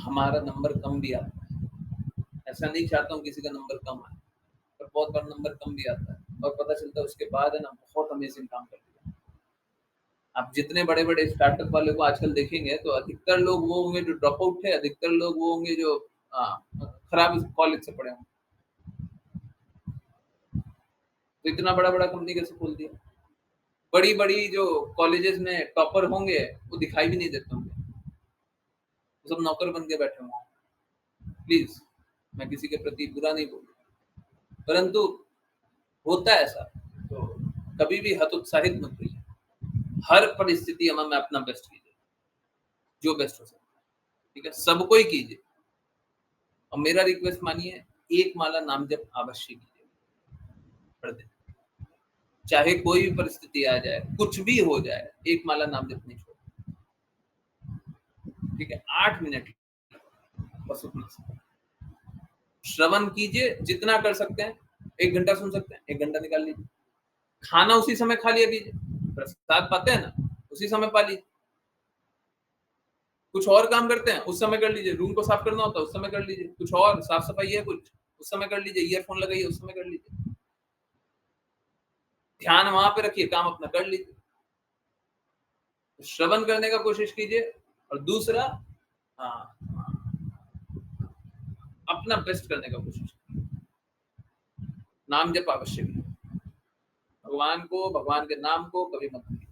हमारा नंबर कम भी आता है, ऐसा नहीं चाहता हूँ किसी का नंबर कम आए, पर बहुत बार नंबर कम भी आता है और पता चलता है उसके बाद है ना बहुत अमेजिंग काम कर दिया। आप जितने बड़े बड़े स्टार्टअप वाले को आजकल देखेंगे तो अधिकतर लोग वो होंगे जो ड्रॉप आउट थे, अधिकतर लोग वो होंगे जो खराब कॉलेज से पढ़े होंगे, तो इतना बड़ा बड़ा कंपनी कैसे खोल दिया? बड़ी बड़ी जो कॉलेजेस में टॉपर होंगे वो दिखाई भी नहीं देते होंगे, वो सब नौकर बन के बैठे होंगे। प्लीज मैं किसी के प्रति बुरा नहीं बोल, परंतु होता है ऐसा, तो कभी भी हतोत्साहित मत होइए, हर परिस्थिति में अपना बेस्ट कीजिए, जो बेस्ट हो सकता है। ठीक है, सबको ही कीजिए, और मेरा रिक्वेस्ट मानिए, एक माला नाम जप अवश्य कीजिए, पढ़ दे, चाहे कोई भी परिस्थिति आ जाए, कुछ भी हो जाए, एक माला नाम जप नहीं छोड़। ठीक है, 8 मिनट बस उतना श्रवण कीजिए, जितना कर सकते हैं। 1 घंटा सुन सकते हैं, 1 घंटा निकाल लीजिए, खाना उसी समय खा लिया कीजिए, प्रसाद पाते हैं ना उसी समय पा लीजिए, कुछ और काम करते हैं उस समय कर लीजिए, रूम को साफ करना होता है उस समय कर लीजिए, कुछ और साफ सफाई है कुछ उस समय कर लीजिए, ईयरफोन लगाइए उस समय कर लीजिए, ध्यान वहां पे रखिए, काम अपना कर लीजिए, श्रवण करने का कोशिश कीजिए। और दूसरा, हाँ, अपना बेस्ट करने का कोशिश कीजिए, नाम जप आवश्यक है, भगवान को, भगवान के नाम को कभी मत भूलिए।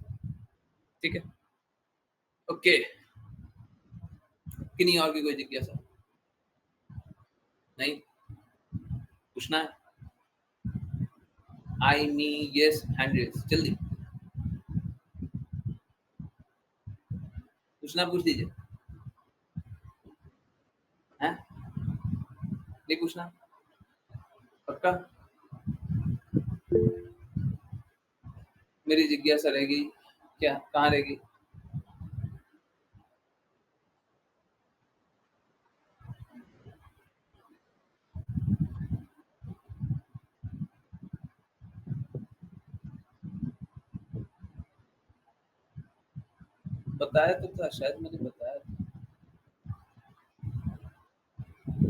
ठीक है, ओके, किन्हीं और की कोई जिज्ञासा नहीं? पूछना है? आई मी यस हैंड रेज, जल्दी पूछना, पूछ दीजिए, हैं? नहीं पूछना? पक्का? मेरी जिज्ञासा रहेगी क्या, कहाँ रहेगी? बताया तो था, शायद मैंने बताया था।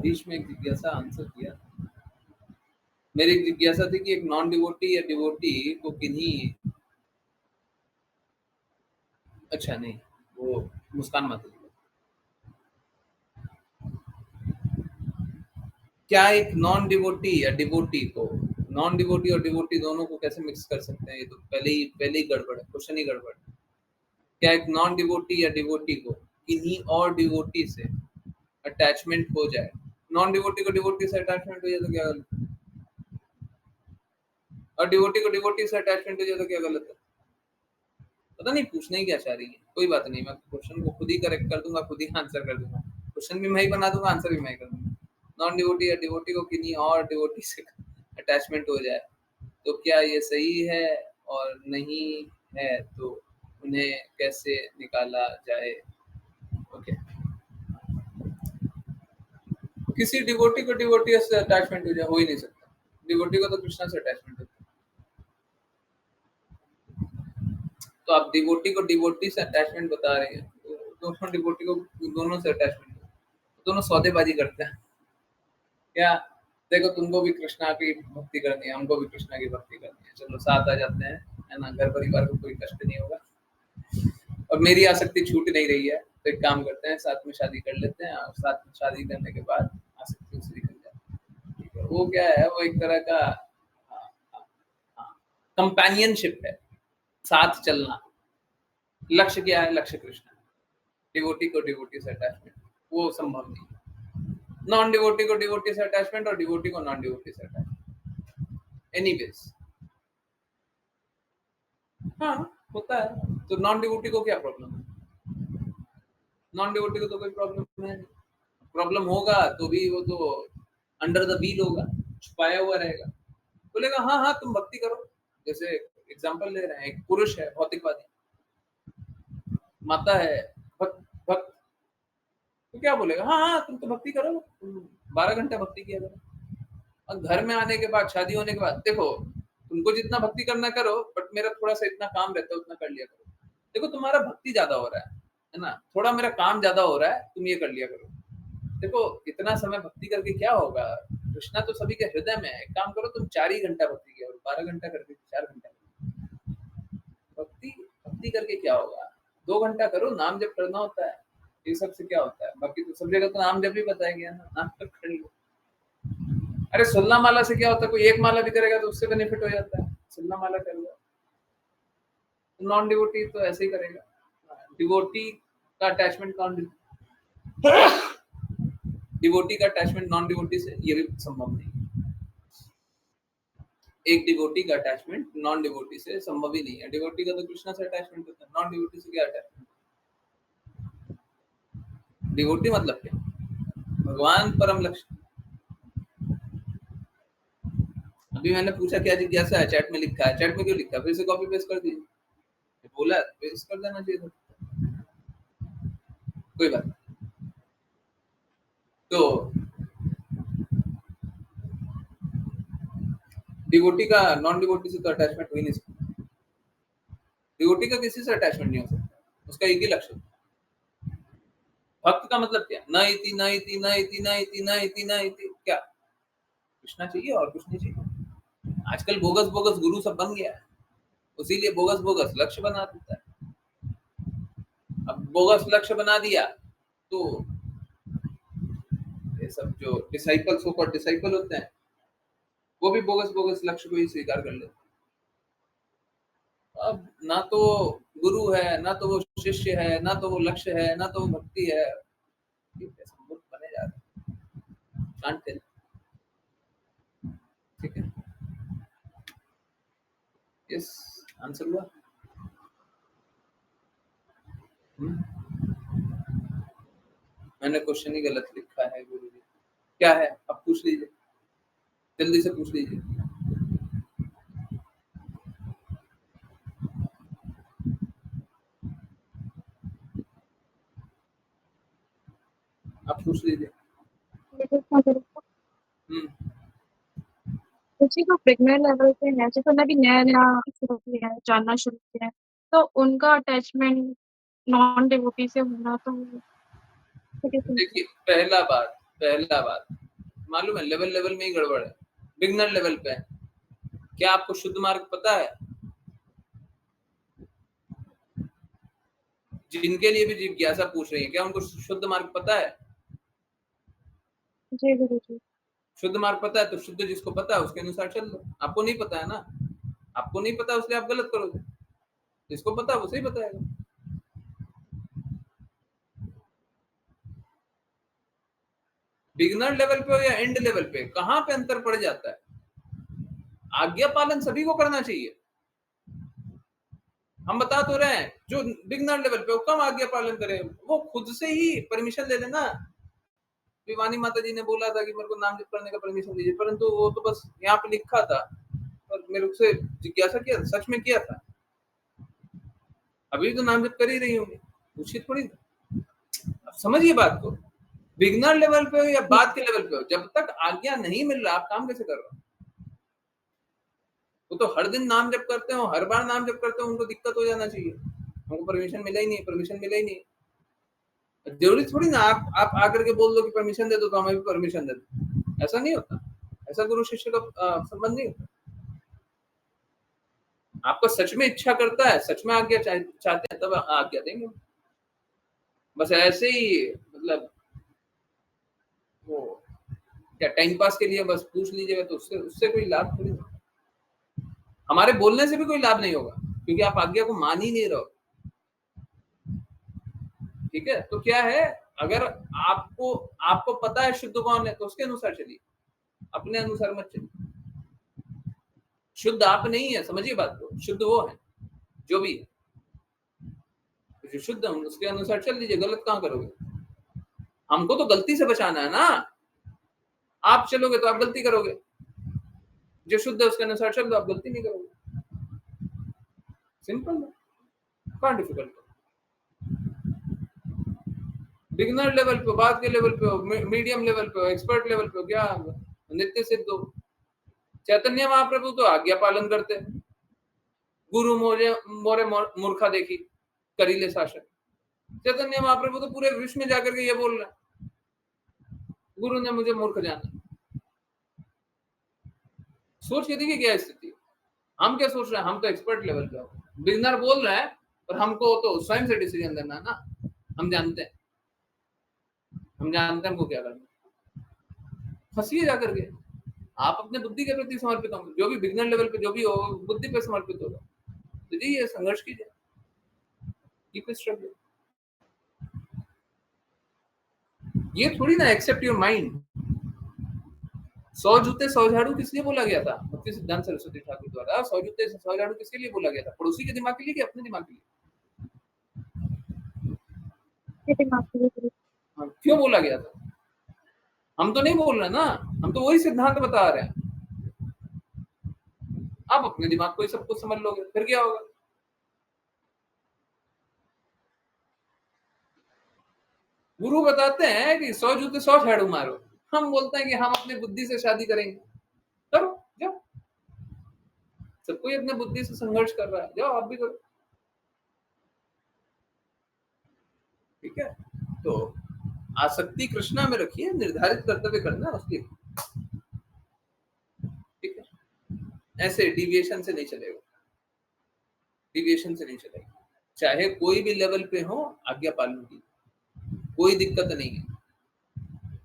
बीच में एक जिज्ञासा आंसर किया। मेरी एक जिज्ञासा थी कि एक नॉन डिवोटी या डिवोटी को किन्हीं, अच्छा नहीं, वो मुस्कान माता जी, क्या एक नॉन डिवोटी या डिवोटी को, नॉन डिवोटी और डिवोटी दोनों को कैसे मिक्स कर सकते हैं? ये तो पहले ही गड़बड़ है, क्वेश्चन ही गड़बड़ है। क्या एक नॉन डिवोटी या डिवोटी को किन्हीं और डिवोटी से अटैचमेंट हो जाए? नॉन डिवोटी को डिवोटी से अटैचमेंट हो जाए तो क्या गलत है? और डिवोटी को डिवोटी से अटैचमेंट हो जाए तो क्या गलत है? पता नहीं पूछने ही क्या चाह रही है। कोई बात नहीं, मैं क्वेश्चन को खुद ही करेक्ट कर दूंगा, खुद ही आंसर कर दूंगा। क्वेश्चन भी मैं ही बना दूंगा, आंसर भी मैं ही कर दूंगा। नॉन डिवोटी या डिवोटी को किन्हीं और डिवोटी से अटैचमेंट हो जाए तो क्या ये सही है? और नहीं है तो उन्हें कैसे निकाला जाए? ओके, किसी डिवोटी को डिवोटी से अटैचमेंट हो जाए, हो ही नहीं सकता। डिवोटी को तो कृष्णा से अटैचमेंट होता है। तो आप डिवोटी को डिवोटी से अटैचमेंट बता रहे हैं, तो दोनों डिवोटी को दोनों से अटैचमेंट, दोनों सौदेबाजी करते हैं क्या? देखो, तुमको भी कृष्णा की भक्ति करनी है, हमको भी कृष्णा की भक्ति करनी है, चलो साथ आ जाते हैं, है ना? घर परिवार को कोई कष्ट नहीं होगा और मेरी आसक्ति छूट नहीं रही है, तो एक काम करते हैं, साथ में शादी कर लेते हैं और साथ में शादी करने के बाद आसक्ति उससे निकल जाती है। ठीक है, वो क्या है, वो एक तरह का कंपेनियनशिप है, साथ चलना। लक्ष्य क्या है? लक्ष्य कृष्ण है। डिवोटी को डिवोटी से अटैचमेंट वो संभव नहीं। नॉन डिवोटी को डिवोटी से अटैचमेंट और डिवोटी को नॉन डिवोटी से अटैचमेंट, एनीवेज। हाँ, होता है। तो नॉन डिवोटी को क्या प्रॉब्लम है? नॉन डिवोटी को तो कोई प्रॉब्लम है नहीं। प्रॉब्लम होगा तो भी वो तो अंडर द व्हील होगा, छुपाया हुआ रहेगा। बोलेगा हाँ हाँ तुम भक्ति करो। जैसे एग्जांपल ले रहे हैं, एक पुरुष है भौतिकवादी, माता है भक्त, तो क्या बोलेगा? हाँ हाँ तुम तो भक्ति करो, तुम 12 घंटा भक्ति किया करो। और घर में आने के बाद, शादी होने के बाद, देखो तुमको जितना भक्ति करना करो, बट मेरा थोड़ा सा इतना काम रहता है उतना कर लिया करो। देखो तुम्हारा भक्ति ज्यादा हो रहा है ना, थोड़ा मेरा काम ज्यादा हो रहा है, तुम ये कर लिया करो। देखो इतना समय भक्ति करके क्या होगा? कृष्णा तो सभी के हृदय में है। एक काम करो, तुम 4 ही घंटा भक्ति किया, 12 घंटा करके 4 घंटा भक्ति भक्ति करके क्या होगा? 2 घंटा करो, नाम जप करना होता है, ये सबसे क्या होता है? बाकी तो सब जगह तो नाम जप भी बताया गया ना, नाम जप कर लो। अरे 16 माला से क्या होता है? कोई एक माला भी करेगा तो उससे बेनिफिट हो जाता है, 16 माला कर लो। नॉन डिवोटी तो ऐसे ही करेगा। डिवोटी का अटैचमेंट डिवोटी का अटैचमेंट नॉन डिवोटी से ये भी संभव नहीं। एक डिवोटी का अटैचमेंट नॉन डिवोटी से संभव ही नहीं है। डिवोटी का तो कृष्णा से अटैचमेंट होता है, नॉन डिवोटी से क्या अटैचमेंट? डिवोटी मतलब क्या? भगवान परम लक्ष्य। अभी मैंने पूछा क्या जिज्ञासा है, चैट में लिखा है। चैट में क्यों लिखा? फिर से कॉपी पेस्ट कर दीजिए। बोला पेस्ट कर देना चाहिए था, कोई बात नहीं। तो डिवोटी का नॉन डिवोटी से तो अटैचमेंट हो ही नहीं सकता। डिवोटी का किसी से अटैचमेंट नहीं हो सकता, उसका एक ही लक्ष्य होता है। भक्त का मतलब क्या? न इति न इति न इति न इति न इति न इति, क्या कृष्णा चाहिए और कुछ नहीं चाहिए। आजकल बोगस बोगस गुरु सब बन गया है, उसीलिए बोगस बोगस लक्ष्य बना देता है। अब बोगस लक्ष्य बना दिया तो ये सब जो डिसाइपल्स होकर डिसाइपल होते हैं, वो भी बोगस बोगस लक्ष्य को ही स्वीकार कर लेते हैं। अब ना तो गुरु है, ना तो वो शिष्य है, ना तो वो लक्ष्य है, ना तो वो भक्ति है, मूर्ख बने जा रहे हैं। ठीक है, यस, आंसर हुआ। मैंने क्वेश्चन ही गलत लिखा है गुरुजी। क्या है? अब पूछ लीजिए, जल्दी से पूछ लीजिए। आप पूछ लीजिए। किसी को बिगनर लेवल पे है, जैसे अभी नया नया शुरू किया है, जानना शुरू किया है, तो उनका अटैचमेंट नॉन डिवोटी से होना तो देखिए पहला बात मालूम है, लेवल लेवल में ही गड़बड़ है। बिगनर लेवल पे है। क्या आपको शुद्ध मार्ग पता है? जिनके लिए भी जिज्ञासा पूछ रही है, क्या उनको शुद्ध मार्ग पता है? जी गुरुजी। शुद्ध मार्ग पता है तो शुद्ध जिसको पता है उसके अनुसार चल लो। आपको नहीं पता है ना, आपको नहीं पता इसलिए आप गलत करोगे। जिसको पता है वो सही बताएगा। बिगनर लेवल पे हो या एंड लेवल पे, कहां पे अंतर पड़ जाता है? आज्ञा पालन सभी को करना चाहिए। हम बता तो रहे हैं, जो बिगनर लेवल पे वो कम आज्ञा पालन करे, वो खुद से ही परमिशन ले लेना। विवानी माता जी ने बोला था कि मेरे को नाम जप करने का परमिशन दीजिए, परंतु वो तो बस यहाँ पे लिखा था और मेरे से जिज्ञासा किया, सच में किया था। अभी तो नाम जप कर ही रही होंगी, पूछिए थोड़ी। अब समझिए बात को, बिगनर लेवल पे हो या बाद के लेवल पे हो, जब तक आज्ञा नहीं मिल रहा आप काम कैसे कर रहे हो? वो तो हर दिन नाम जप करते हो, हर बार नाम जप करते हो, उनको दिक्कत हो जाना चाहिए। उनको परमिशन मिला ही नहीं। जरूरी थोड़ी ना आप आकर के बोल दो कि परमिशन दे दो तो हमें भी परमिशन दे दो। ऐसा नहीं होता। ऐसा गुरु शिष्य का संबंध नहीं होता। आपको सच में इच्छा करता है, सच में आज्ञा चाहते हैं, तब आज्ञा देंगे। बस ऐसे ही मतलब वो क्या टाइम पास के लिए बस पूछ लीजिएगा तो उससे कोई लाभ थोड़ी नहीं। हमारे बोलने से भी कोई लाभ नहीं होगा, क्योंकि आप आज्ञा को मान ही नहीं रहो। ठीक है, तो क्या है, अगर आपको पता है शुद्ध कौन है तो उसके अनुसार चलिए, अपने अनुसार मत चलिए। शुद्ध आप नहीं है, समझिए बात को। शुद्ध वो है जो भी है, जो शुद्ध है उसके अनुसार चल लीजिए। गलत कहाँ करोगे? हमको तो गलती से बचाना है ना। आप चलोगे तो आप गलती करोगे, जो शुद्ध है उसके अनुसार चल दो, आप गलती नहीं करोगे। सिंपल है, कहाँ डिफिकल्ट है? बिगिनर लेवल पे, बाद के लेवल पे हो, मीडियम लेवल पे हो, एक्सपर्ट लेवल पे हो, क्या नित्य सिद्ध हो। चैतन्य महाप्रभु तो आज्ञा पालन करते हैं। गुरु मोरे मूर्खा देखी करीले शासन। चैतन्य महाप्रभु तो पूरे विश्व में जाकर के ये बोल रहे हैं, गुरु ने मुझे मूर्ख जाना। सोच के देखिए क्या स्थिति। हम क्या सोच रहे हैं? हम तो एक्सपर्ट लेवल पे हो, बिगिनर बोल रहे हैं, और हमको तो स्वयं से डिसीजन लेना है ना। हम जानते हैं हमको क्या करना। फंसिए जाकर के। आप अपने बुद्धि के प्रति समर्पित होंगे, जो भी बिगिनर लेवल पे जो भी हो बुद्धि पे समर्पित होगा। तो जी ये संघर्ष कीजिए, कीप स्ट्रगल। ये थोड़ी ना एक्सेप्ट योर माइंड। 100 जूते 100 झाड़ू किस लिए बोला गया था? भक्ति सिद्धांत सरस्वती ठाकुर द्वारा 100 जूते 100 झाड़ू किसके लिए बोला गया था? पड़ोसी के दिमाग के लिए कि अपने दिमाग के लिए? हाँ, क्यों बोला गया था? हम तो नहीं बोल रहे ना, हम तो वही सिद्धांत बता रहे हैं। आप अपने दिमाग को ही सब कुछ समझ लोगे, फिर क्या होगा? गुरु बताते हैं कि 100 जूते 100 झाड़ू मारो, हम बोलते हैं कि हम अपनी बुद्धि से शादी करेंगे। करो, जाओ। सब कोई अपने बुद्धि से संघर्ष कर रहा है, जाओ आप भी करो। ठीक है, तो आसक्ति कृष्णा में रखिए, निर्धारित कर्तव्य करना उसके। ठीक है, ऐसे डिविएशन से नहीं चलेगा, डिविएशन से नहीं चलेगा। चाहे कोई भी लेवल पे हो, आज्ञा पालन की कोई दिक्कत नहीं है।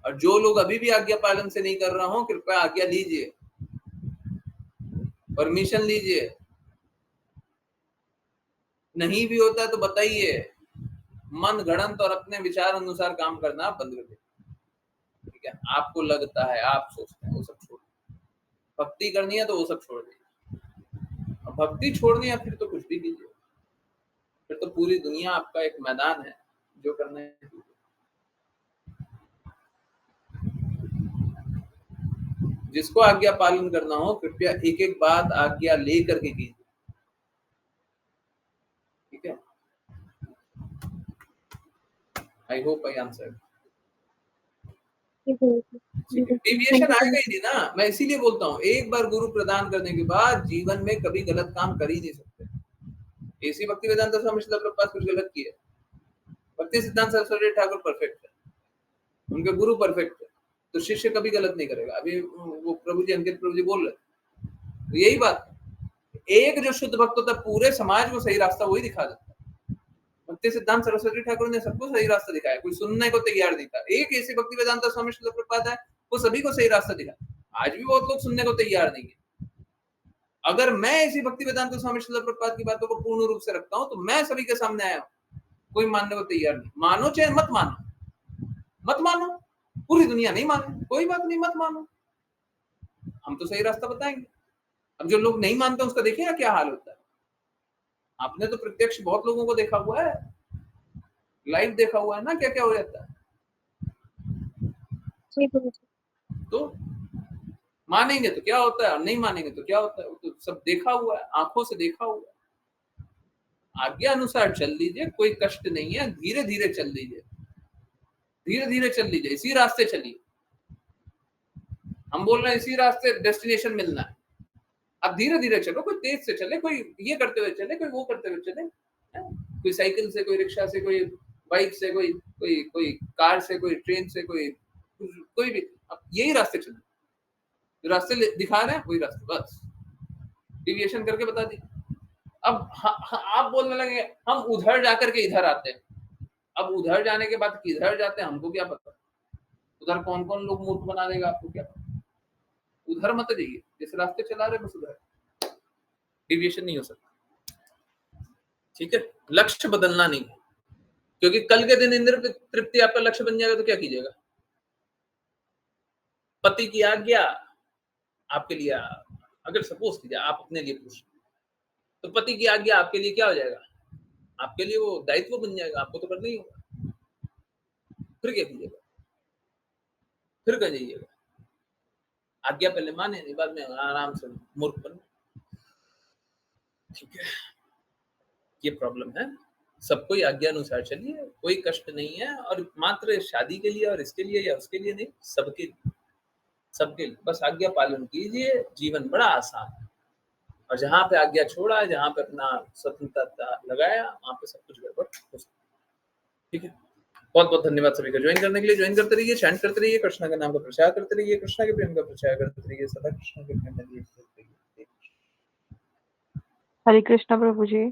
और जो लोग अभी भी आज्ञा पालन से नहीं कर रहा हो, कृपया आज्ञा लीजिए, परमिशन लीजिए। नहीं भी होता तो बताइए। मन गढ़ंत और अपने विचार अनुसार काम करना बंद कर दीजिए। ठीक है, आपको लगता है, आप सोचते हैं, वो सब छोड़। भक्ति करनी है तो वो सब छोड़ दीजिए। और भक्ति छोड़नी है फिर तो कुछ भी कीजिए, फिर तो पूरी दुनिया आपका एक मैदान है, जो करना है। जिसको आज्ञा पालन करना हो, कृपया एक एक बात आज्ञा ले करके कीजिए। ठीक है, I hope I answer. Deviation आएगा ही नहीं ना, मैं इसीलिए बोलता हूँ, एक बार गुरु प्रदान करने के बाद जीवन में कभी गलत काम कर ही नहीं सकते। ऐसी भक्ति वेदांत स्वामी श्रील प्रभुपाद कुछ गलत किए, भक्ति सिद्धांत सरस्वती ठाकुर परफेक्ट है, उनके गुरु परफेक्ट है, तो शिष्य कभी गलत नहीं करेगा। अभी वो प्रभु जी, अंकित प्रभु जी बोल रहे, तो यही बात, एक जो शुद्ध भक्त होता है पूरे समाज को सही रास्ता वही दिखा देता है। भक्ति सिद्धांत सरस्वती ठाकुर ने सबको सही रास्ता दिखाया, कोई सुनने को तैयार नहीं था। एक ऐसे भक्ति वेदांता स्वामी श्रील प्रभुपाद है, वो सभी को सही रास्ता दिखाया। आज भी बहुत लोग सुनने को तैयार नहीं है। अगर मैं ऐसी भक्ति वेदांता स्वामी श्रील प्रभुपाद की बातों को पूर्ण रूप से रखता हूं, तो मैं सभी के सामने आया हूं, कोई मानने को तैयार नहीं। मानो चाहे मत मानो, मत मानो, पूरी दुनिया नहीं मानो, कोई बात नहीं, मत मानो, हम तो सही रास्ता बताएंगे। अब जो लोग नहीं मानते उसका देखिए ना क्या हाल होता है। आपने तो प्रत्यक्ष बहुत लोगों को देखा हुआ है, लाइव देखा हुआ है ना, क्या क्या हो जाता है। तो मानेंगे तो क्या होता है और नहीं मानेंगे तो क्या होता है, वो तो सब देखा हुआ है, आंखों से देखा हुआ है। आज्ञा अनुसार चल लीजिए, कोई कष्ट नहीं है, धीरे धीरे चल लीजिए, धीरे धीरे चल लीजिए, इसी रास्ते चलिए। हम बोल रहे हैं इसी रास्ते डेस्टिनेशन मिलना है, अब धीरे धीरे चलो, कोई तेज से चले, कोई ये करते हुए चले, कोई वो करते हुए चले, कोई साइकिल से, कोई रिक्शा से, कोई बाइक से, कोई कोई कोई कार से, कोई ट्रेन से, कोई भी, अब यही रास्ते चलो, जो रास्ते दिखा रहे हैं वही रास्ते, बस डिविएशन करके बता दी। अब आप बोलने लगे हम उधर जाकर के इधर आते हैं। अब उधर जाने के बाद किधर जाते हैं हमको क्या पता, उधर कौन कौन लोग मूर्ख बना देगा आपको क्या पता। उधर मत जाइए, जिस रास्ते चला रहे बस उधर, डिविएशन नहीं हो सकता। ठीक है, लक्ष्य बदलना नहीं है, क्योंकि कल के दिन इंद्र तृप्ति आपका लक्ष्य बन जाएगा तो क्या कीजिएगा। पति की आज्ञा आपके लिए, अगर सपोज कीजिए आप अपने लिए पूछ, तो पति की आज्ञा आपके लिए क्या हो जाएगा, आपके लिए वो दायित्व बन जाएगा, आपको तो करना ही होगा। फिर क्या कीजिएगा, फिर कर जाइएगा। आज्ञा पहले माने, नहीं बाद में आराम से मूर्ख बने। ठीक है, ये प्रॉब्लम है। सबको आज्ञा अनुसार चलिए, कोई कष्ट नहीं है, और मात्र शादी के लिए और इसके लिए या उसके लिए नहीं, सबके लिए, सबके लिए बस आज्ञा पालन कीजिए, जीवन बड़ा आसान है। और जहां पे आज्ञा छोड़ा, जहां पे अपना स्वतंत्रता लगाया, वहां पे सब कुछ गड़बड़ हो सकता है। ठीक है, बहुत बहुत धन्यवाद सभी का ज्वाइन करने के लिए। ज्वाइन करते रहिए, चैंट करते रहिए, कृष्णा के नाम का प्रचार करते रहिए, कृष्णा के प्रेम का प्रचार करते रहिए, सदा कृष्णा के प्रेम में जीते रहिए। हरे कृष्णा प्रभु जी।